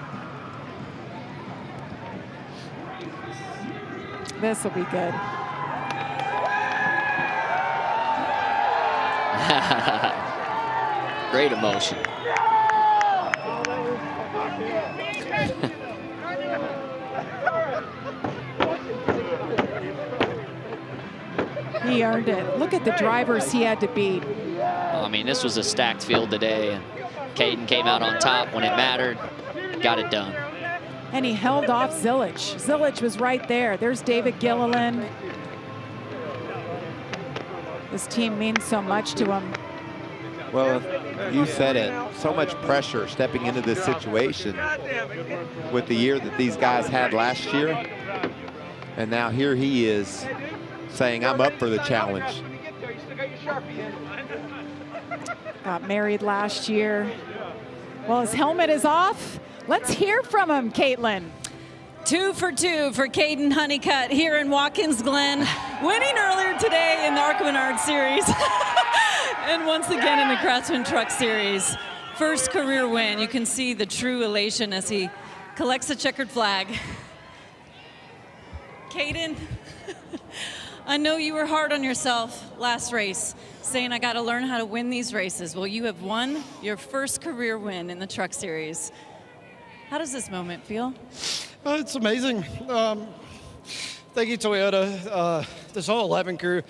This will be good. Great emotion. He earned it. Look at the drivers he had to beat. I mean, this was a stacked field today, and Caden came out on top when it mattered, got it done. And he held off Zilich. Zilich was right there. There's David Gilliland. This team means so much to him. Well, you said it. So much pressure stepping into this situation with the year that these guys had last year. And now here he is saying, I'm up for the challenge. Got married last year. Well, his helmet is off. Let's hear from him, Caitlin. 2 for 2 for Caden Honeycutt here in Watkins Glen, winning earlier today in the ARCA Menard Series. And once again in the Craftsman Truck Series. First career win. You can see the true elation as he collects the checkered flag. Caden, I know you were hard on yourself last race, saying I got to learn how to win these races. Well, you have won your first career win in the Truck Series. How does this moment feel? It's amazing. Thank you, Toyota, this whole 11 crew.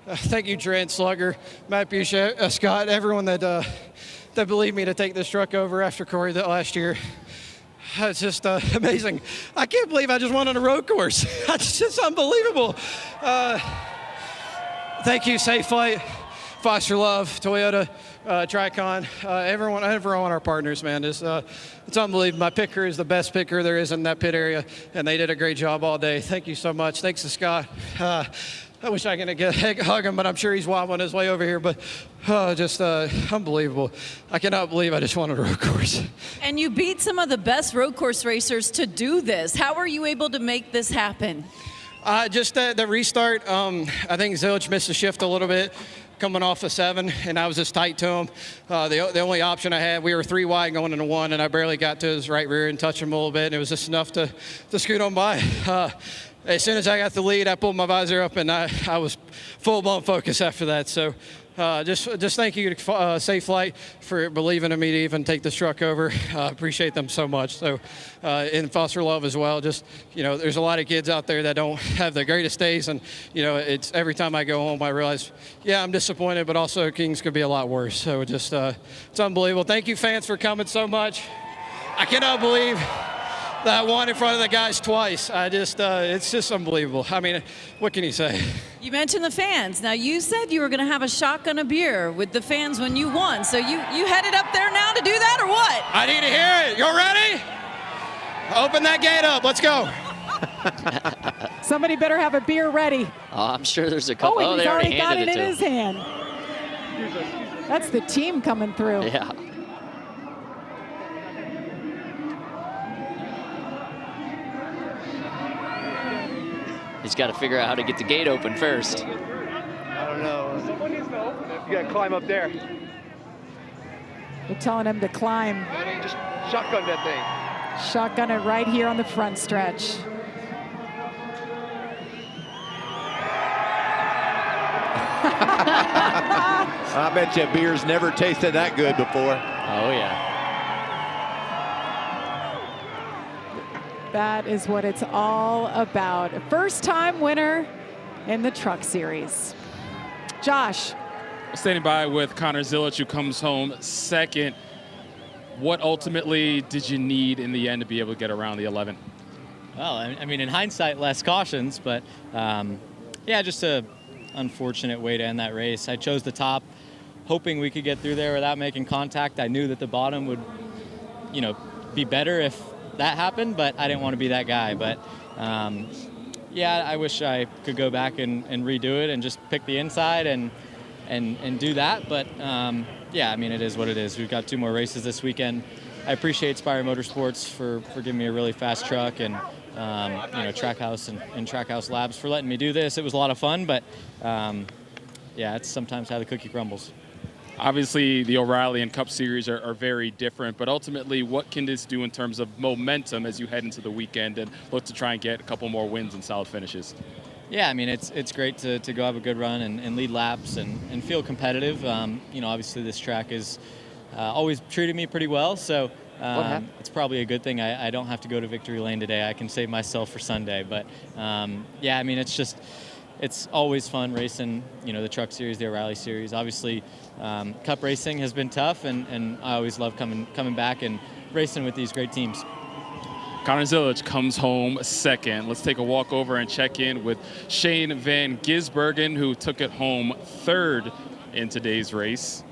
Thank you, Trent, Slugger, Matt Buchet, Scott, everyone that believed me to take this truck over after Corey last year. It's just amazing. I can't believe I just won on a road course. It's just unbelievable. Thank you, Safe Flight, Foster Love, Toyota, Tricon, everyone, our partners, man. It's unbelievable. My pit crew is the best pit crew there is in that pit area, and they did a great job all day. Thank you so much. Thanks to Scott. I wish I could hug him, but I'm sure he's wobbling his way over here. But just unbelievable. I cannot believe I just won a road course. And you beat some of the best road course racers to do this. How were you able to make this happen? Just the restart. I think Zilich missed the shift a little bit coming off the 7, and I was just tight to him. The only option I had, we were 3 wide going into 1, and I barely got to his right rear and touched him a little bit, and it was just enough to scoot on by. As soon as I got the lead, I pulled my visor up, and I was full-blown focus after that. So just thank you to Safe Flight for believing in me to even take this truck over. Appreciate them so much. So, and Foster Love as well. Just, there's a lot of kids out there that don't have the greatest days, and, it's every time I go home, I realize, yeah, I'm disappointed, but also Kings could be a lot worse. So just, it's unbelievable. Thank you, fans, for coming so much. I cannot believe that I won in front of the guys twice. It's just unbelievable. I mean, what can you say? You mentioned the fans. Now, you said you were going to have a shotgun of beer with the fans when you won. So you headed up there now to do that, or what? I need to hear it. You ready? Open that gate up. Let's go. Somebody better have a beer ready. Oh, I'm sure there's a couple. Oh, he's already got it in him. his hand. That's the team coming through. Yeah. He's got to figure out how to get the gate open first. I don't know. Someone needs to open it. You got to climb up there. They're telling him to climb. Just shotgun that thing. Shotgun it right here on the front stretch. I bet you beer's never tasted that good before. Oh, yeah. That is what it's all about. A first-time winner in the Truck Series. Josh. Standing by with Connor Zilich, who comes home second. What ultimately did you need in the end to be able to get around the 11? Well, I mean, in hindsight, less cautions, but yeah, just a unfortunate way to end that race. I chose the top, hoping we could get through there without making contact. I knew that the bottom would, be better if that happened, but I didn't want to be that guy. But yeah, I wish I could go back and redo it and just pick the inside and do that. But yeah, I mean, it is what it is. We've got 2 more races this weekend. I appreciate Spire Motorsports for giving me a really fast truck, and Trackhouse and Trackhouse Labs for letting me do this. It was a lot of fun, but yeah, it's sometimes how the cookie crumbles. Obviously, the O'Reilly and Cup Series are very different, but ultimately, what can this do in terms of momentum as you head into the weekend and look to try and get a couple more wins and solid finishes? Yeah, I mean, it's great to go have a good run and lead laps and feel competitive. You know, obviously this track is always treated me pretty well, so it's probably a good thing I don't have to go to victory lane today. I can save myself for Sunday. But yeah, I mean, it's always fun racing, you know, the Truck Series, the O'Reilly Series. Obviously, Cup racing has been tough, and I always love coming back and racing with these great teams. Connor Zilic comes home second. Let's take a walk over and check in with Shane Van Gisbergen, who took it home third in today's race.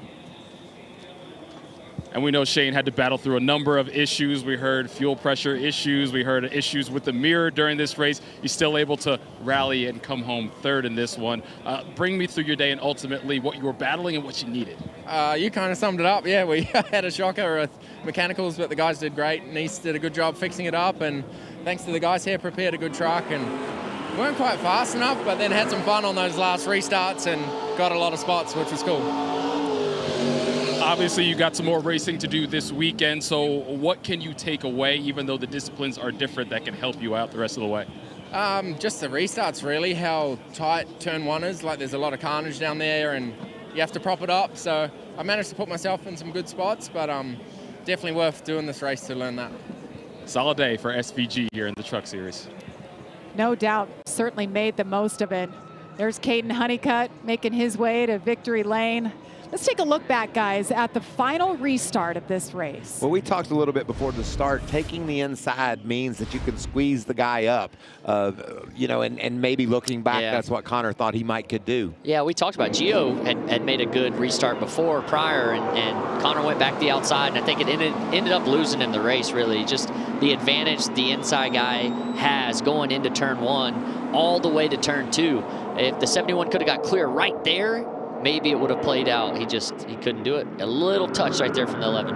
And we know Shane had to battle through a number of issues. We heard fuel pressure issues. We heard issues with the mirror during this race. He's still able to rally and come home third in this one. Bring me through your day and ultimately what you were battling and what you needed. You kind of summed it up. Yeah, we had a shocker with mechanicals, but the guys did great. Nice did a good job fixing it up, and thanks to the guys here, prepared a good truck. And we weren't quite fast enough, but then had some fun on those last restarts and got a lot of spots, which was cool. Obviously, you got some more racing to do this weekend, so what can you take away, even though the disciplines are different, that can help you out the rest of the way? Just the restarts, really, how tight turn one is. Like, there's a lot of carnage down there, and you have to prop it up. So I managed to put myself in some good spots, but definitely worth doing this race to learn that. Solid day for SVG here in the Truck Series. No doubt, certainly made the most of it. There's Caden Honeycutt making his way to victory lane. Let's take a look back, guys, at the final restart of this race. Well, we talked a little bit before the start. Taking the inside means that you can squeeze the guy up, you know, and maybe looking back, that's what Connor thought he could do. Yeah, we talked about Gio had made a good restart prior, and Connor went back the outside, and I think it ended up losing him the race, really. Just the advantage the inside guy has going into turn one all the way to turn two. If the 71 could have got clear right there, maybe it would have played out. He couldn't do it. A little touch right there from the 11.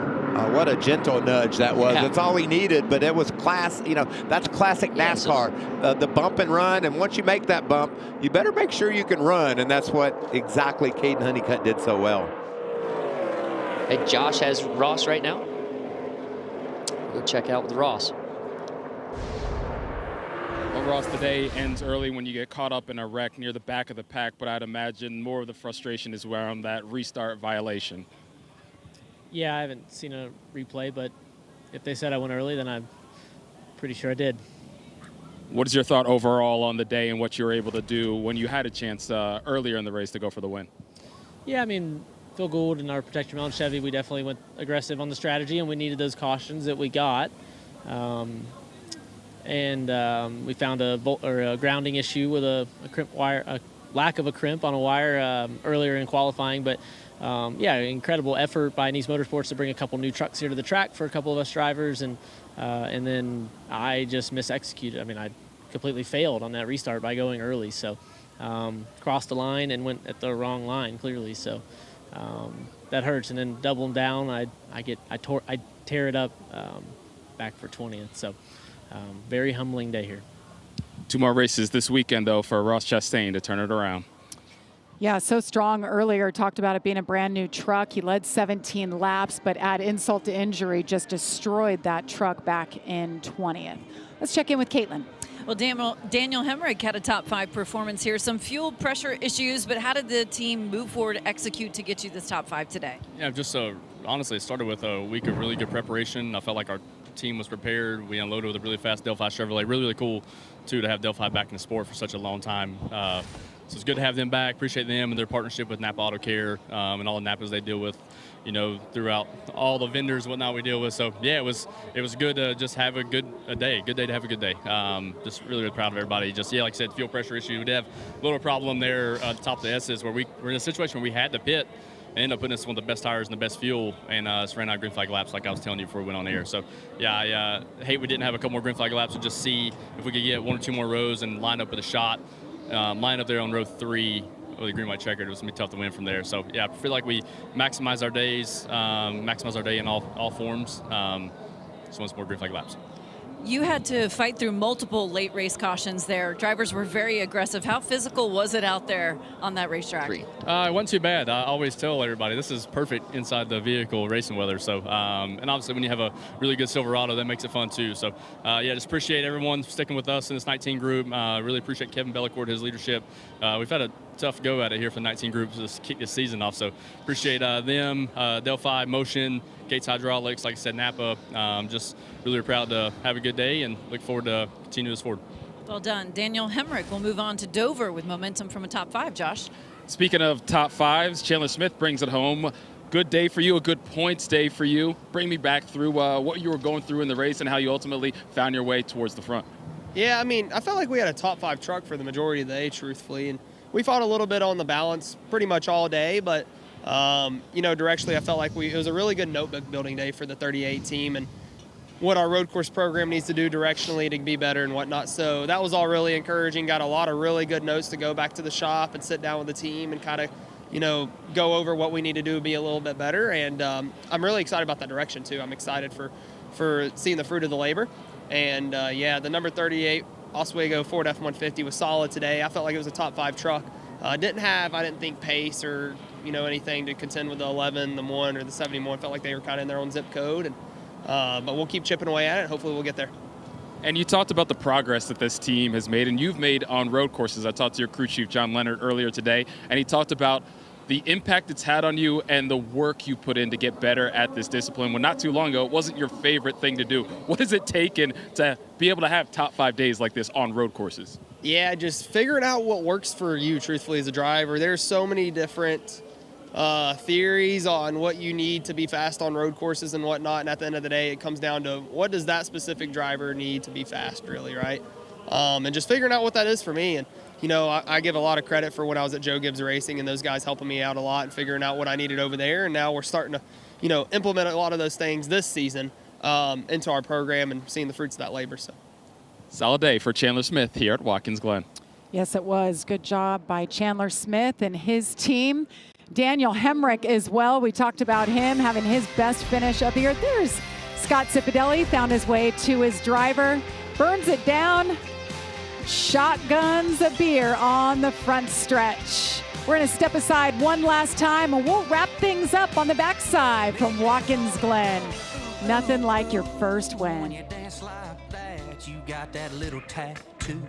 What a gentle nudge that was. That's all he needed, but it was class. You know, that's classic NASCAR. The bump and run, and once you make that bump, you better make sure you can run, and that's what exactly Caden Honeycutt did so well. Hey, Josh has Ross right now. Go check out with Ross. Well, Ross, the day ends early when you get caught up in a wreck near the back of the pack, but I'd imagine more of the frustration is around that restart violation. Yeah, I haven't seen a replay, but if they said I went early, then I'm pretty sure I did. What is your thought overall on the day and what you were able to do when you had a chance earlier in the race to go for the win? Yeah, I mean, Phil Gould and our Protect Your Mountain Chevy, we definitely went aggressive on the strategy, and we needed those cautions that we got. We found a grounding issue with a crimp wire, a lack of a crimp on a wire earlier in qualifying. But yeah, incredible effort by Nice Motorsports to bring a couple new trucks here to the track for a couple of us drivers, and then I just misexecuted. I mean, I completely failed on that restart by going early. So crossed the line and went at the wrong line clearly. So that hurts. And then doubling down, I tear it up back for 20th. So. Very humbling day here. 2 more races this weekend, though, for Ross Chastain to turn it around. Yeah, so strong earlier. Talked about it being a brand new truck. He led 17 laps, but add insult to injury, just destroyed that truck back in 20th. Let's check in with Caitlin. Well, Daniel Hemrick had a top 5 performance here. Some fuel pressure issues, but how did the team move forward, execute to get you this top 5 today? Yeah, just honestly, it started with a week of really good preparation. I felt like our team was prepared. We unloaded with a really fast Delphi Chevrolet. Really, really cool, too, to have Delphi back in the sport for such a long time. So it's good to have them back. Appreciate them and their partnership with Napa Auto Care and all the Napas they deal with, you know, throughout all the vendors and whatnot we deal with. So, yeah, it was good to just have a good day to have a good day. Just really, really proud of everybody. Just, yeah, like I said, fuel pressure issue. We did have a little problem there at the top of the S's where we're in a situation where we had to pit. And ended up putting us one of the best tires and the best fuel, and just ran out of green flag laps like I was telling you before we went on air. So, yeah, I hate we didn't have a couple more green flag laps and just see if we could get 1 or 2 more rows and line up with a shot. Line up there on row 3 with a green white checkered. It was going to be tough to win from there. So, yeah, I feel like we maximize our days, maximize our day in all forms. Just want some more green flag laps. You had to fight through multiple late race cautions there. Drivers were very aggressive. How physical was it out there on that racetrack? It wasn't too bad. I always tell everybody this is perfect inside the vehicle racing weather. So, and obviously when you have a really good Silverado, that makes it fun too. So, yeah, just appreciate everyone sticking with us in this 19 group. Really appreciate Kevin Bellicourt, his leadership. We've had a tough go at it here for the 19 groups to kick this season off. So appreciate them, Delphi, Motion, Gates Hydraulics, like I said, Napa. Just really proud to have a good day and look forward to continue this forward. Well done. Daniel Hemrick will move on to Dover with momentum from a top 5, Josh. Speaking of top 5s, Chandler Smith brings it home. Good day for you, a good points day for you. Bring me back through what you were going through in the race and how you ultimately found your way towards the front. Yeah, I mean, I felt like we had a top 5 truck for the majority of the day, truthfully. And we fought a little bit on the balance pretty much all day, but you know, directionally, I felt like it was a really good notebook building day for the 38 team and what our road course program needs to do directionally to be better and whatnot. So that was all really encouraging. Got a lot of really good notes to go back to the shop and sit down with the team and kind of, you know, go over what we need to do to be a little bit better. And I'm really excited about that direction too. I'm excited for seeing the fruit of the labor. And yeah, the number 38 Oswego Ford F-150 was solid today. I felt like it was a top 5 truck. I didn't think pace or, you know, anything to contend with the 11, the 1, or the 71. Felt like they were kind of in their own zip code. And but we'll keep chipping away at it. Hopefully we'll get there. And you talked about the progress that this team has made, and you've made on road courses. I talked to your crew chief, John Leonard, earlier today, and he talked about the impact it's had on you and the work you put in to get better at this discipline when not too long ago it wasn't your favorite thing to do. What has it taken to be able to have top 5 days like this on road courses? Yeah, just figuring out what works for you, truthfully, as a driver. There's so many different theories on what you need to be fast on road courses and whatnot, and at the end of the day, it comes down to what does that specific driver need to be fast, really, right? And just figuring out what that is for me. And, you know, I give a lot of credit for when I was at Joe Gibbs Racing and those guys helping me out a lot and figuring out what I needed over there. And now we're starting to, you know, implement a lot of those things this season into our program and seeing the fruits of that labor. So, solid day for Chandler Smith here at Watkins Glen. Yes, it was. Good job by Chandler Smith and his team. Daniel Hemrick as well. We talked about him having his best finish of the year. There's Scott Cipodelli, found his way to his driver, burns it down, shotguns a beer on the front stretch. We're going to step aside one last time, and we'll wrap things up on the backside from Watkins Glen. Nothing like your first win. You dance like that, you got that little tattoo.